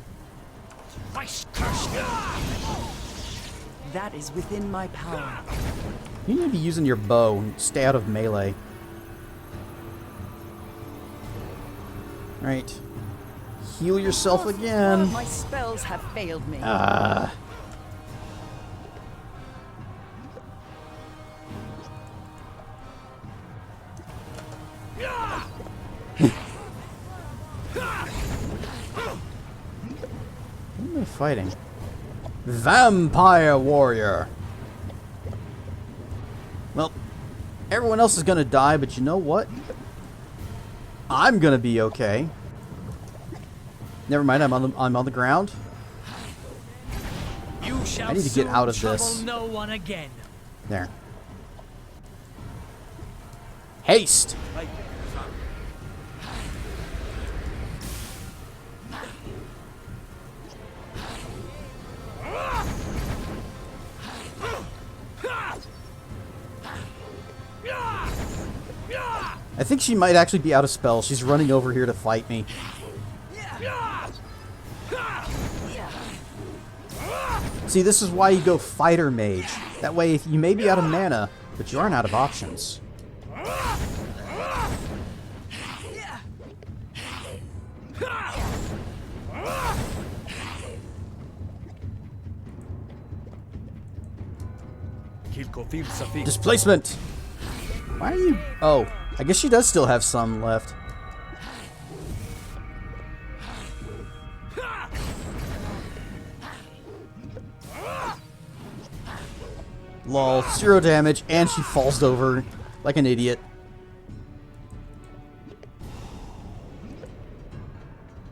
That is within my power. You need to be using your bow and stay out of melee. Right. Heal yourself again. My spells have failed me. Who am I fighting? Vampire Warrior. Well, everyone else is gonna die, but you know what? I'm gonna be okay. Never mind, I'm on the ground. You shall I need to get out of this. trouble no one again. There. Haste! I think she might actually be out of spells. She's running over here to fight me. See, this is why you go fighter mage. That way, you may be out of mana, but you aren't out of options. Displacement! Why are you... Oh, I guess she does still have some left. Lol, 0 damage, and she falls over like an idiot.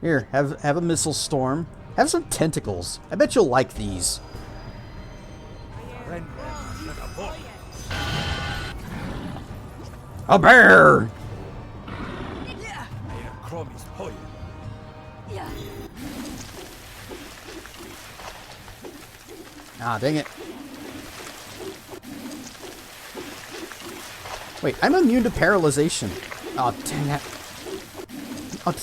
Here, have a missile storm. Have some tentacles. I bet you'll like these. A bear! Ah, dang it. Wait, I'm immune to paralyzation. Oh, dang it. Oh, did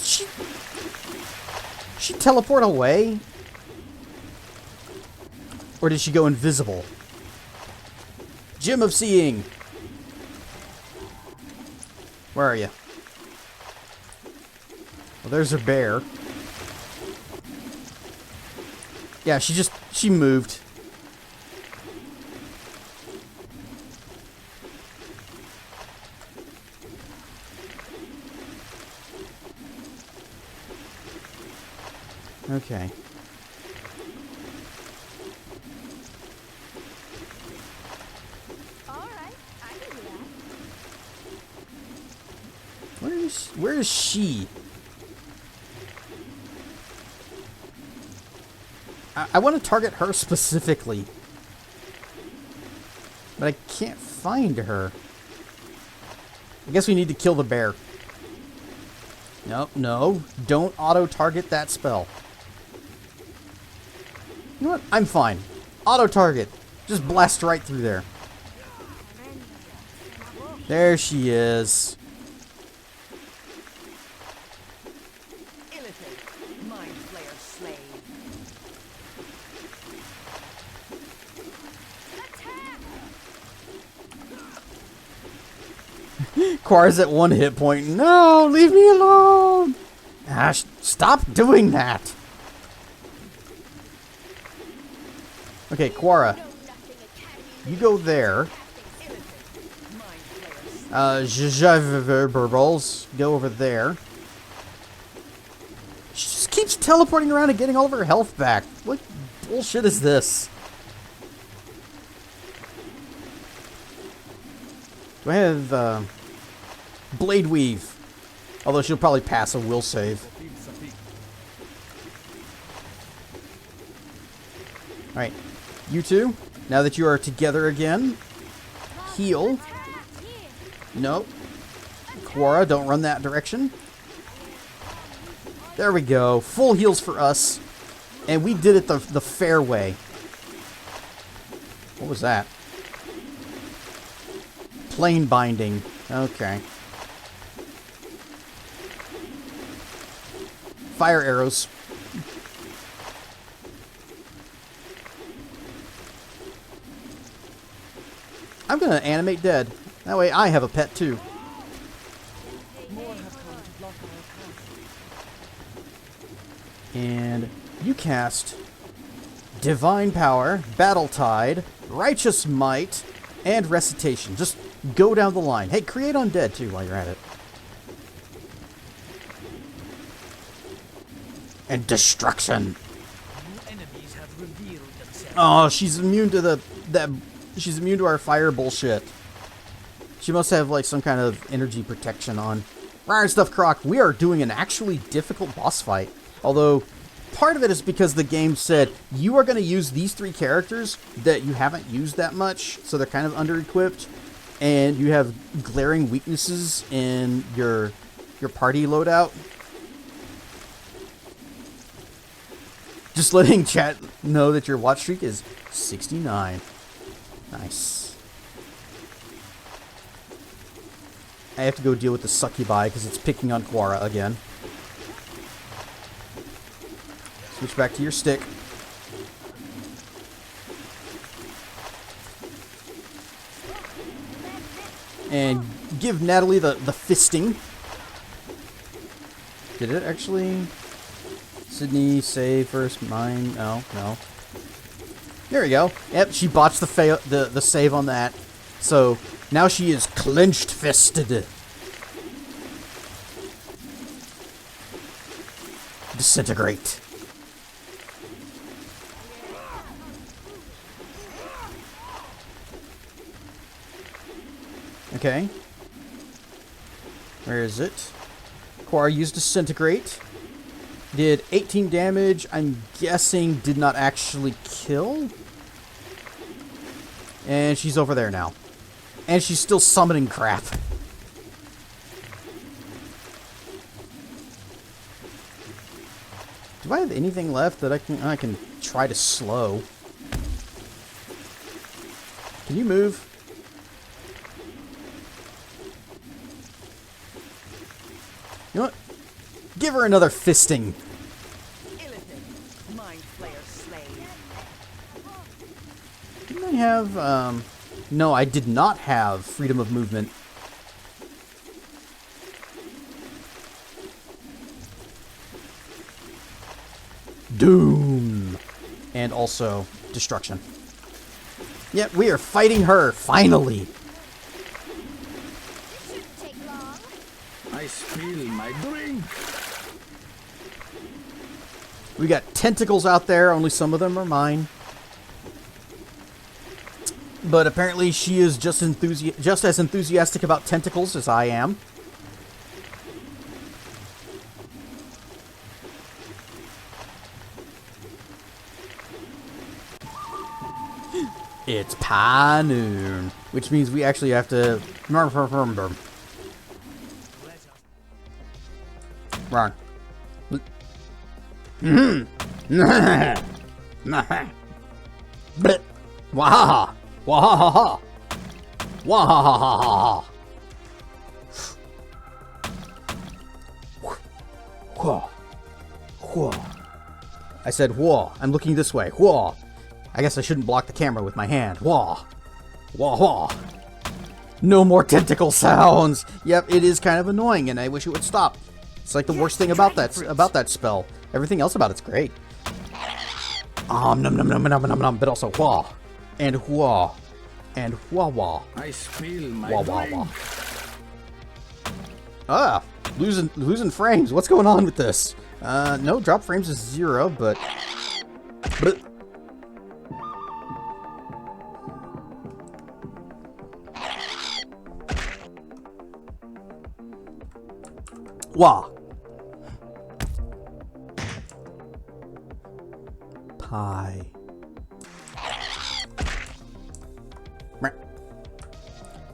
she teleport away? Or did she go invisible? Gem of Seeing. Where are you? Well, there's her bear. Yeah, she moved. Okay. All right, I can do that. Where is she? I want to target her specifically. But I can't find her. I guess we need to kill the bear. No. Don't auto-target that spell. You know what? I'm fine. Auto-target. Just blast right through there. There she is. Quara's at 1 hit point. No, leave me alone. Ah, stop doing that. Okay, Quara. You go there. Burbles, go over there. She just keeps teleporting around and getting all of her health back. What bullshit is this? Do I have Blade Weave? Although she'll probably pass a will save. Alright, you two, now that you are together again, heal. Nope. Quara, don't run that direction. There we go. Full heals for us. And we did it the fair way. What was that? Plane binding. Okay. Fire arrows. I'm gonna animate dead. That way I have a pet too. And you cast Divine Power, Battle Tide, Righteous Might, and Recitation. Just go down the line. Hey, create Undead too while you're at it. And Destruction. Enemies have revealed themselves. Oh, she's immune to she's immune to our fire bullshit. She must have like some kind of energy protection on. Rare stuff, Croc. We are doing an actually difficult boss fight. Although, part of it is because the game said you are going to use these 3 characters that you haven't used that much, so they're kind of under-equipped, and you have glaring weaknesses in your party loadout. Just letting chat know that your watch streak is 69. Nice. I have to go deal with the succubi because it's picking on Quara again. Switch back to your stick. And give Natale the fisting. Did it actually? Sydney, save first, mine. No. There we go. Yep, she botched the save on that. So now she is clenched fisted. Disintegrate. Okay. Where is it? Quara used Disintegrate. Did 18 damage. I'm guessing did not actually kill. And she's over there now. And she's still summoning crap. Do I have anything left that I can try to slow? Can you move? You know what? Give her another fisting. Didn't I have, no, I did not have freedom of movement. Doom. And also destruction. Yep, we are fighting her, finally. I spill my drink. We got tentacles out there, only some of them are mine. But apparently she is just as enthusiastic about tentacles as I am. It's pie noon, which means we actually have to run. Wahaha! Wahaha! Wahaha! I said whoa. I'm looking this way. Whoa. I guess I shouldn't block the camera with my hand. Whoa. Whoa, whoa. No more tentacle sounds. Yep, it is kind of annoying, and I wish it would stop. It's like the worst thing about that spell. Everything else about it's great. Num num num num num num, but also whoa. And whoa. And whoa whoa. I spill my whoa, whoa, drink. whoa. Ah, losing frames. What's going on with this? No, drop frames is 0, but wah. Pie.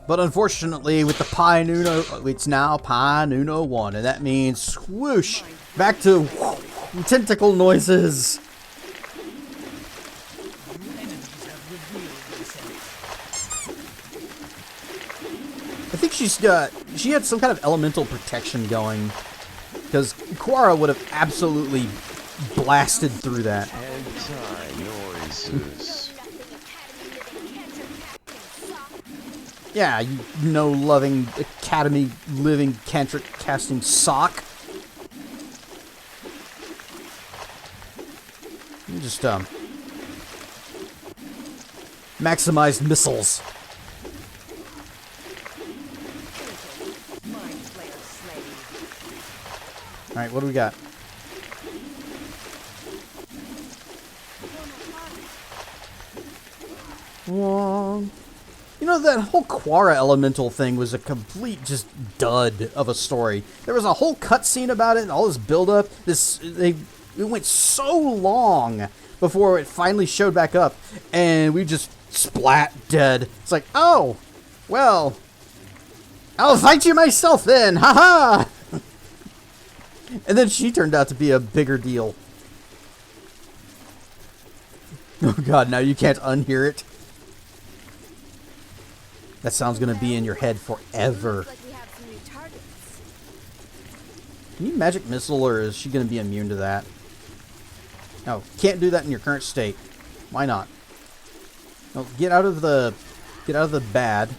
But unfortunately, with the Pi Nuno, it's now Pi Nuno 1, and that means swoosh, back to tentacle noises. I think she had some kind of elemental protection going, because Quara would have absolutely blasted through that. Anti-noises. Yeah, you no-loving, academy-living, cantrip-casting sock. You just, maximized missiles. Alright, what do we got? Whoa. You know, that whole Quara elemental thing was a complete just dud of a story. There was a whole cutscene about it and all this build-up. It went so long before it finally showed back up, and we just splat dead. It's like, oh, well, I'll fight you myself then, haha! And then she turned out to be a bigger deal. Oh god, now you can't unhear it. That sound's gonna be in your head forever. Can you magic missile, or is she gonna be immune to that? No, can't do that in your current state. Why not? No, get out of the bad.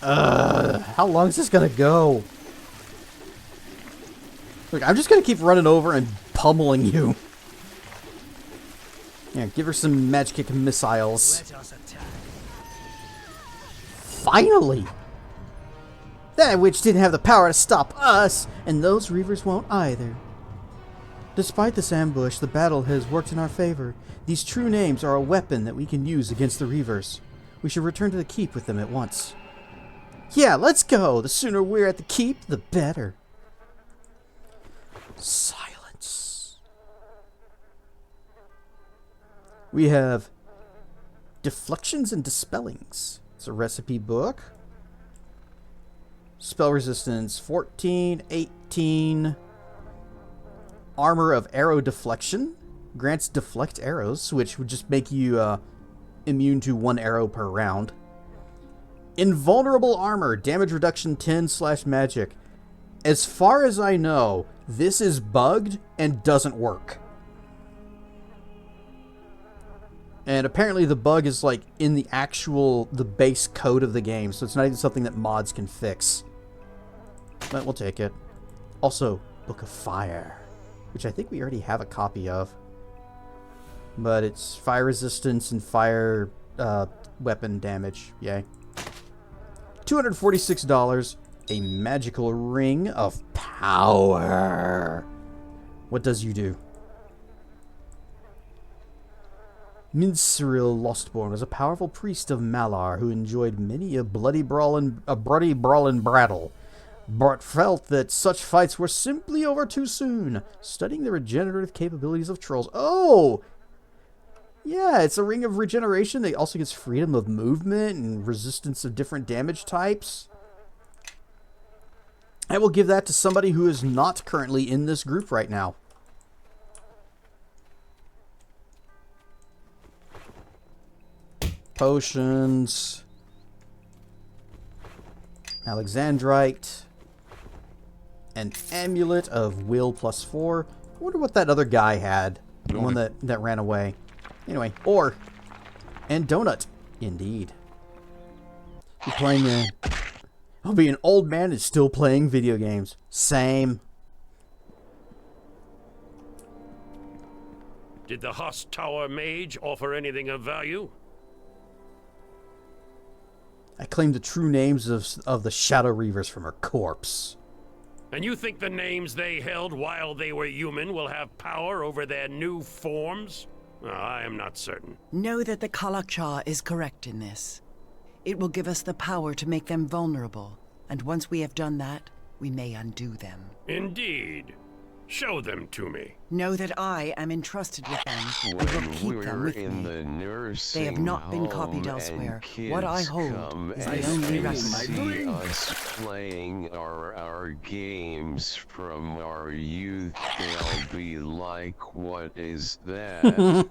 How long is this gonna go? Look, I'm just gonna keep running over and pummeling you. Yeah, give her some magic missiles. Finally! That witch didn't have the power to stop us, and those reavers won't either. Despite this ambush, the battle has worked in our favor. These true names are a weapon that we can use against the reavers. We should return to the keep with them at once. Yeah, let's go! The sooner we're at the keep, the better. Silence. We have Deflections and Dispellings. It's a recipe book. Spell resistance 14, 18. Armor of Arrow Deflection. Grants deflect arrows, which would just make you immune to 1 arrow per round. Invulnerable Armor. Damage reduction 10/magic. As far as I know, this is bugged and doesn't work. And apparently the bug is like in the base code of the game, so it's not even something that mods can fix. But we'll take it. Also, Book of Fire, which I think we already have a copy of. But it's fire resistance and fire weapon damage. Yay. $246. A magical ring of power. What does you do? Minceril Lostborn was a powerful priest of Malar who enjoyed many a bloody brawl and brattle, but felt that such fights were simply over too soon. Studying the regenerative capabilities of trolls. Oh! Yeah, it's a ring of regeneration. It also gets freedom of movement and resistance of different damage types. I will give that to somebody who is not currently in this group right now. Potions. Alexandrite. An amulet of will +4. I wonder what that other guy had. The one that ran away. Anyway, ore. And donut. Indeed. You're playing I'll be an old man and still playing video games. Same. Did the Host Tower mage offer anything of value? I claim the true names of the Shadow Reavers from her corpse. And you think the names they held while they were human will have power over their new forms? I am not certain. Know that the Kalakcha is correct in this. It will give us the power to make them vulnerable, and once we have done that, we may undo them. Indeed. Show them to me. Know that I am entrusted with them and will keep them with me. They have not been copied elsewhere. What I hold is the only record. Us playing our games from our youth, they'll be like, what is that?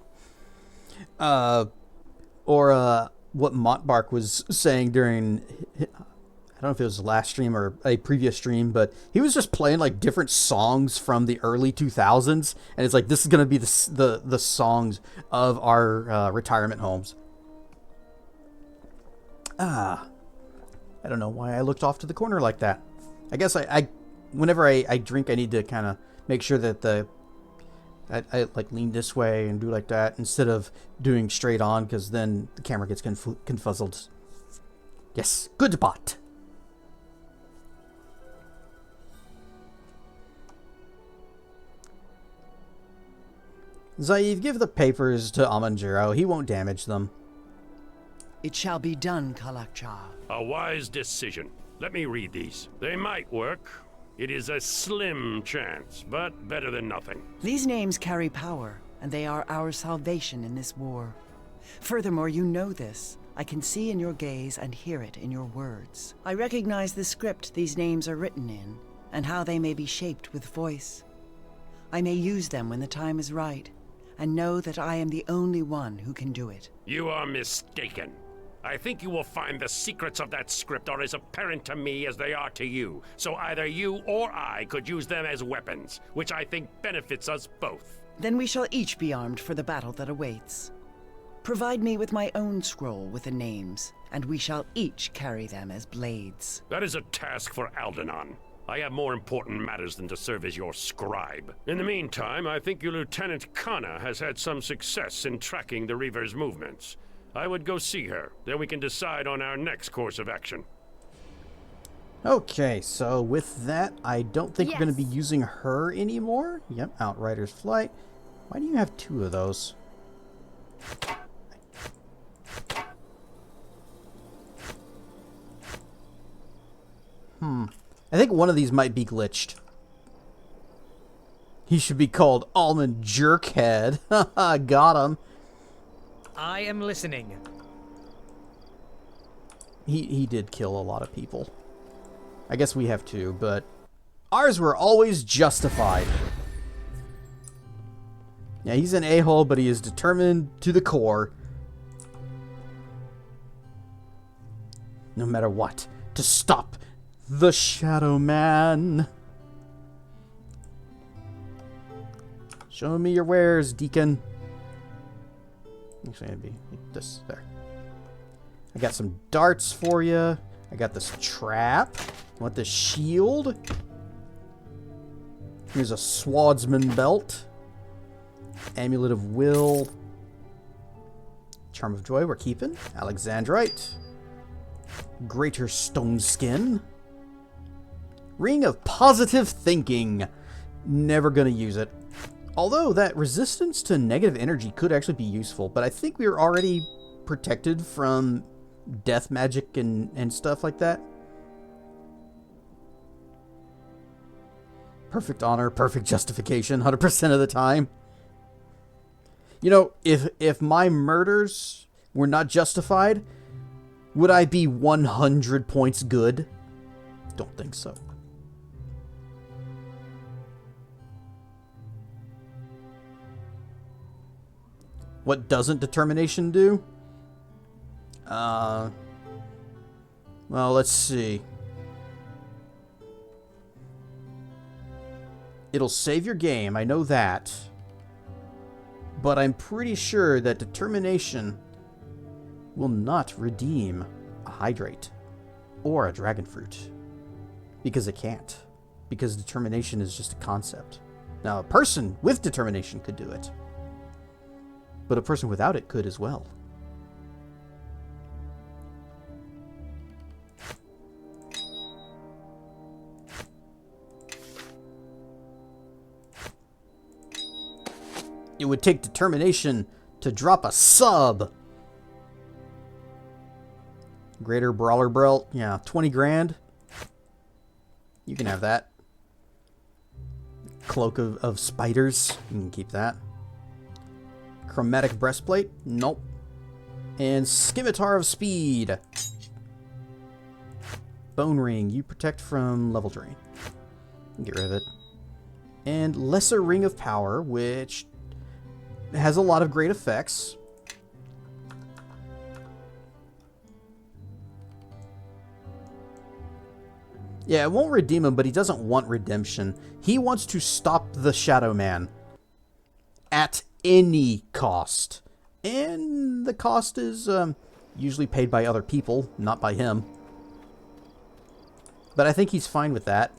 Or what Montbark was saying during, I don't know if it was the last stream or a previous stream, but he was just playing like different songs from the early 2000s, and it's like, this is going to be the songs of our retirement homes. I don't know why I looked off to the corner like that. I guess I whenever I drink, I need to kind of make sure that I like lean this way and do like that instead of doing straight on, because then the camera gets confuzzled. Yes, good bot. Zaev, give the papers to Amanjiro. He won't damage them. It shall be done, Kalakcha. A wise decision. Let me read these. They might work. It is a slim chance, but better than nothing. These names carry power, and they are our salvation in this war. Furthermore, you know this. I can see in your gaze and hear it in your words. I recognize the script these names are written in, and how they may be shaped with voice. I may use them when the time is right, and know that I am the only one who can do it. You are mistaken. I think you will find the secrets of that script are as apparent to me as they are to you, so either you or I could use them as weapons, which I think benefits us both. Then we shall each be armed for the battle that awaits. Provide me with my own scroll with the names, and we shall each carry them as blades. That is a task for Aldenon. I have more important matters than to serve as your scribe. In the meantime, I think your Lieutenant Kana has had some success in tracking the Reaver's movements. I would go see her. Then we can decide on our next course of action. Okay, so with that, I don't think we're going to be using her anymore. Yep, Outrider's Flight. Why do you have 2 of those? I think one of these might be glitched. He should be called Almond Jerkhead. Haha, got him. I am listening. He did kill a lot of people. I guess we have too, but ours were always justified. Yeah, he's an a-hole, but he is determined to the core. No matter what, to stop the Shadow Man. Show me your wares, Deacon. Actually, it'd be this there. I got some darts for you. I got this trap. Want this shield? Here's a swordsman belt. Amulet of Will. Charm of Joy, we're keeping. Alexandrite. Greater Stone Skin. Ring of Positive Thinking. Never gonna use it. Although that resistance to negative energy could actually be useful, but I think we are already protected from death magic and stuff like that. Perfect honor, perfect justification, 100% of the time. You know, if my murders were not justified, would I be 100 points good? Don't think so. What doesn't determination do? Well, let's see. It'll save your game, I know that. But I'm pretty sure that determination will not redeem a hydrate or a dragon fruit. Because it can't. Because determination is just a concept. Now, a person with determination could do it. But a person without it could as well. It would take determination to drop a sub. Greater Brawler Belt, yeah, 20 grand. You can have that. Cloak of Spiders, you can keep that. Chromatic Breastplate, nope. And Scimitar of Speed. Bone Ring, you protect from level drain. Get rid of it. And Lesser Ring of Power, which has a lot of great effects. Yeah, it won't redeem him, but he doesn't want redemption. He wants to stop the Shadow Man. At any cost. And the cost is usually paid by other people, not by him. But I think he's fine with that.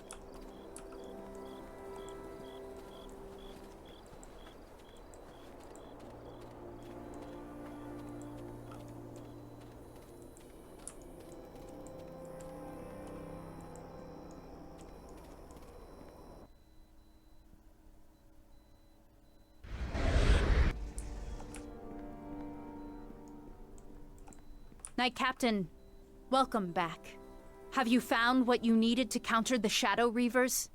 Knight Captain, welcome back. Have you found what you needed to counter the Shadow Reavers?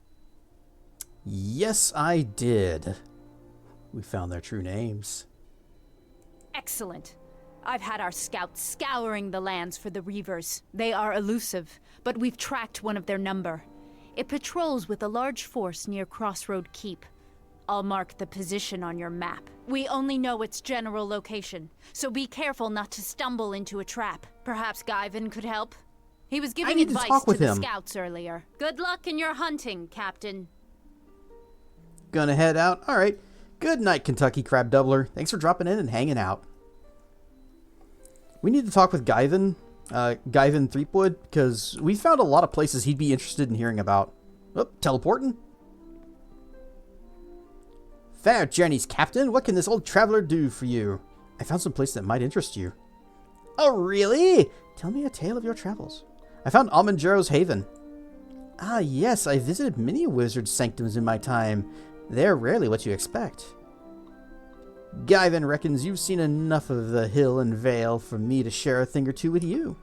Yes, I did. We found their true names. Excellent. I've had our scouts scouring the lands for the Reavers. They are elusive, but we've tracked one of their number. It patrols with a large force near Crossroad Keep. I'll mark the position on your map. We only know its general location, so be careful not to stumble into a trap. Perhaps Guyven could help? He was giving advice to the scouts earlier. Good luck in your hunting, Captain. Gonna head out? Alright. Good night, Kentucky Crab Doubler. Thanks for dropping in and hanging out. We need to talk with Guyven, Guyven Threepwood, because we found a lot of places he'd be interested in hearing about. Oh, teleporting? Fair journeys, Captain. What can this old traveler do for you? I found some place that might interest you. Oh, really? Tell me a tale of your travels. I found Almanjero's Haven. Ah, yes, I visited many wizard sanctums in my time. They're rarely what you expect. Guyven reckons you've seen enough of the hill and vale for me to share a thing or two with you.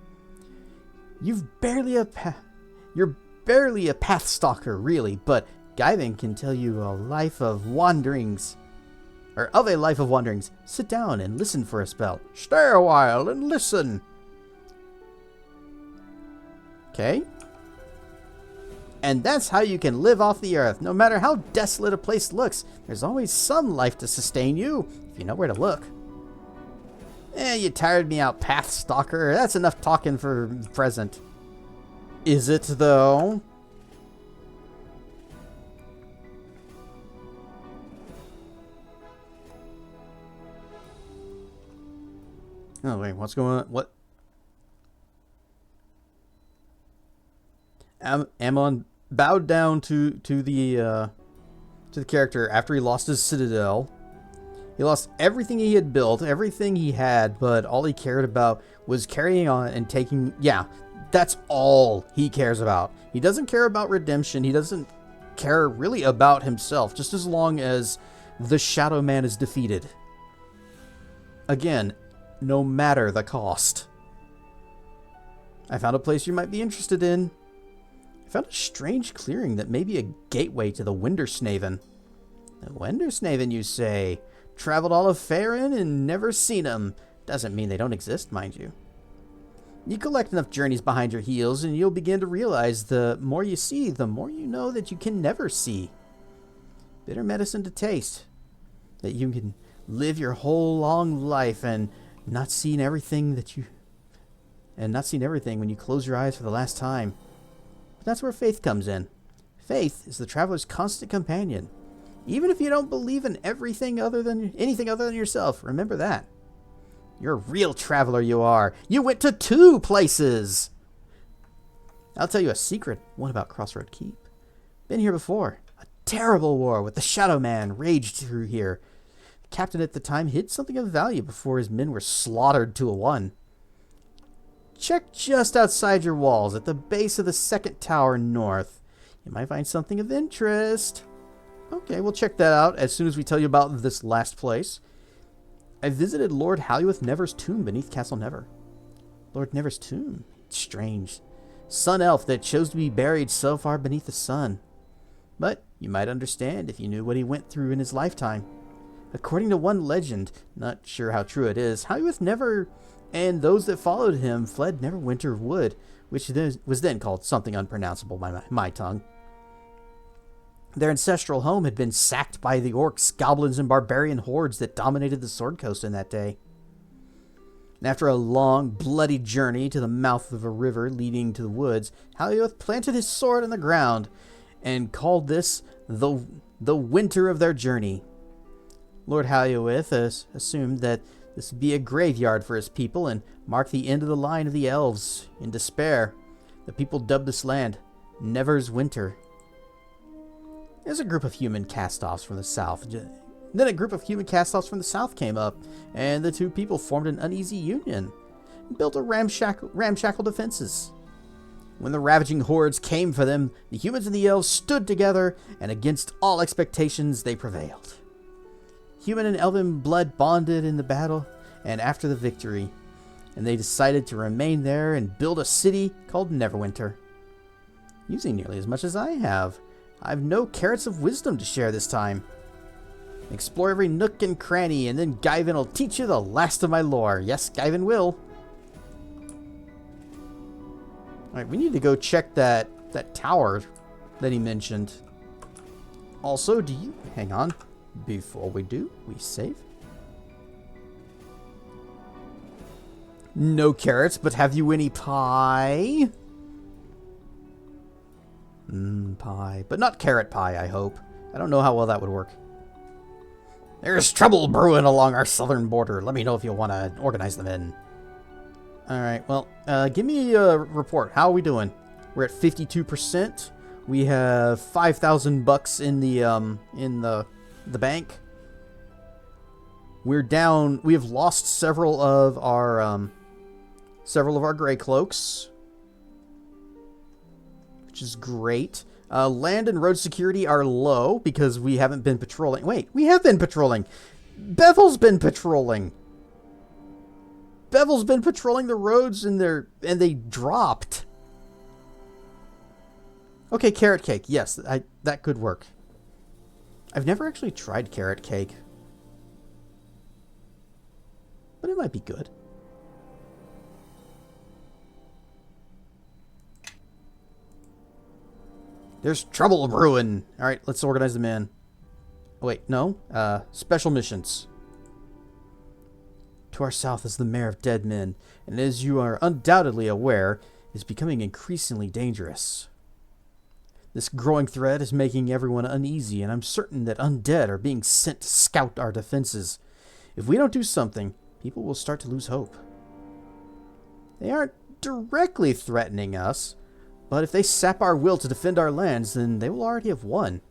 You're barely barely a path stalker, really, but Guyvin can tell you a life of wanderings. Or of a life of wanderings. Sit down and listen for a spell. Stay a while and listen. Okay. And that's how you can live off the earth. No matter how desolate a place looks, there's always some life to sustain you, if you know where to look. You tired me out, path stalker. That's enough talking for present. Is it, though? Oh, wait, what's going on? What? Amon bowed down to the character after he lost his citadel. He lost everything he had built, everything he had, but all he cared about was carrying on and taking... Yeah, that's all he cares about. He doesn't care about redemption. He doesn't care really about himself, just as long as the Shadow Man is defeated. Again, no matter the cost. I found a place you might be interested in. I found a strange clearing that may be a gateway to the Wendersnaven. The Wendersnaven, you say? Traveled all of Faerun and never seen them. Doesn't mean they don't exist, mind you. You collect enough journeys behind your heels and you'll begin to realize the more you see, the more you know that you can never see. Bitter medicine to taste. That you can live your whole long life and not seen everything when you close your eyes for the last time. But that's where faith comes in. Faith is the traveler's constant companion. Even if you don't believe in anything other than yourself, remember that. You're a real traveler, you are. You went to 2 places. I'll tell you a secret, one about Crossroad Keep. Been here before. A terrible war with the Shadow Man raged through here. The captain at the time hid something of value before his men were slaughtered 2-1. Check just outside your walls at the base of the 2nd tower north. You might find something of interest. Okay, we'll check that out as soon as we tell you about this last place. I visited Lord Hallywith Never's tomb beneath Castle Never. Lord Never's tomb? Strange. Sun elf that chose to be buried so far beneath the sun. But you might understand if you knew what he went through in his lifetime. According to one legend, not sure how true it is, Hallywith Never and those that followed him fled Neverwinter Wood, which was then called something unpronounceable by my tongue. Their ancestral home had been sacked by the orcs, goblins, and barbarian hordes that dominated the Sword Coast in that day. And after a long, bloody journey to the mouth of a river leading to the woods, Hallywith planted his sword in the ground and called this the winter of their journey. Lord Hallywith assumed that this would be a graveyard for his people and mark the end of the line of the elves. In despair, the people dubbed this land Never's Winter. There's a group of human cast-offs from the south. Then a group of human cast-offs from the south came up, and the 2 people formed an uneasy union and built a ramshackle defenses. When the ravaging hordes came for them, the humans and the elves stood together, and against all expectations, they prevailed. Human and elven blood bonded in the battle, and after the victory, and they decided to remain there and build a city called Neverwinter. Using nearly as much as I have no carrots of wisdom to share this time. Explore every nook and cranny, and then Guyvin will teach you the last of my lore. Yes, Guyvin will. Alright, we need to go check that tower that he mentioned. Also, hang on. Before we do, we save. No carrots, but have you any pie? Pie. But not carrot pie, I hope. I don't know how well that would work. There's trouble brewing along our southern border. Let me know if you want to organize them in. Alright, well, give me a report. How are we doing? We're at 52%. We have 5,000 bucks in the bank. We're down. We have lost several of our gray cloaks, which is great. Land and road security are low because we haven't been patrolling. Wait, we have been patrolling. Bevel's been patrolling. Bevel's been patrolling the roads and they dropped. Okay, carrot cake. Yes, that could work. I've never actually tried carrot cake. But it might be good. There's trouble brewing. Alright, let's organize them in. Oh, wait, no. Special missions. To our south is the Mare of Dead Men, and as you are undoubtedly aware, is becoming increasingly dangerous. This growing threat is making everyone uneasy, and I'm certain that undead are being sent to scout our defenses. If we don't do something, people will start to lose hope. They aren't directly threatening us, but if they sap our will to defend our lands, then they will already have won. It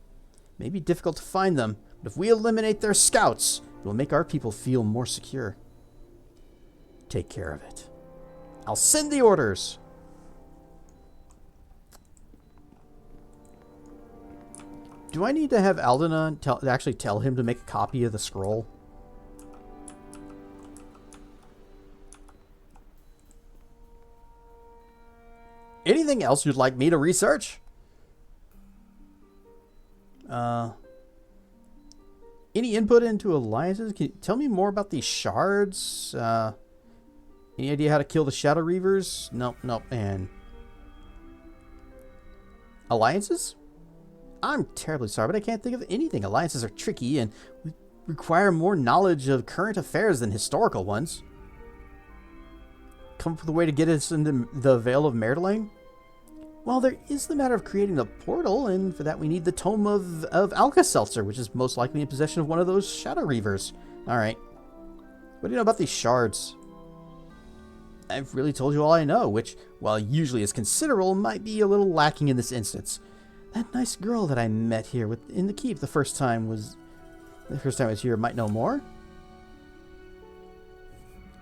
may be difficult to find them, but if we eliminate their scouts, it will make our people feel more secure. Take care of it. I'll send the orders. Do I need to have Aldenon actually tell him to make a copy of the scroll? Anything else you'd like me to research? Any input into alliances? Can you tell me more about these shards? Any idea how to kill the Shadow Reavers? Nope. And alliances? I'm terribly sorry, but I can't think of anything. Alliances are tricky and require more knowledge of current affairs than historical ones. Come up with a way to get us into the Vale of Natale? Well, there is the matter of creating the portal, and for that we need the Tome of Alka-Seltzer, which is most likely in possession of one of those Shadow Reavers. Alright. What do you know about these shards? I've really told you all I know, which, while usually is considerable, might be a little lacking in this instance. That nice girl that I met here in the keep the first time I was here might know more.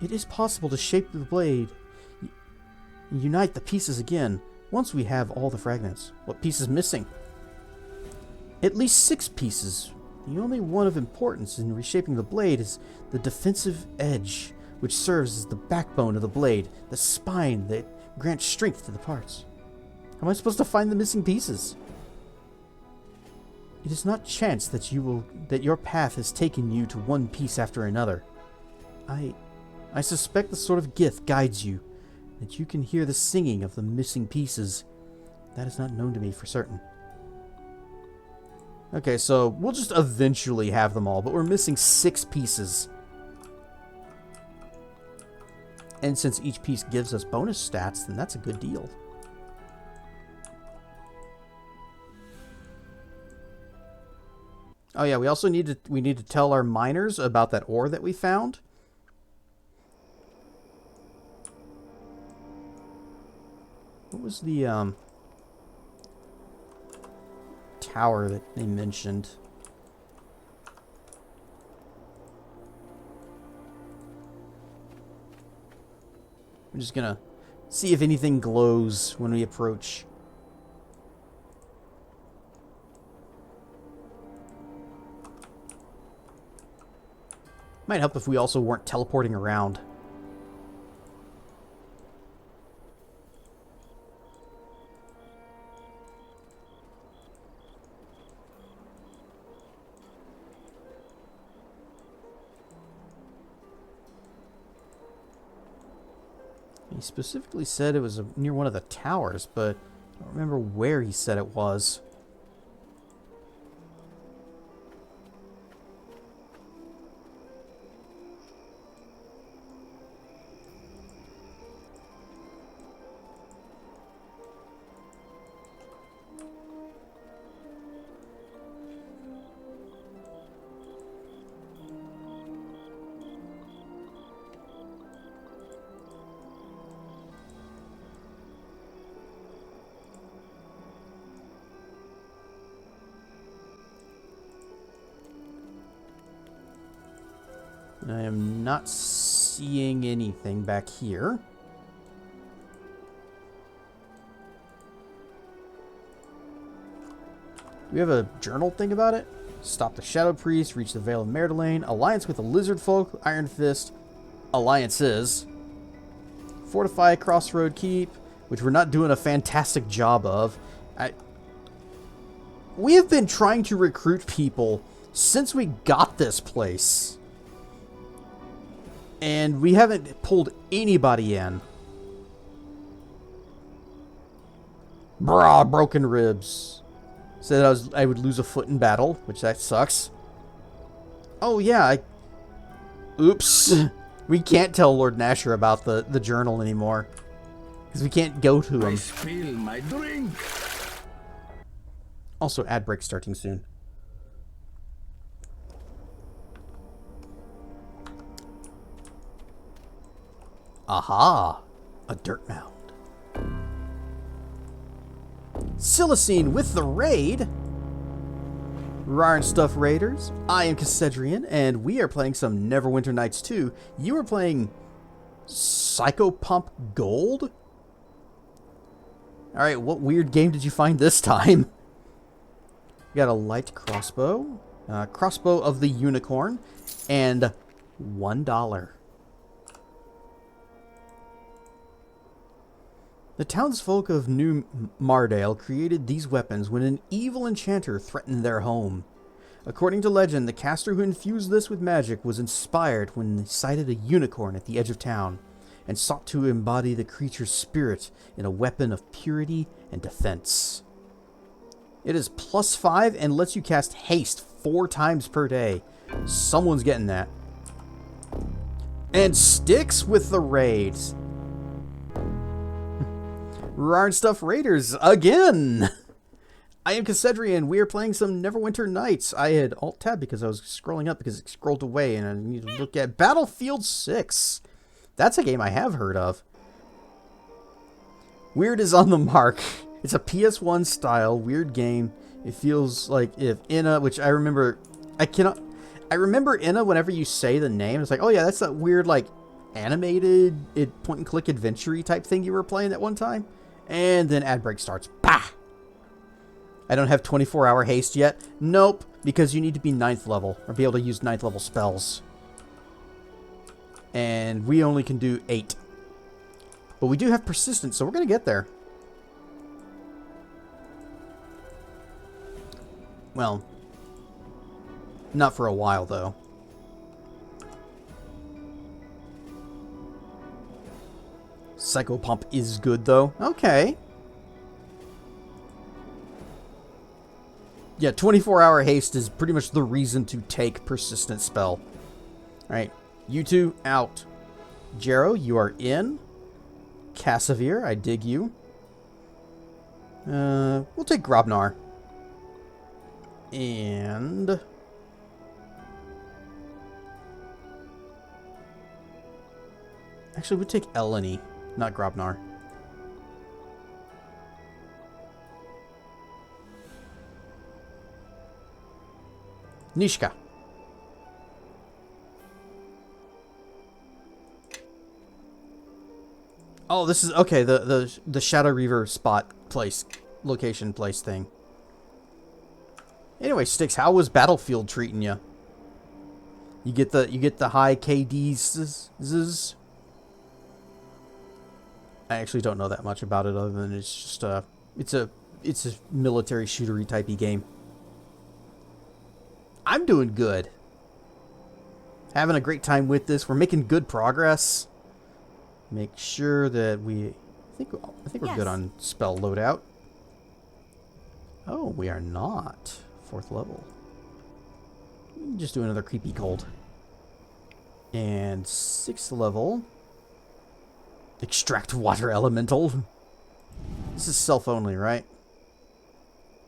It is possible to shape the blade, unite the pieces again, once we have all the fragments. What piece is missing? At least 6 pieces. The only one of importance in reshaping the blade is the defensive edge, which serves as the backbone of the blade, the spine that grants strength to the parts. How am I supposed to find the missing pieces? It is not chance that your path has taken you to one piece after another. I suspect the sort of gift guides you, that you can hear the singing of the missing pieces. That is not known to me for certain. Okay, so we'll just eventually have them all, but we're missing 6 pieces. And since each piece gives us bonus stats, then that's a good deal. Oh yeah, we also need to tell our miners about that ore that we found. What was the tower that they mentioned? I'm just gonna see if anything glows when we approach. Might help if we also weren't teleporting around. He specifically said it was near one of the towers, but I don't remember where he said it was. I am not seeing anything back here. Do we have a journal thing about it? Stop the Shadow Priest, reach the Vale of Natale, alliance with the Lizard Folk, Iron Fist, alliances, fortify Crossroad Keep, which we're not doing a fantastic job of. we have been trying to recruit people since we got this place. And we haven't pulled anybody in. Brah, broken ribs. Said I would lose a foot in battle, which that sucks. Oh yeah, oops. We can't tell Lord Nasher about the journal anymore. Because we can't go to him. I spill my drink. Also, ad break starting soon. Aha! A dirt mound. Silicene with the raid. Rar and Stuff Raiders. I am Cassedrian, and we are playing some Neverwinter Nights 2. You are playing Psychopump Gold? Alright, what weird game did you find this time? We got a light crossbow, crossbow of the unicorn, and $1. The townsfolk of New Mardale created these weapons when an evil enchanter threatened their home. According to legend, the caster who infused this with magic was inspired when they sighted a unicorn at the edge of town, and sought to embody the creature's spirit in a weapon of purity and defense. It is +5 and lets you cast haste 4 times per day. Someone's getting that. And sticks with the raids. Rar and Stuff Raiders again. I am Cassedrian. We are playing some Neverwinter Nights. I had Alt-Tab because I was scrolling up because it scrolled away, and I need to look at Battlefield 6. That's a game I have heard of. Weird is on the mark. It's a PS1 style weird game. It feels like if Inna, which I remember, I remember Inna whenever you say the name. It's like, oh yeah, that's that weird like animated point and click adventure-y type thing you were playing at one time. And then ad break starts. Bah! I don't have 24-hour haste yet. Nope, because you need to be 9th level or be able to use 9th level spells. And we only can do 8. But we do have persistence, so we're going to get there. Well, not for a while, though. Psychopump is good, though. Okay. Yeah, 24-hour haste is pretty much the reason to take persistent spell. Alright, you two out. Jero, you are in. Cassavir, I dig you. We'll take Grobnar. And actually, we'll take Eleni, not Grobnar. Nishka. Oh, this is okay. The Shadow Reaver spot place, location place thing. Anyway, Styx, how was Battlefield treating you? You get the high KDs. I actually don't know that much about it other than it's just it's a military shootery typey game. I'm doing good. Having a great time with this. We're making good progress. Make sure that I think we're good on spell loadout. Oh, we are not. 4th level. Just do another creepy cold. And 6th level. Extract water elemental. This is self only, right?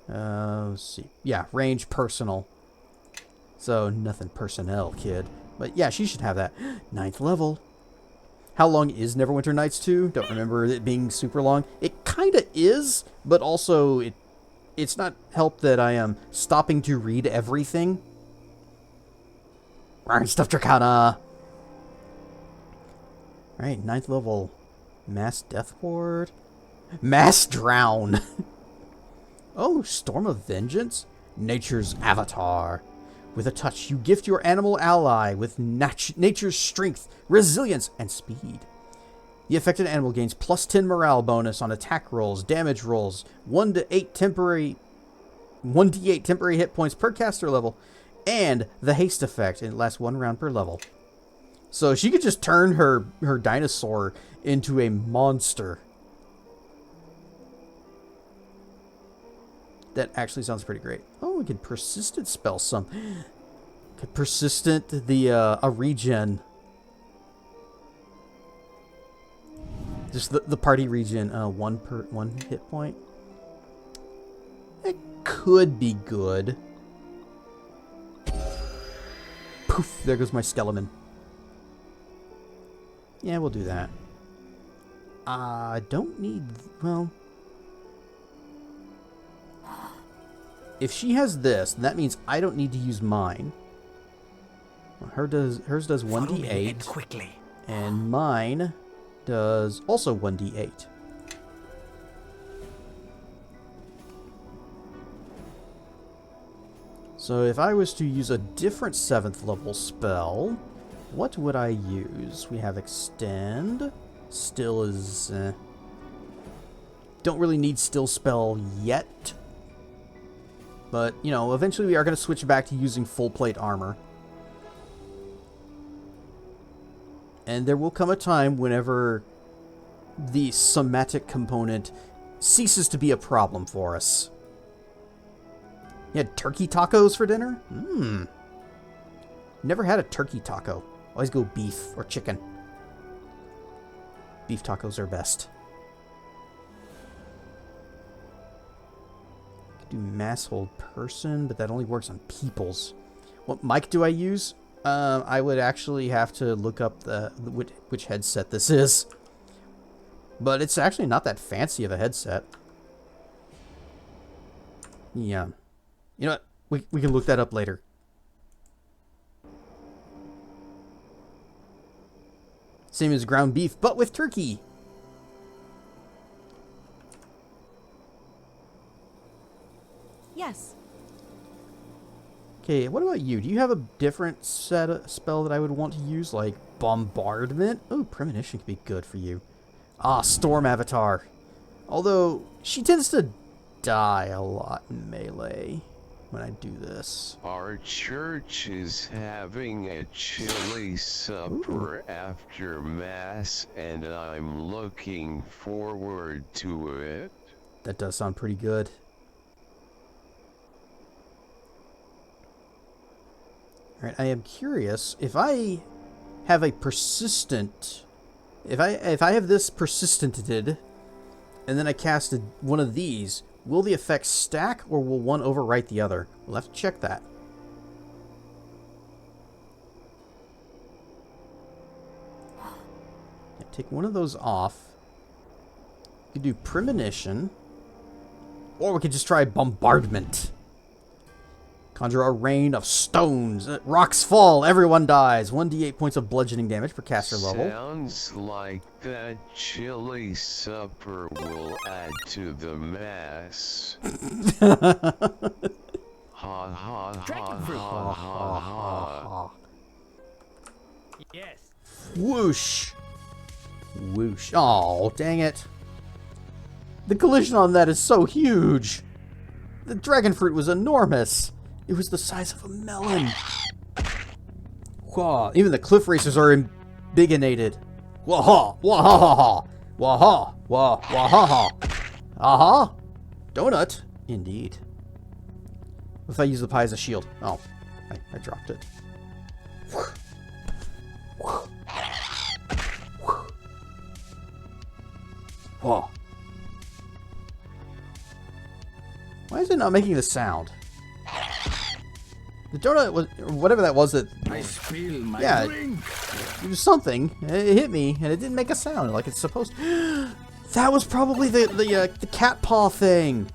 Let's see. Yeah, range personal. So nothing personnel, kid. But yeah, she should have that. 9th level. How long is Neverwinter Nights 2? Don't remember it being super long. It kind of is, but also it's not helped that I am stopping to read everything. Iron Stuff Dracana. Alright, 9th level. Mass Death Ward. Mass Drown. Oh, Storm of Vengeance. Nature's Avatar. With a touch, you gift your animal ally with nature's strength, resilience, and speed. The affected animal gains +10 morale bonus on attack rolls, damage rolls, 1 to 8 temporary 1d8 temporary hit points per caster level, and the haste effect, and it lasts 1 round per level. So she could just turn her dinosaur into a monster. That actually sounds pretty great. Oh, we could persistent spell some. Could persistent a regen. Just the party regen, 1 hit point. It could be good. Poof, there goes my skeleton. Yeah, we'll do that. I don't need, well, if she has this, then that means I don't need to use mine. Well, hers does 1d8 quickly. And mine does also 1d8. So if I was to use a different 7th level spell, what would I use? We have extend. Still is... don't really need still spell yet. But, you know, eventually we are going to switch back to using full plate armor. And there will come a time whenever the somatic component ceases to be a problem for us. You had turkey tacos for dinner? Never had a turkey taco. Always go beef or chicken. Beef tacos are best. Do mass hold person, but that only works on peoples. What mic do I use? I would actually have to look up which headset this is. But it's actually not that fancy of a headset. Yeah. You know what? We can look that up later. Same as ground beef, but with turkey. Yes. Okay, what about you? Do you have a different spell that I would want to use? Like bombardment? Oh, premonition could be good for you. Ah, storm avatar. Although, she tends to die a lot in melee when I do this. Our church is having a chili supper after Mass, and I'm looking forward to it. That does sound pretty good. Alright, I am curious, if I have a persistent... If I have this persistented, and then I casted one of these, will the effects stack, or will one overwrite the other? We'll have to check that. Yeah, take one of those off. We could do premonition, or we could just try bombardment. Conjure a rain of stones. Rocks fall. Everyone dies. 1d8 points of bludgeoning damage per caster level. Sounds like that chili supper will add to the Mass. Ha ha ha ha ha. Yes. Whoosh. Whoosh. Oh, dang it. The collision on that is so huge. The dragon fruit was enormous. It was the size of a melon. Whoa, even the cliff racers are embiggenated. Waha, waha, waha, waha, aha, donut, indeed. What if I use the pie as a shield? Oh, I dropped it. Whoa. Why is it not making the sound? The donut was, or whatever that was, that I spill my it drink. was something. It hit me, and it didn't make a sound like it's supposed to. That was probably the cat paw thing.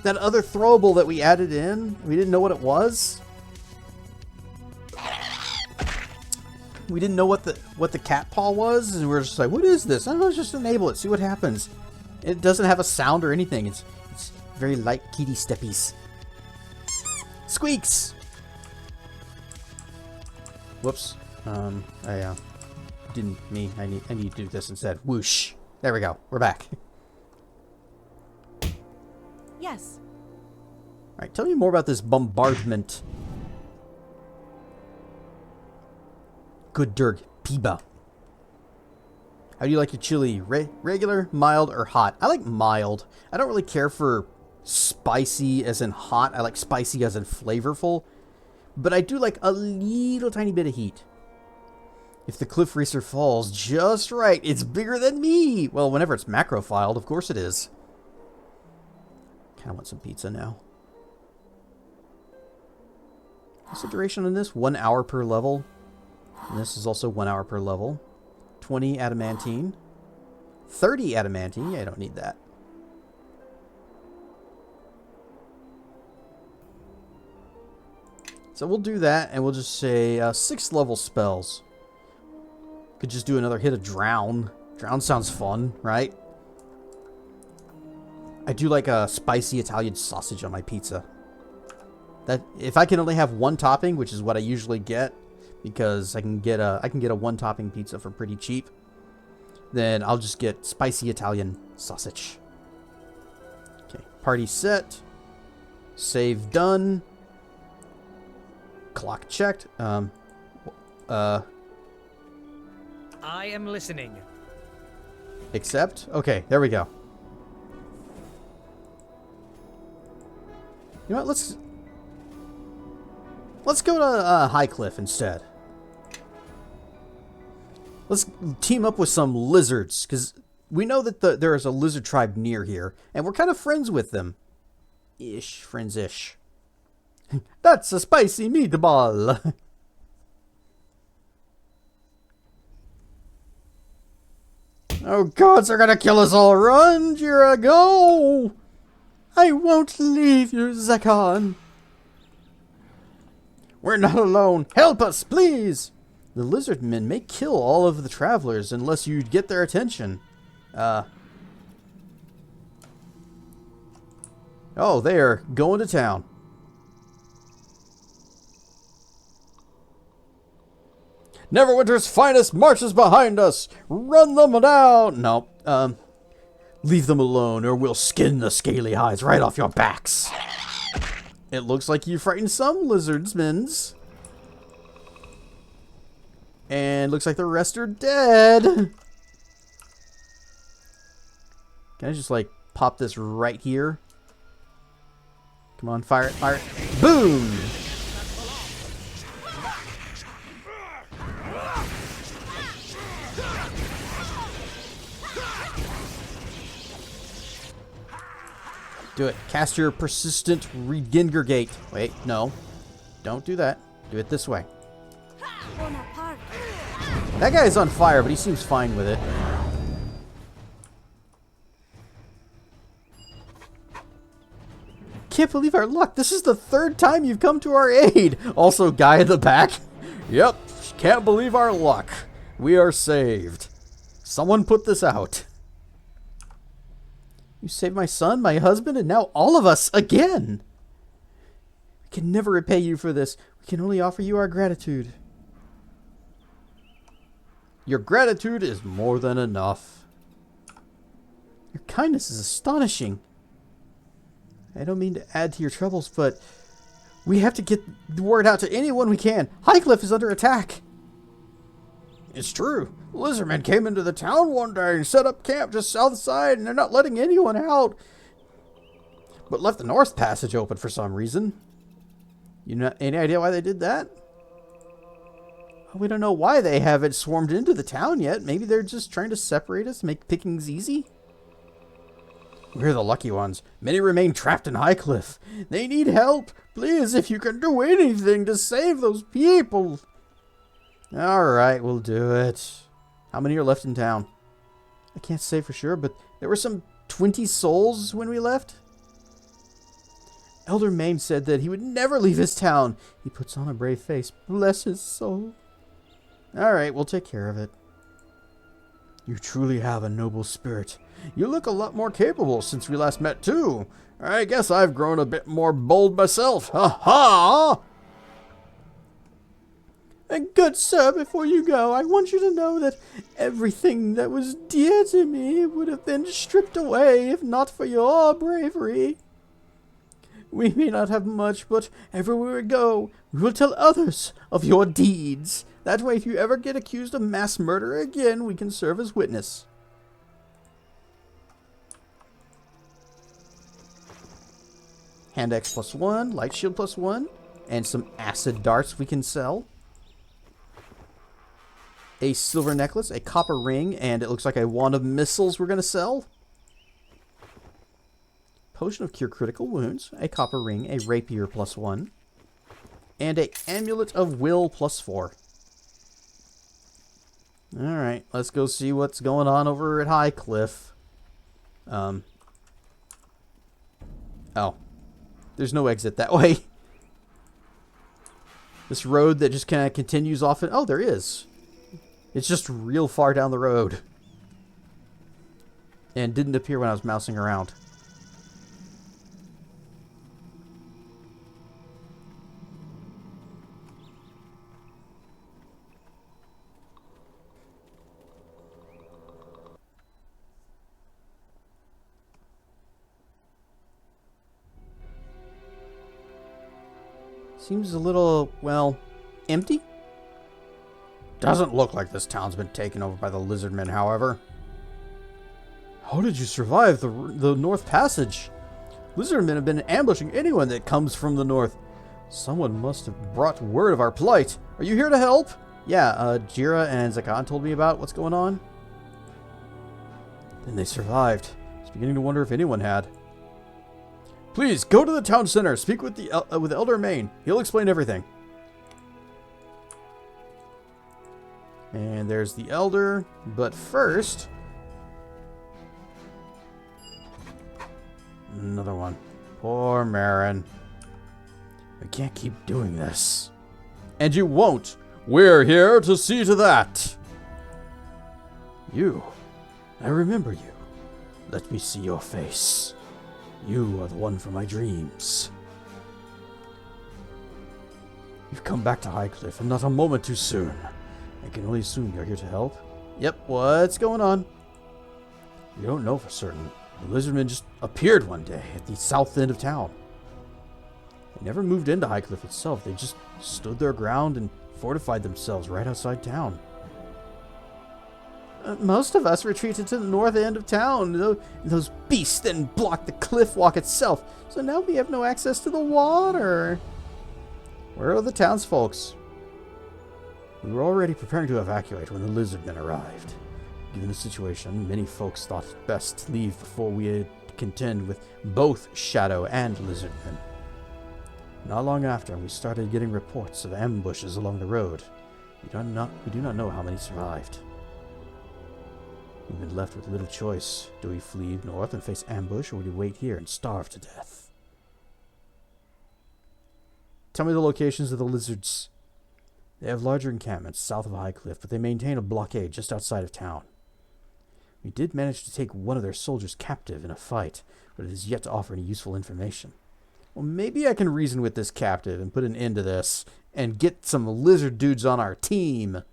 That other throwable that we added in. We didn't know what it was. We didn't know what the cat paw was, and we were just like, "What is this?" I don't know, just enable it, see what happens. It doesn't have a sound or anything. It's very light kitty steppies. Squeaks! Whoops. I didn't mean, I need to do this instead. Whoosh. There we go. We're back. Yes. Alright, tell me more about this bombardment. Good Dirk Piba. How do you like your chili? Regular, mild, or hot? I like mild. I don't really care for spicy as in hot. I like spicy as in flavorful. But I do like a little tiny bit of heat. If the cliff racer falls just right, it's bigger than me. Well, whenever it's macro-filed, of course it is. Kind of want some pizza now. What's the duration on this? 1 hour per level. And this is also 1 hour per level. 20 adamantine. 30 adamantine. Yeah, I don't need that. So we'll do that, and we'll just say 6th level spells. Could just do another hit of Drown. Drown sounds fun, right? I do like a spicy Italian sausage on my pizza. That if I can only have one topping, which is what I usually get, because I can get a one topping pizza for pretty cheap, then I'll just get spicy Italian sausage. Okay, party set. Save done. Clock checked. I am listening. Accept? Okay, there we go. You know what, let's go to Highcliff instead. Let's team up with some lizards, because we know that there is a lizard tribe near here, and we're kind of friends with them. Friends-ish. That's a spicy meatball! Oh gods, they're gonna kill us all! Run, Jira, go! I won't leave you, Zakon! We're not alone! Help us, please! The lizard men may kill all of the travelers unless you get their attention. Oh, they are going to town. Neverwinter's finest marches behind us! Run them down! No, leave them alone or we'll skin the scaly hides right off your backs. It looks like you frightened some lizardsmen. And looks like the rest are dead. Can I just like pop this right here? Come on, fire it, fire it. Boom! Do it. Cast your persistent Regingregate. Wait, no. Don't do that. Do it this way. That guy is on fire, but he seems fine with it. Can't believe our luck. This is the 3rd time you've come to our aid. Also, guy in the back. Yep. Can't believe our luck. We are saved. Someone put this out. You saved my son, my husband, and now all of us again. We can never repay you for this. We can only offer you our gratitude. Your gratitude is more than enough. Your kindness is astonishing. I don't mean to add to your troubles, but we have to get the word out to anyone we can. Highcliff is under attack. It's true. Lizardmen came into the town one day and set up camp just south side, and they're not letting anyone out. But left the north passage open for some reason. You know any idea why they did that? We don't know why they haven't swarmed into the town yet. Maybe they're just trying to separate us, make pickings easy. We're the lucky ones. Many remain trapped in Highcliff. They need help. Please, if you can do anything to save those people. Alright, we'll do it. How many are left in town? I can't say for sure, but there were some 20 souls when we left. Elder Mame said that he would never leave his town. He puts on a brave face. Bless his soul. Alright, we'll take care of it. You truly have a noble spirit. You look a lot more capable since we last met, too. I guess I've grown a bit more bold myself. Ha-ha! And good sir, before you go, I want you to know that everything that was dear to me would have been stripped away if not for your bravery. We may not have much, but everywhere we go, we will tell others of your deeds. That way, if you ever get accused of mass murder again, we can serve as witness. Hand X +1, light shield +1, and some acid darts we can sell. A silver necklace, a copper ring, and it looks like a wand of missiles we're going to sell. Potion of cure critical wounds, a copper ring, a rapier +1, and a amulet of will +4. Alright, let's go see what's going on over at Highcliff. Oh. There's no exit that way. This road that just kind of continues off. Oh, there is. It's just real far down the road. And didn't appear when I was mousing around. Seems a little, well, empty? Doesn't look like this town's been taken over by the lizardmen, however. How did you survive the North Passage? Lizardmen have been ambushing anyone that comes from the north. Someone must have brought word of our plight. Are you here to help? Yeah, Jira and Zakan told me about what's going on. Then they survived. I was beginning to wonder if anyone had. Please, go to the town center. Speak with with Elder Main. He'll explain everything. And there's the Elder. But first... Another one. Poor Marin. We can't keep doing this. And you won't. We're here to see to that. You. I remember you. Let me see your face. You are the one from my dreams. You've come back to Highcliff, and not a moment too soon. I can only assume you're here to help. Yep, what's going on? We don't know for certain. The lizardmen just appeared one day at the south end of town. They never moved into Highcliff itself. They just stood their ground and fortified themselves right outside town. Most of us retreated to the north end of town. Those beasts then blocked the cliff walk itself. So now we have no access to the water. Where are the townsfolks? We were already preparing to evacuate when the lizardmen arrived. Given the situation, many folks thought it best to leave before we had to contend with both shadow and lizardmen. Not long after, we started getting reports of ambushes along the road. We do not know how many survived. We've been left with little choice. Do we flee north and face ambush, or do we wait here and starve to death? Tell me the locations of the lizards. They have larger encampments south of Highcliff, but they maintain a blockade just outside of town. We did manage to take one of their soldiers captive in a fight, but it has yet to offer any useful information. Well, maybe I can reason with this captive and put an end to this and get some lizard dudes on our team.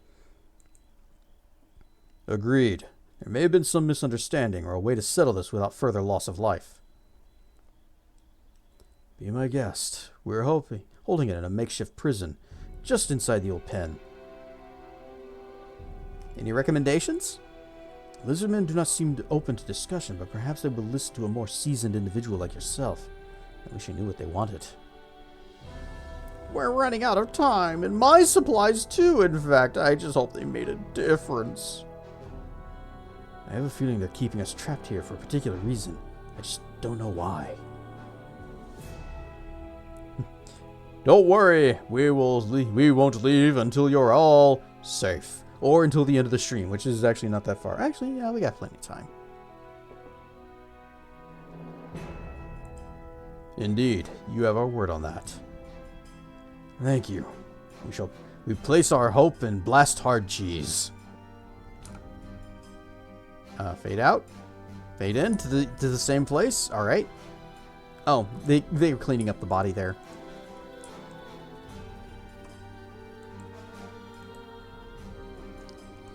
Agreed. There may have been some misunderstanding or a way to settle this without further loss of life. Be my guest. We're holding it in a makeshift prison just inside the old pen. Any recommendations? Lizardmen do not seem open to discussion, but perhaps they will listen to a more seasoned individual like yourself. I wish I knew what they wanted. We're running out of time, and my supplies too, in fact. I just hope they made a difference. I have a feeling they're keeping us trapped here for a particular reason. I just don't know why. Don't worry, we won't leave until you're all safe. Or until the end of the stream, which is actually not that far. Actually, yeah, we got plenty of time. Indeed, you have our word on that. Thank you. We place our hope in Blast Hard Cheese. Fade out. Fade in to the same place. All right. Oh, they were cleaning up the body there.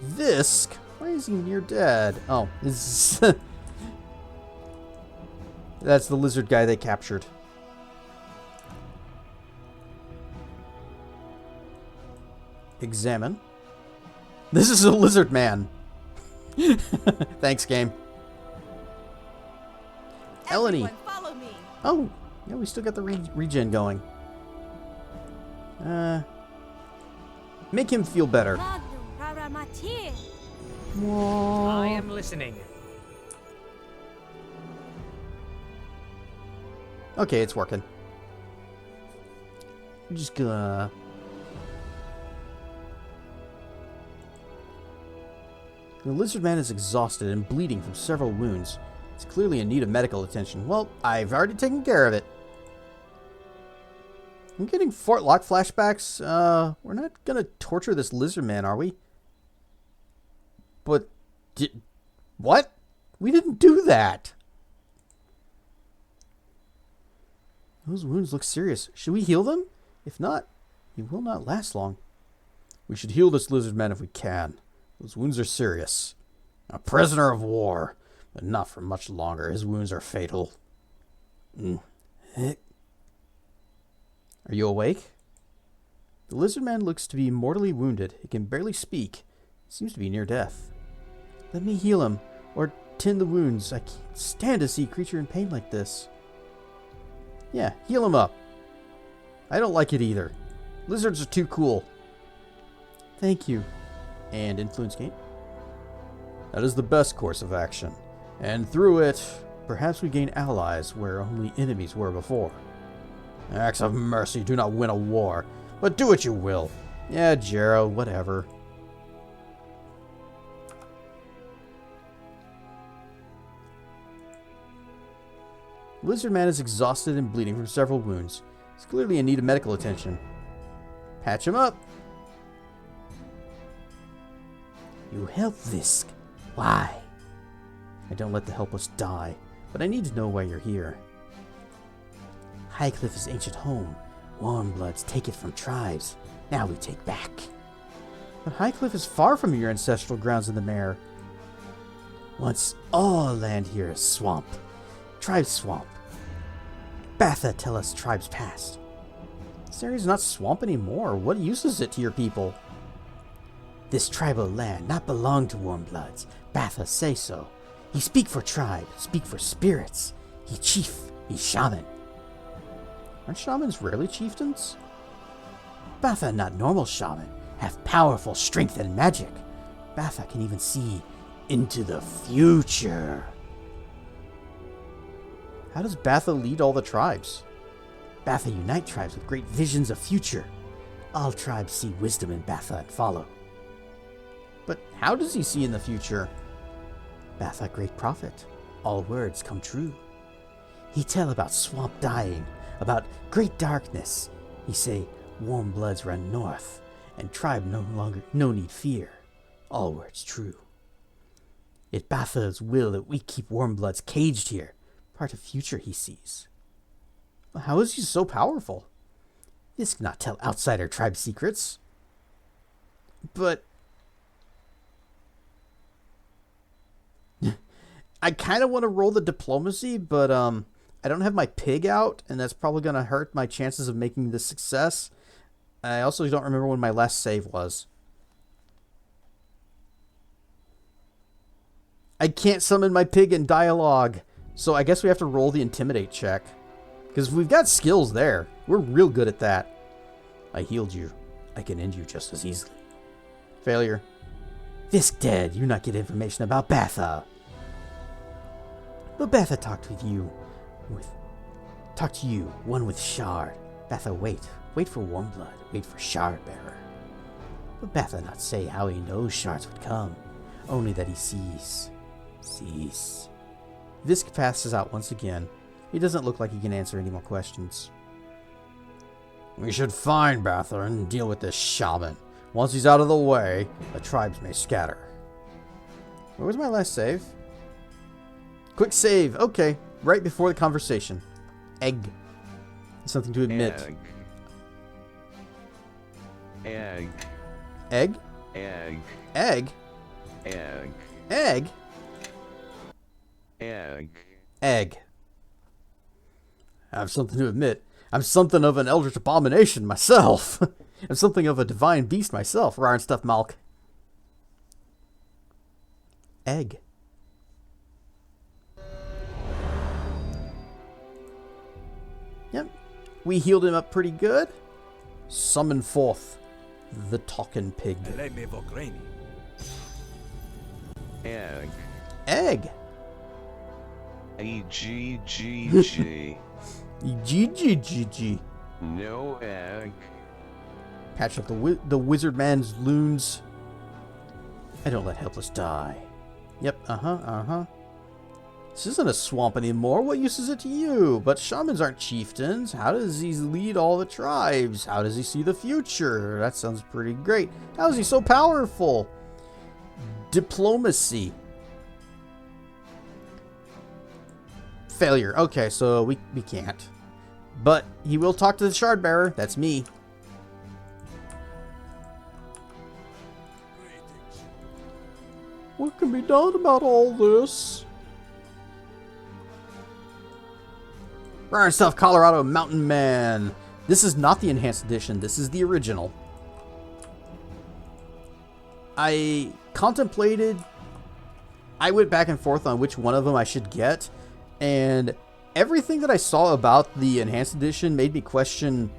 Visk? Why is he near dead? Oh, that's the lizard guy they captured. examine. This is a lizard man. Thanks, game. Eleni. Follow me. Oh, yeah, we still got the regen going. Make him feel better. I am listening. Okay, it's working. I'm just gonna... The lizard man is exhausted and bleeding from several wounds. It's clearly in need of medical attention. Well, I've already taken care of it. I'm getting Fort Lock flashbacks. We're not gonna torture this lizard man, are we? But... What? We didn't do that! Those wounds look serious. Should we heal them? If not, he will not last long. We should heal this lizard man if we can. Those wounds are serious. A prisoner of war, but not for much longer. His wounds are fatal. Are you awake? The lizard man looks to be mortally wounded. He can barely speak. He seems to be near death. Let me heal him, or tend the wounds. I can't stand to see a creature in pain like this. Yeah, heal him up. I don't like it either. Lizards are too cool. Thank you. And influence gain. That is the best course of action. And through it, perhaps we gain allies where only enemies were before. Acts of mercy do not win a war, but do what you will. Yeah, Jero, whatever. Lizard man is exhausted and bleeding from several wounds. He's clearly in need of medical attention. Patch him up. You help Visk. Why? I don't let the helpless die, but I need to know why you're here. Highcliff is ancient home. Warmbloods take it from tribes. Now we take back. But Highcliff is far from your ancestral grounds in the Mare. Once all land here is swamp. Tribe swamp. Batha tell us tribes past. This area's not swamp anymore. What use is it to your people? This tribal land not belong to Warmbloods. Batha say so. He speak for tribe, speak for spirits. He chief, he shaman. Aren't shamans rarely chieftains? Batha not normal shaman, have powerful strength and magic. Batha can even see into the future. How does Batha lead all the tribes? Batha unite tribes with great visions of future. All tribes see wisdom in Batha and follow. But how does he see in the future? Batha great prophet. All words come true. He tell about swamp dying, about great darkness. He say warm bloods run north, and tribe no need fear. All words true. It Batha's will that we keep warm bloods caged here. Part of future he sees. How is he so powerful? This cannot tell outsider tribe secrets. But I kind of want to roll the diplomacy, but I don't have my pig out, and that's probably going to hurt my chances of making this success. I also don't remember when my last save was. I can't summon my pig in dialogue, so I guess we have to roll the intimidate check. Because we've got skills there. We're real good at that. I healed you. I can end you just as easily. Failure. Visk dead. You not get information about Batha. But Batha talked to you, one with Shard. Batha wait for Warmblood, wait for Shard Bearer. But Batha not say how he knows Shards would come, only that he sees. Visk passes out once again. He doesn't look like he can answer any more questions. We should find Batha and deal with this shaman. Once he's out of the way, the tribes may scatter. Where was my last save? Quick save. Okay. Right before the conversation. Egg. Something to admit. Egg. Egg? Egg. Egg? Egg. Egg? Egg. Egg. I have something to admit. I'm something of an eldritch abomination myself. I'm something of a divine beast myself, rar and stuff Malk. Egg. Yep. We healed him up pretty good. Summon forth the talking pig. Egg. Egg. E-G-G-G. G. No egg. Patch up the wizard man's loons. I don't let helpless die. Yep, This isn't a swamp anymore. What use is it to you? But shamans aren't chieftains. How does he lead all the tribes? How does he see the future? That sounds pretty great. How is he so powerful? Diplomacy. Failure. Okay, so we can't. But he will talk to the Shardbearer. That's me. What can be done about all this? Rare stuff, Colorado Mountain Man. This is not the enhanced edition. This is the original. I contemplated. I went back and forth on which one of them I should get, and everything that I saw about the enhanced edition made me question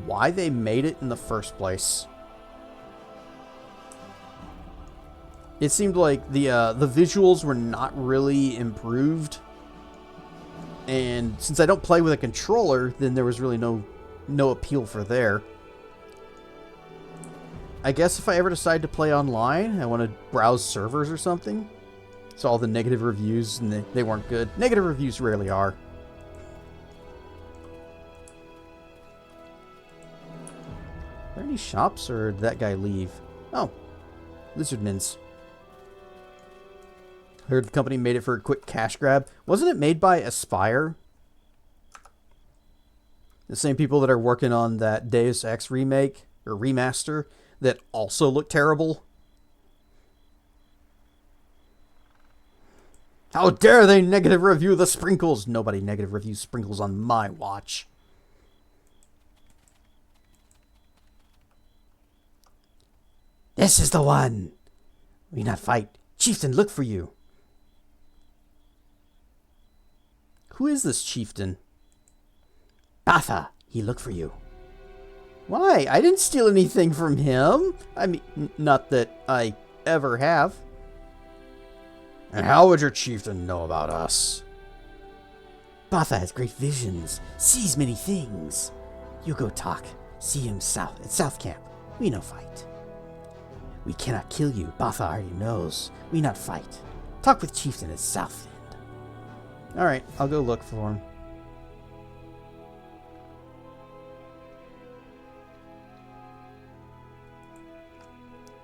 why they made it in the first place. It seemed like the visuals were not really improved. And since I don't play with a controller, then there was really no appeal for there. I guess if I ever decide to play online, I want to browse servers or something. Saw all the negative reviews and they weren't good. Negative reviews rarely are. Are there any shops or did that guy leave? Oh, lizardmans. I heard the company made it for a quick cash grab. Wasn't it made by Aspire? The same people that are working on that Deus Ex remake or remaster that also looked terrible. How dare they negative review the sprinkles? Nobody negative reviews sprinkles on my watch. This is the one. We not fight. Chieftain, look for you. Who is this chieftain? Batha, he looked for you. Why? I didn't steal anything from him. I mean, not that I ever have. And how would your chieftain know about us? Batha has great visions, sees many things. You go talk. See him at South Camp. We no fight. We cannot kill you. Batha already knows. We not fight. Talk with chieftain at South End. Alright, I'll go look for him.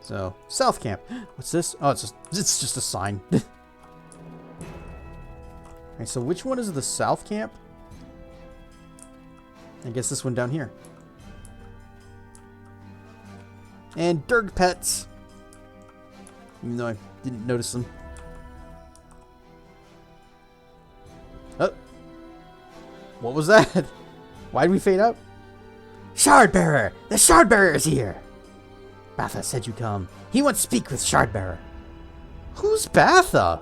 So, South Camp. What's this? Oh, it's just a sign. Alright, so which one is the South Camp? I guess this one down here. And Dirg Pets. Even though I didn't notice them. Oh. What was that? Why did we fade out? Shardbearer! The Shardbearer is here! Batha said you come. He wants to speak with Shardbearer. Who's Batha?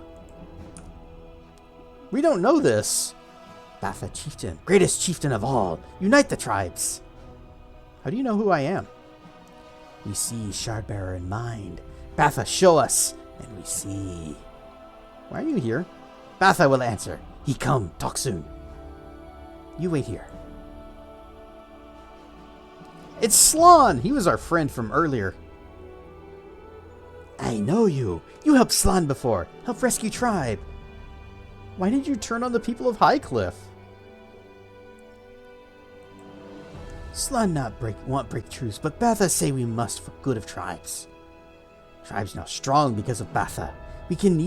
We don't know this. Batha chieftain. Greatest chieftain of all. Unite the tribes. How do you know who I am? We see Shardbearer in mind. Batha, show us. And we see. Why are you here? Batha will answer. He come. Talk soon. You wait here. It's Slan. He was our friend from earlier. I know you. You helped Slan before. Help rescue tribe. Why did you turn on the people of Highcliff? Slan not want break truce, but Batha say we must for good of tribes. Tribes now strong because of Batha. We can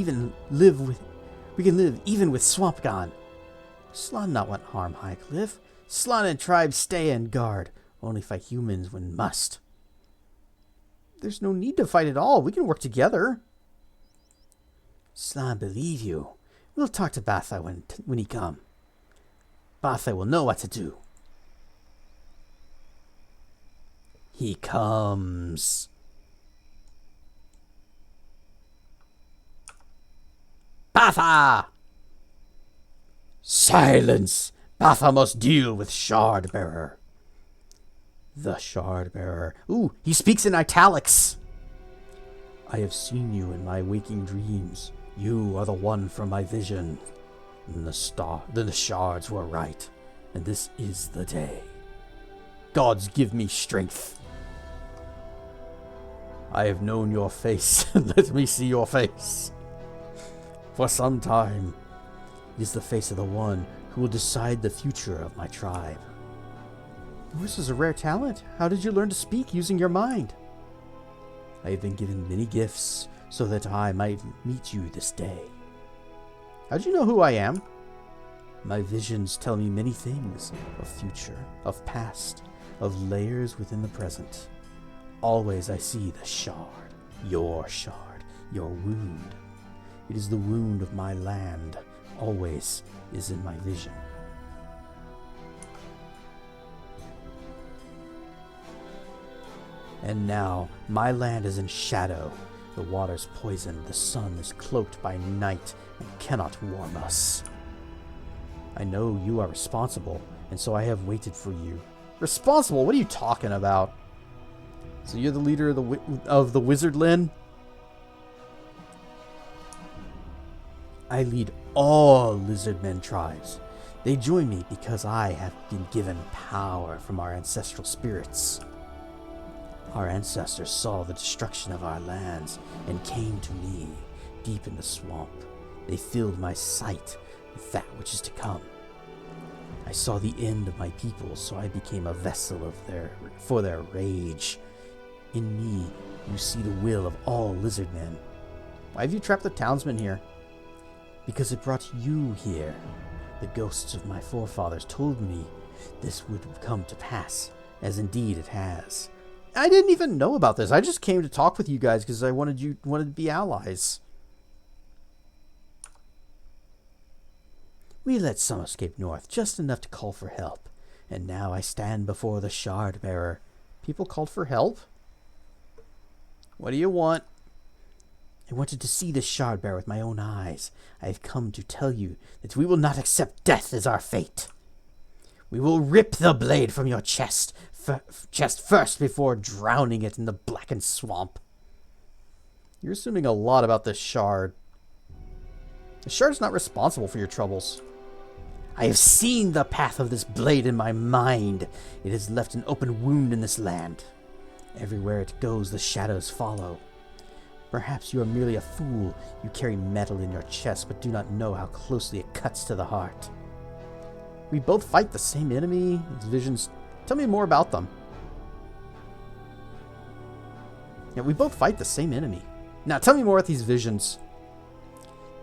live even with swamp gone. Slan not want harm Highcliff. Slan and tribes stay and guard. Only fight humans when must. There's no need to fight at all. We can work together. Slan believe you. We'll talk to Batha when he come. Batha will know what to do. He comes. Batha! Silence! Batha must deal with Shardbearer. The Shardbearer. Ooh, he speaks in italics. I have seen you in my waking dreams. You are the one from my vision. And the shards were right, and this is the day. Gods give me strength. I have known your face. Let me see your face. For some time, it is the face of the one who will decide the future of my tribe. This is a rare talent. How did you learn to speak using your mind? I have been given many gifts so that I might meet you this day. How do you know who I am? My visions tell me many things of future, of past, of layers within the present. Always I see the shard, your wound. It is the wound of my land, always is in my vision. And now, my land is in shadow. The water's poisoned, the sun is cloaked by night and cannot warm us. I know you are responsible, and so I have waited for you. Responsible? What are you talking about? So you're the leader of the Wizardland? I lead all lizardmen tribes. They join me because I have been given power from our ancestral spirits. Our ancestors saw the destruction of our lands and came to me deep in the swamp. They filled my sight with that which is to come. I saw the end of my people, so I became a vessel for their rage. In me, you see the will of all lizardmen. Why have you trapped the townsmen here? Because it brought you here. The ghosts of my forefathers told me this would come to pass, as indeed it has. I didn't even know about this. I just came to talk with you guys because I wanted to be allies. We let some escape north, just enough to call for help. And now I stand before the Shardbearer. People called for help? What do you want? I wanted to see the Shardbearer with my own eyes. I have come to tell you that we will not accept death as our fate. We will rip the blade from your chest first before drowning it in the blackened swamp. You're assuming a lot about this shard. The shard's not responsible for your troubles. I have seen the path of this blade in my mind. It has left an open wound in this land. Everywhere it goes, the shadows follow. Perhaps you are merely a fool. You carry metal in your chest, but do not know how closely it cuts to the heart. We both fight the same enemy. These visions. Tell me more about them. Yeah, we both fight the same enemy. Now, tell me more about these visions.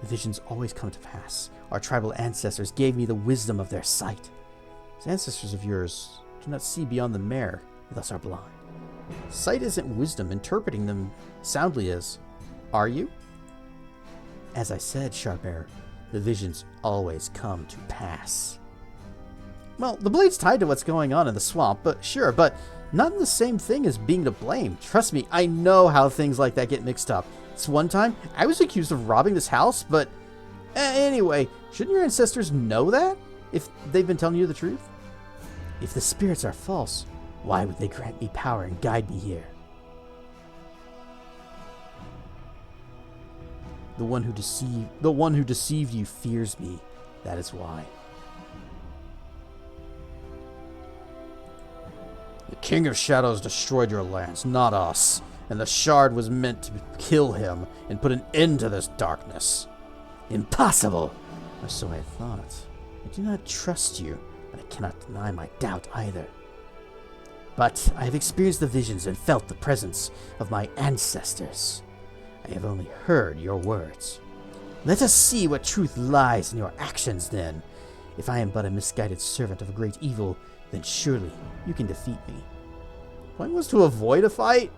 The visions always come to pass. Our tribal ancestors gave me the wisdom of their sight. These ancestors of yours do not see beyond the mare, thus are blind. Sight isn't wisdom. Interpreting them soundly is. Are you? As I said, Shardbearer, the visions always come to pass. Well, the blade's tied to what's going on in the swamp, but sure, but not the same thing as being to blame. Trust me, I know how things like that get mixed up. This one time, I was accused of robbing this house, but anyway, shouldn't your ancestors know that? If they've been telling you the truth? If the spirits are false, why would they grant me power and guide me here? The one who deceived you fears me. That is why. The King of Shadows destroyed your lands, not us. And the shard was meant to kill him and put an end to this darkness. Impossible! Or so I thought. I do not trust you, but I cannot deny my doubt either. But I have experienced the visions and felt the presence of my ancestors. I have only heard your words. Let us see what truth lies in your actions then. If I am but a misguided servant of a great evil, then surely you can defeat me. Point was to avoid a fight?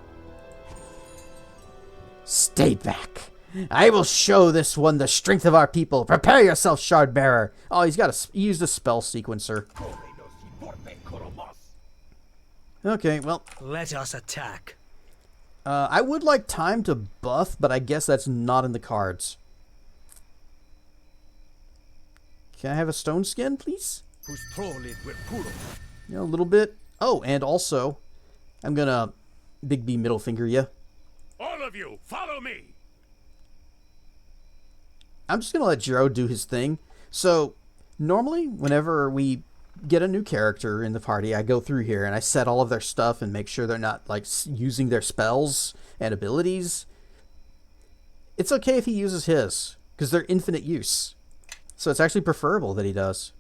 Stay back. I will show this one the strength of our people. Prepare yourself, Shardbearer. Oh, he used a spell sequencer. Okay, well, Let us attack. I would like time to buff, but I guess that's not in the cards. Can I have a stone skin, please? A little bit. Oh, and also, I'm gonna Big B middle finger you. All of you, follow me! I'm just gonna let Jiro do his thing. So, normally, whenever we get a new character in the party, I go through here and I set all of their stuff and make sure they're not like using their spells and abilities. It's okay if he uses his, because they're infinite use. So it's actually preferable that he does.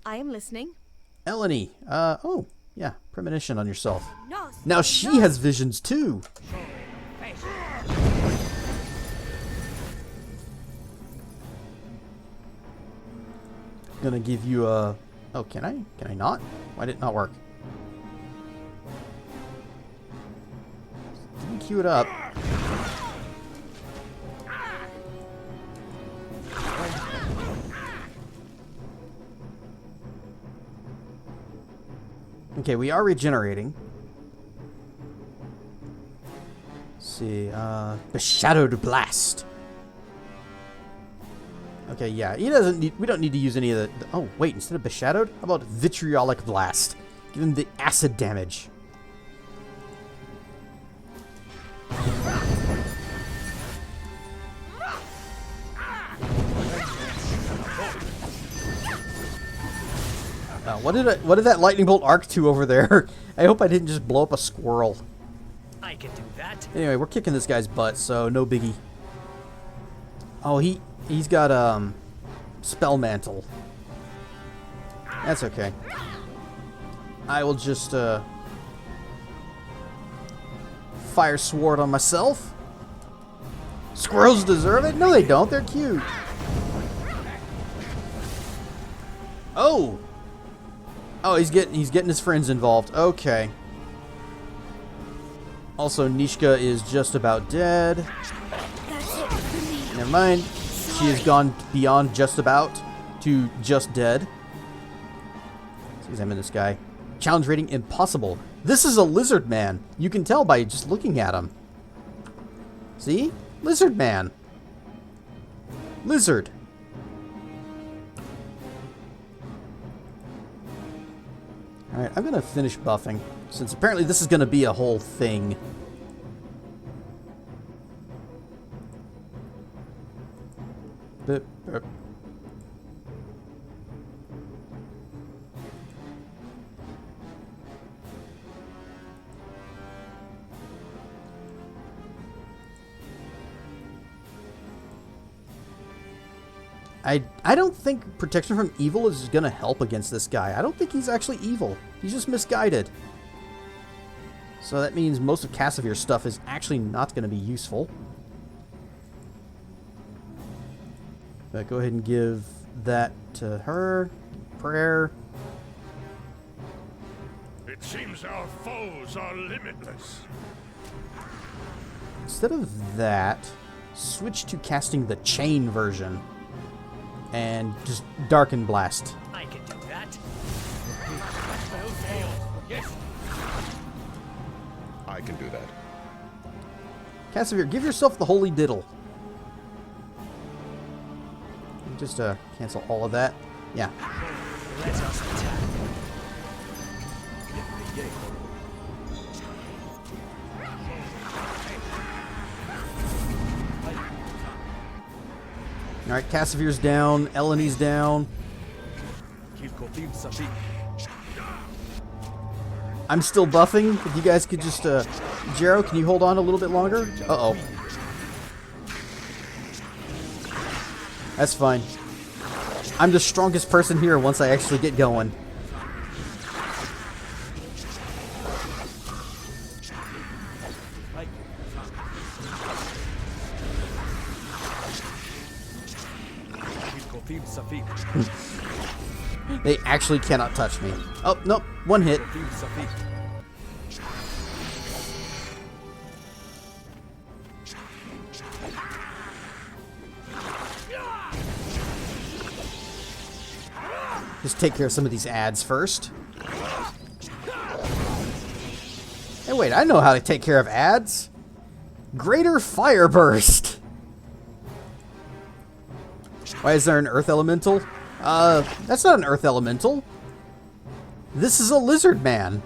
I am listening. Eleni, oh, yeah, premonition on yourself. Now she has visions too. Gonna give you a... Oh, can I? Can I not? Why did it not work? Didn't queue it up. Okay, we are regenerating. Let's see, Beshadowed Blast. Okay, yeah, he doesn't need, we don't need to use any of the... Oh, wait, instead of Beshadowed, how about Vitriolic Blast? Give him the acid damage. What did that lightning bolt arc to over there? I hope I didn't just blow up a squirrel. I can do that. Anyway, we're kicking this guy's butt, so no biggie. Oh, he's got spell mantle. That's okay. I will just fire sword on myself. Squirrels deserve it? No, they don't. They're cute. Oh. Oh, he's getting his friends involved. Okay. Also, Nishka is just about dead. Never mind. She has gone beyond just about to just dead. Let's examine this guy. Challenge rating impossible. This is a lizard man. You can tell by just looking at him. See? Lizard man. Lizard. Alright, I'm going to finish buffing, since apparently this is going to be a whole thing. I don't think protection from evil is going to help against this guy. I don't think he's actually evil. He's just misguided. So that means most of Cassavir's stuff is actually not going to be useful. But go ahead and give that to her. Prayer. It seems our foes are limitless. Instead of that, switch to casting the chain version. And just Darken Blast. I can do that. Yes. I can do that. Cassavir, give yourself the holy diddle. Just cancel all of that. Yeah. Let us attack. Alright, Cassavir's down, Eleni's down. I'm still buffing. If you guys could just, Jero, can you hold on a little bit longer? Uh-oh. That's fine. I'm the strongest person here once I actually get going. They actually cannot touch me. Oh, nope. One hit. Just take care of some of these ads first. wait, I know how to take care of ads. Greater Fire Burst. Why is there an Earth Elemental? That's not an Earth Elemental. This is a lizard man.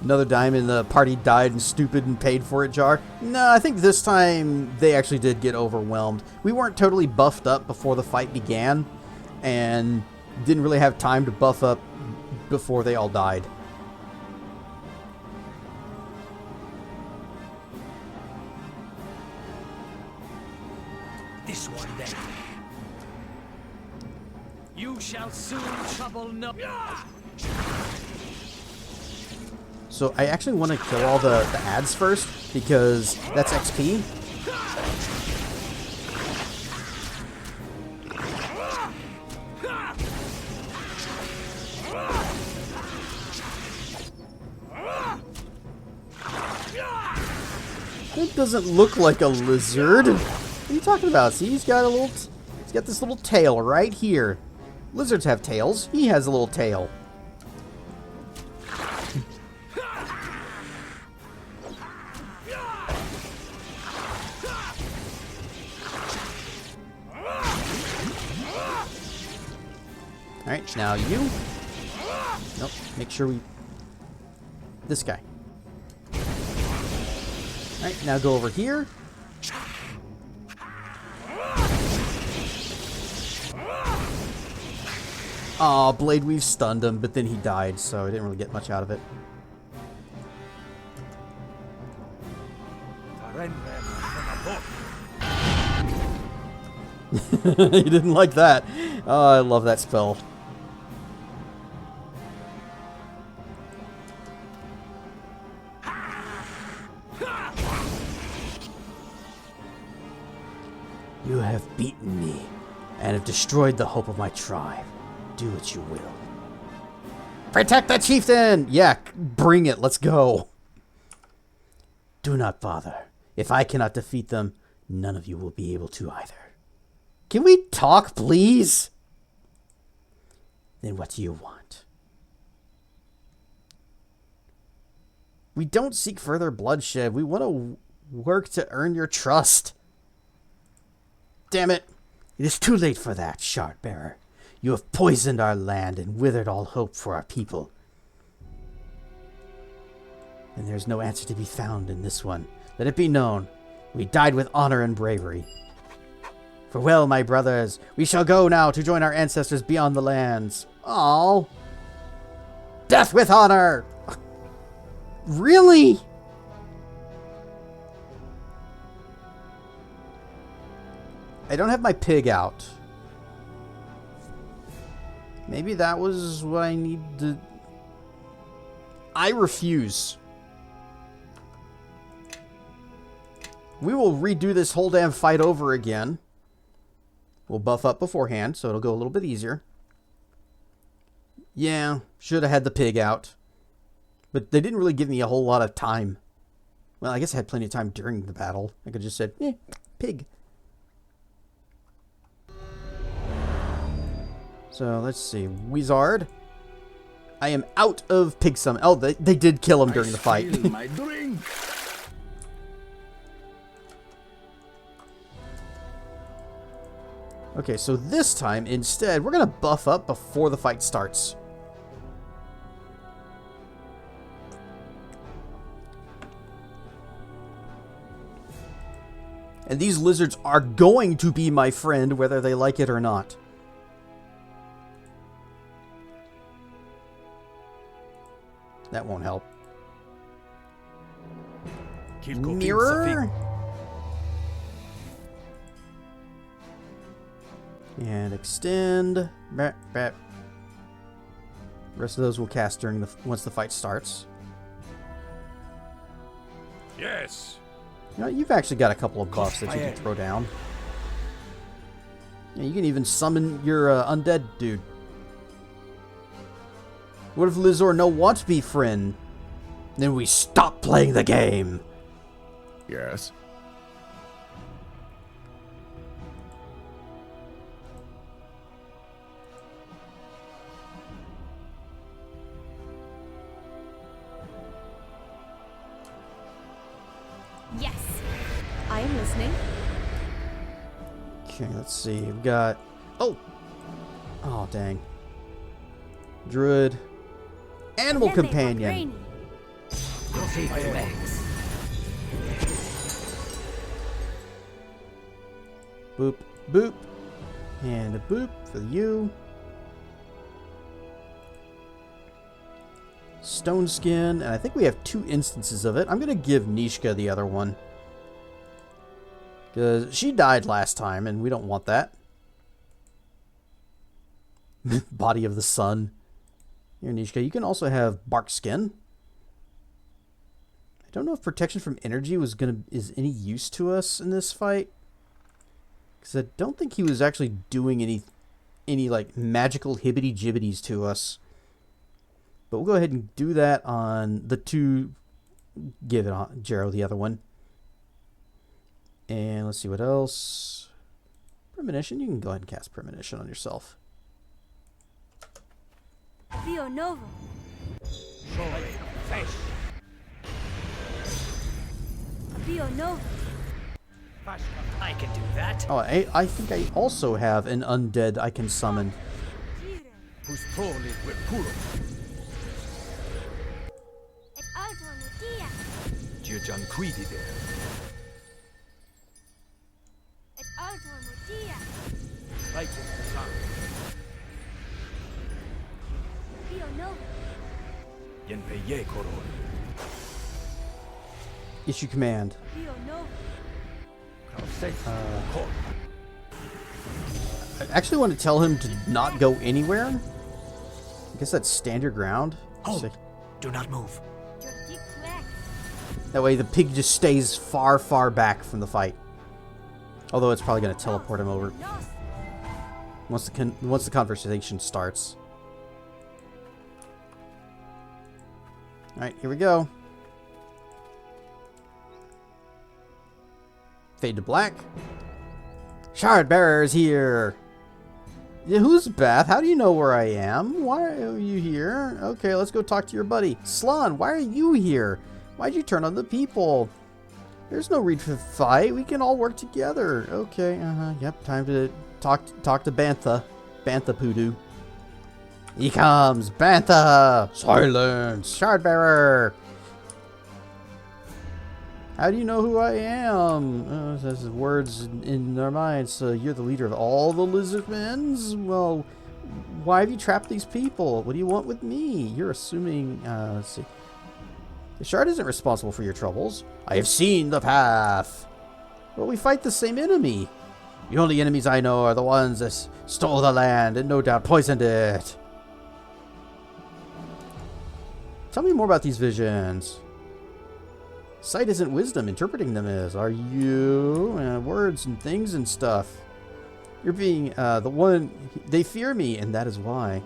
Another diamond, the party died and stupid and paid for it jar. No, I think this time they actually did get overwhelmed. We weren't totally buffed up before the fight began, and didn't really have time to buff up before they all died. This one then. You shall soon trouble no. So I actually want to kill all the ads first, because that's XP. It doesn't look like a lizard. What are you talking about? See, he's got this little tail right here. Lizards have tails. He has a little tail. Alright, now you. Nope, make sure we... This guy. Alright, now go over here. Aw, Blade Weave stunned him, but then he died, so I didn't really get much out of it. He didn't like that. Oh, I love that spell. You have beaten me and have destroyed the hope of my tribe. Do what you will. Protect the chieftain! Yeah, bring it. Let's go. Do not bother. If I cannot defeat them, none of you will be able to either. Can we talk, please? Then what do you want? We don't seek further bloodshed. We want to work to earn your trust. Damn it. It is too late for that, Shardbearer. You have poisoned our land and withered all hope for our people. And there's no answer to be found in this one. Let it be known, we died with honor and bravery. Farewell, my brothers. We shall go now to join our ancestors beyond the lands. Aww. Death with honor! Really? I don't have my pig out. Maybe that was what I need to... I refuse. We will redo this whole damn fight over again. We'll buff up beforehand, so it'll go a little bit easier. Yeah, should have had the pig out. But they didn't really give me a whole lot of time. Well, I guess I had plenty of time during the battle. I could just said, pig. So, let's see. Wizard. I am out of pig summon. Oh, they did kill him during the fight. My drink. Okay, so this time, instead, we're going to buff up before the fight starts. And these lizards are going to be my friend, whether they like it or not. That won't help. Mirror? And extend. Bap, bap. The rest of those will cast during once the fight starts. Yes. You know, you've actually got a couple of buffs that you can throw down. Yeah, you can even summon your undead dude. What if Lizor no wants to be friend? Then we stop playing the game. Yes. listening. Okay, let's see. We've got... Oh! Oh, dang. Druid. Animal companion. Boop, boop. And a boop for you. Stone skin. And I think we have 2 instances of it. I'm going to give Nishka the other one. Because she died last time, and we don't want that. Body of the sun. Here, Nishka, you can also have bark skin. I don't know if protection from energy is any use to us in this fight. Because I don't think he was actually doing any like magical hibbity jibbities to us. But we'll go ahead and do that on the 2. Give it on Jero the other one. And let's see what else. Premonition. You can go ahead and cast Premonition on yourself. Bio Nova. Bio Nova. I can do that. Oh, I think I also have an undead I can summon. Et alto notia. Et alto notia. Bio Nova. Issue command. Bio Nova. I actually want to tell him to not go anywhere. I guess that's stand your ground. Hold. Do not move. That way the pig just stays far, far back from the fight. Although it's probably going to teleport him over once the conversation starts. Alright, here we go. Fade to black. Shard bearers here. Yeah, who's Beth? How do you know where I am? Why are you here? Okay, let's go talk to your buddy. Slan, why are you here? Why'd you turn on the people? There's no need for the fight. We can all work together. Okay, yep, time to talk to Bantha. Bantha Poodoo. He comes! Bantha! Silence! Shardbearer! How do you know who I am? There's words in our minds. So you're the leader of all the lizardmen? Well, why have you trapped these people? What do you want with me? You're assuming... let's see. The shard isn't responsible for your troubles. I have seen the path. Well, we fight the same enemy. The only enemies I know are the ones that stole the land and no doubt poisoned it. Tell me more about these visions. Sight isn't wisdom, interpreting them is. Are you? Words and things and stuff. You're being the one... They fear me, and that is why.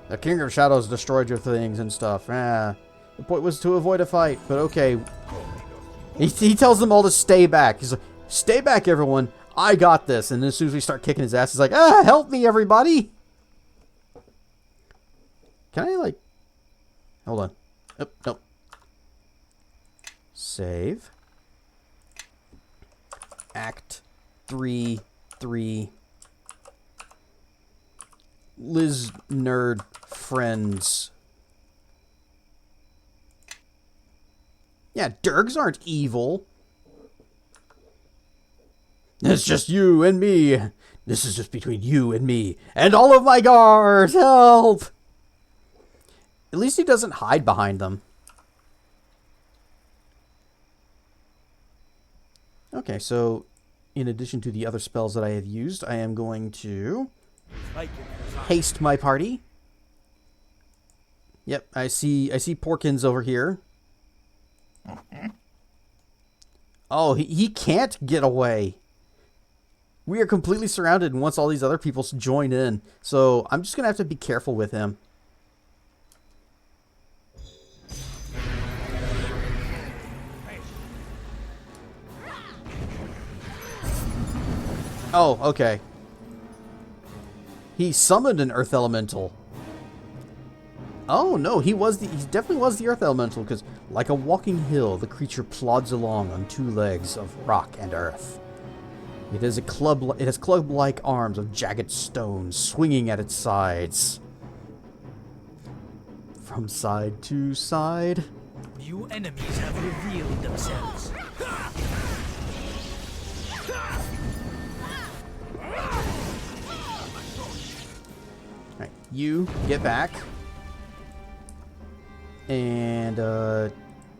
The King of Shadows destroyed your things and stuff. The point was to avoid a fight, but okay. He tells them all to stay back. He's like, stay back, everyone. I got this. And as soon as we start kicking his ass, he's like, help me, everybody. Can I, like... Hold on. Oh, no. Save. Act 3. Liz Nerd Friends. Yeah, Durgs aren't evil. It's just you and me. This is just between you and me. And all of my guards. Help! At least he doesn't hide behind them. Okay, so in addition to the other spells that I have used, I am going to haste my party. Yep, I see Porkins over here. Oh, he can't get away. We are completely surrounded and once all these other people join in. So I'm just going to have to be careful with him. Oh, okay. He summoned an earth elemental. Oh no, he definitely was the earth elemental, because like a walking hill, the creature plods along on two legs of rock and earth. It has club-like arms of jagged stone swinging at its sides. From side to side. New enemies have revealed themselves. Alright, you get back. And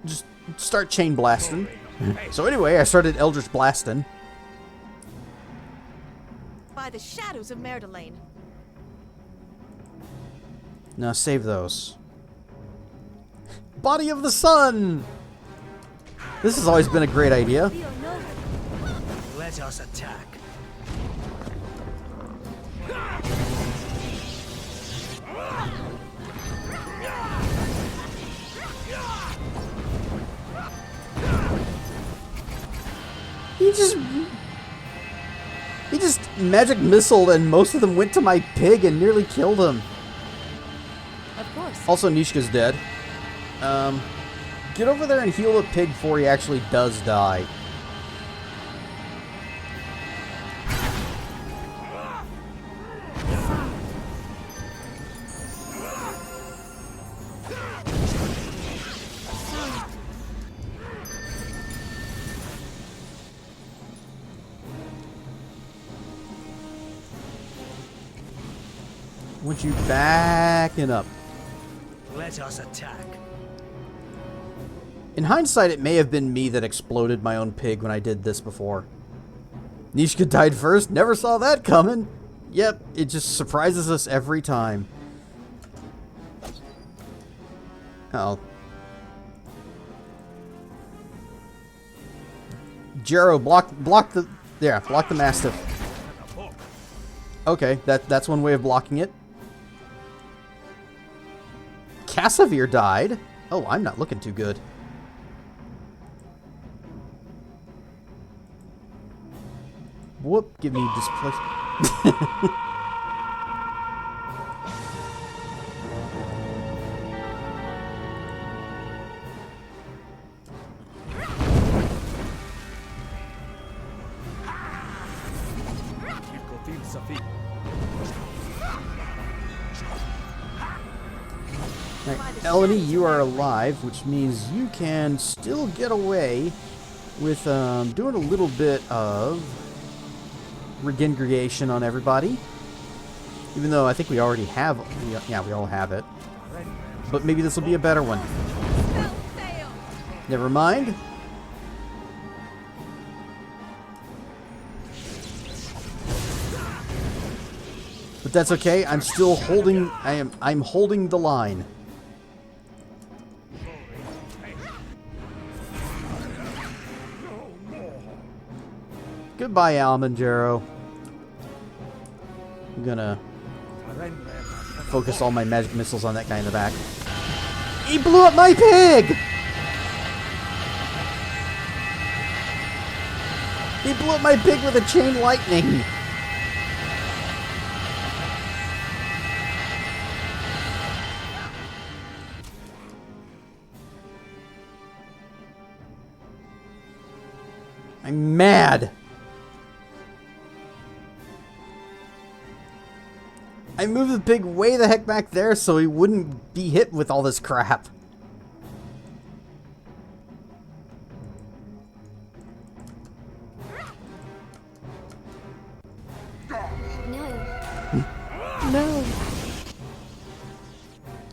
just start chain blasting. So anyway, I started Eldritch blasting. By the shadows of Merdelaine. Now save those. Body of the Sun! This has always been a great idea. Let us attack. He just magic missiled and most of them went to my pig and nearly killed him. Of course. Also, Nishka's dead. Get over there and heal the pig before he actually does die. I want you backing up. Let us attack. In hindsight, it may have been me that exploded my own pig when I did this before. Nishka died first. Never saw that coming. Yep, it just surprises us every time. Oh. Jero, block the Mastiff. Okay, that's one way of blocking it. Cassavir died. Oh, I'm not looking too good. Whoop, give me displacement. Eleni, you are alive, which means you can still get away with doing a little bit of regeneration on everybody. Even though I think we already have... Yeah, we all have it. But maybe this will be a better one. Never mind. But that's okay. I'm still holding... I'm holding the line. Goodbye, Almanjaro. I'm gonna focus all my magic missiles on that guy in the back. He blew up my pig! He blew up my pig with a chain lightning! I'm mad! I moved the pig way the heck back there so he wouldn't be hit with all this crap. No.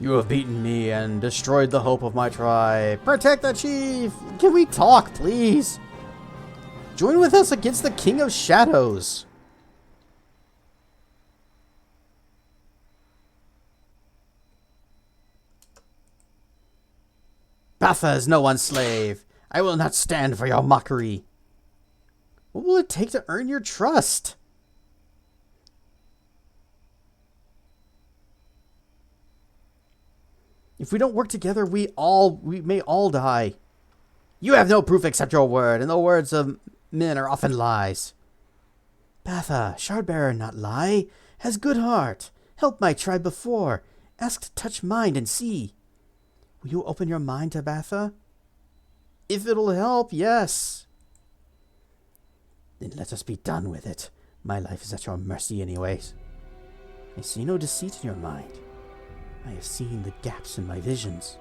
You have beaten me and destroyed the hope of my tribe. Protect the chief! Can we talk, please? Join with us against the King of Shadows. Batha is no one's slave. I will not stand for your mockery. What will it take to earn your trust? If we don't work together, we may all die. You have no proof except your word, and the words of men are often lies. Batha, Shardbearer not lie, has good heart, helped my tribe before, Ask to touch mind and see. Will you open your mind to Batha? If it'll help, yes. Then let us be done with it. My life is at your mercy anyways. I see no deceit in your mind. I have seen the gaps in my visions.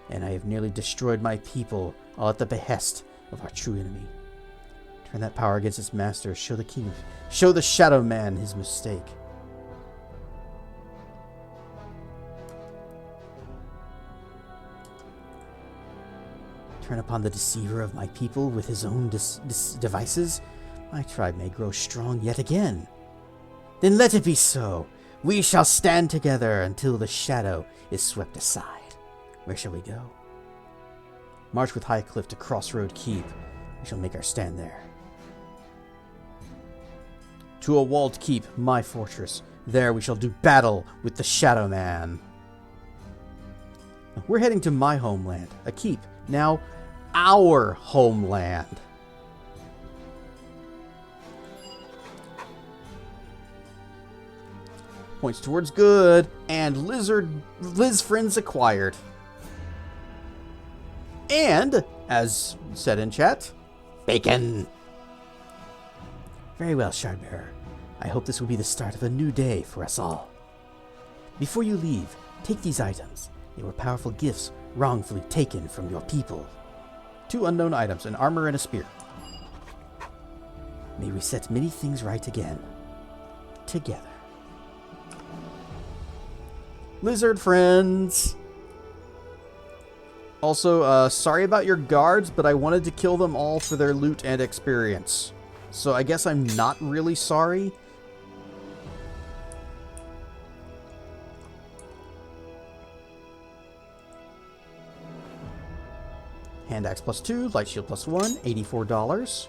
And I have nearly destroyed my people, all at the behest of our true enemy. Turn that power against its master. Show the Shadow Man his mistake. Turn upon the deceiver of my people with his own devices. My tribe may grow strong yet again. Then let it be so. We shall stand together until the shadow is swept aside. Where shall we go? March with Highcliff to Crossroad Keep. We shall make our stand there. To a walled keep, my fortress. There we shall do battle with the Shadow Man. We're heading to my homeland, a keep. Now, our homeland. Points towards good, and Liz friends acquired. And, as said in chat, bacon. Very well, Shardbearer. I hope this will be the start of a new day for us all. Before you leave, take these items. They were powerful gifts wrongfully taken from your people. 2 unknown items, an armor and a spear. May we set many things right again. Together. Lizard friends! Also, sorry about your guards, but I wanted to kill them all for their loot and experience. So I guess I'm not really sorry. Hand axe +2, light shield +1, $84.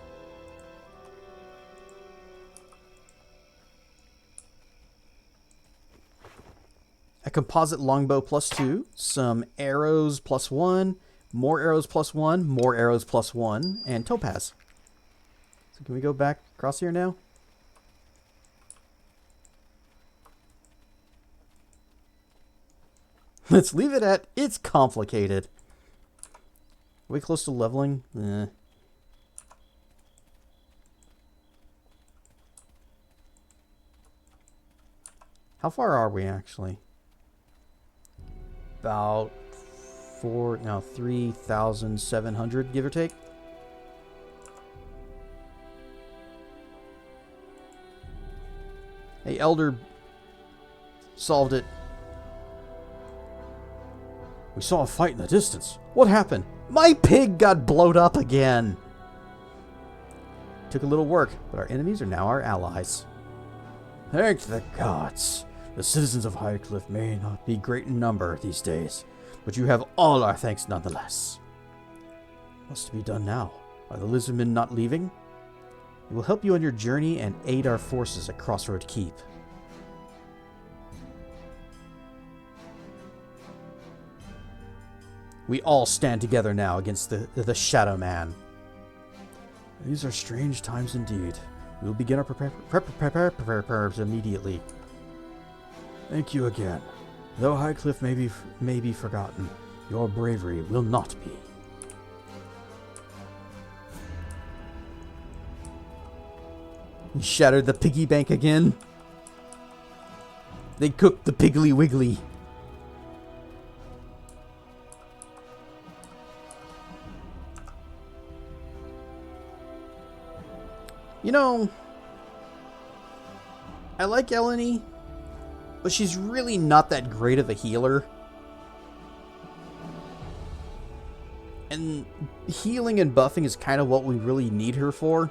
A composite longbow +2, some arrows +1, more arrows +1, more arrows +1, and topaz. So can we go back across here now? Let's leave it at, it's complicated. Are we close to leveling? How far are we actually? About 3,700, give or take. Hey, Elder solved it. We saw a fight in the distance. What happened? My pig got blowed up again. Took a little work, but our enemies are now our allies. Thank the gods. The citizens of Highcliff may not be great in number these days, but you have all our thanks nonetheless. What's to be done now? Are the lizardmen not leaving? We will help you on your journey and aid our forces at Crossroad Keep. We all stand together now against the Shadow Man. These are strange times indeed. We will begin our prepares immediately. Thank you again. Though Highcliff may be forgotten, your bravery will not be. He shattered the piggy bank again. They cooked the Piggly Wiggly. You know, I like Eleni, but she's really not that great of a healer. And healing and buffing is kind of what we really need her for.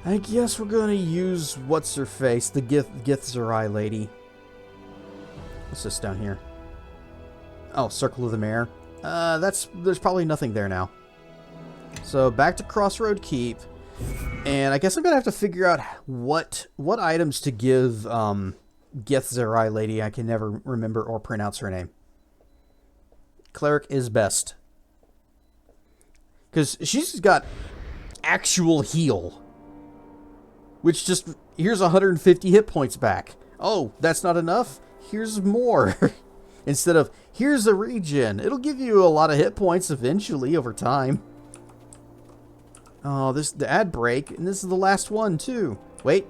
I guess we're gonna use what's-her-face, the Githzerai lady. What's this down here? Oh, Circle of the Mare. There's probably nothing there now. So back to Crossroad Keep, and I guess I'm gonna have to figure out what items to give Githzerai lady. I can never remember or pronounce her name. Cleric is best, because she's got actual heal, which just here's 150 hit points back. Oh, that's not enough? Here's more. Instead of, here's a regen. It'll give you a lot of hit points eventually over time. Oh, the ad break, and this is the last one, too. Wait.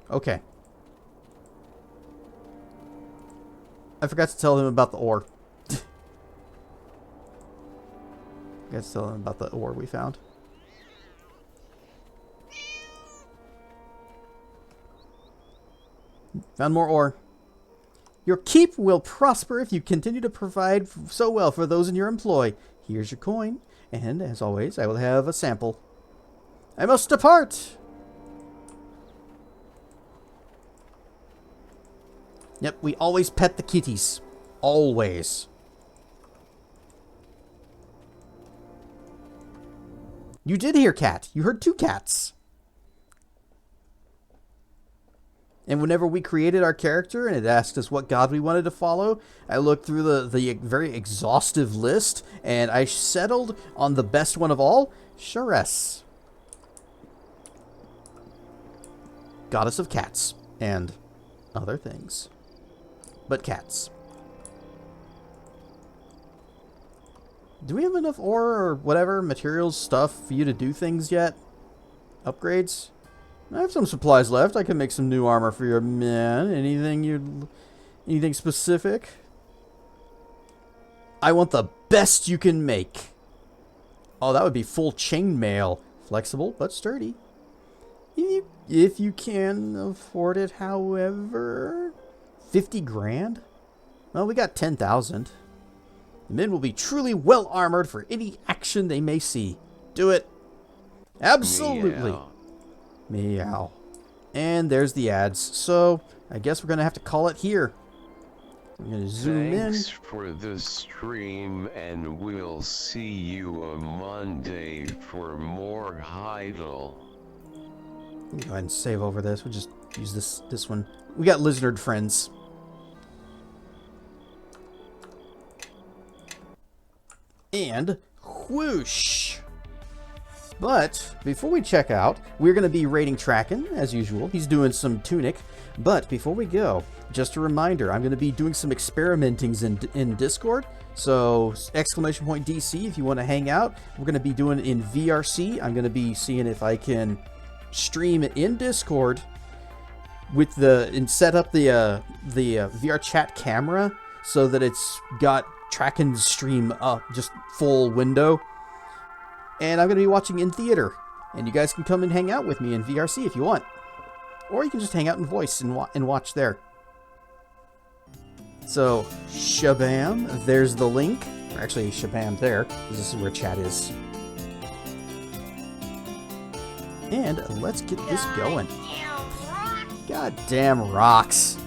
Okay. I forgot to tell him about the ore. Forgot to tell him about the ore we found. Found more ore. Your keep will prosper if you continue to provide so well for those in your employ. Here's your coin, and as always, I will have a sample. I must depart! Yep, we always pet the kitties. Always. You did hear cat. You heard 2 cats. And whenever we created our character and it asked us what god we wanted to follow, I looked through the very exhaustive list and I settled on the best one of all, Sharess. Goddess of cats and other things. But cats. Do we have enough ore or whatever, materials, stuff for you to do things yet? Upgrades? I have some supplies left. I can make some new armor for your men. Anything specific? I want the best you can make. Oh, that would be full chainmail. Flexible, but sturdy. If you can afford it, however. 50 grand? Well, we got 10,000. The men will be truly well armored for any action they may see. Do it. Absolutely. Meow. And there's the ads. So, I guess we're going to have to call it here. I'm going to zoom Thanks for the stream, and we'll see you on Monday for more Heidel. Go ahead and save over this. We'll just use this one. We got lizard friends. And whoosh. But before we check out, we're going to be raiding Traken, as usual. He's doing some tunic. But before we go, just a reminder, I'm going to be doing some experimentings in Discord. So, !DC if you want to hang out. We're going to be doing it in VRC. I'm going to be seeing if I can stream in Discord with and set up the VR chat camera so that it's got Traken's stream up, just full window. And I'm going to be watching in theater. And you guys can come and hang out with me in VRC if you want. Or you can just hang out in voice and watch there. So, shabam, there's the link. Or actually, shabam there, because this is where chat is. And let's get this going. Goddamn rocks.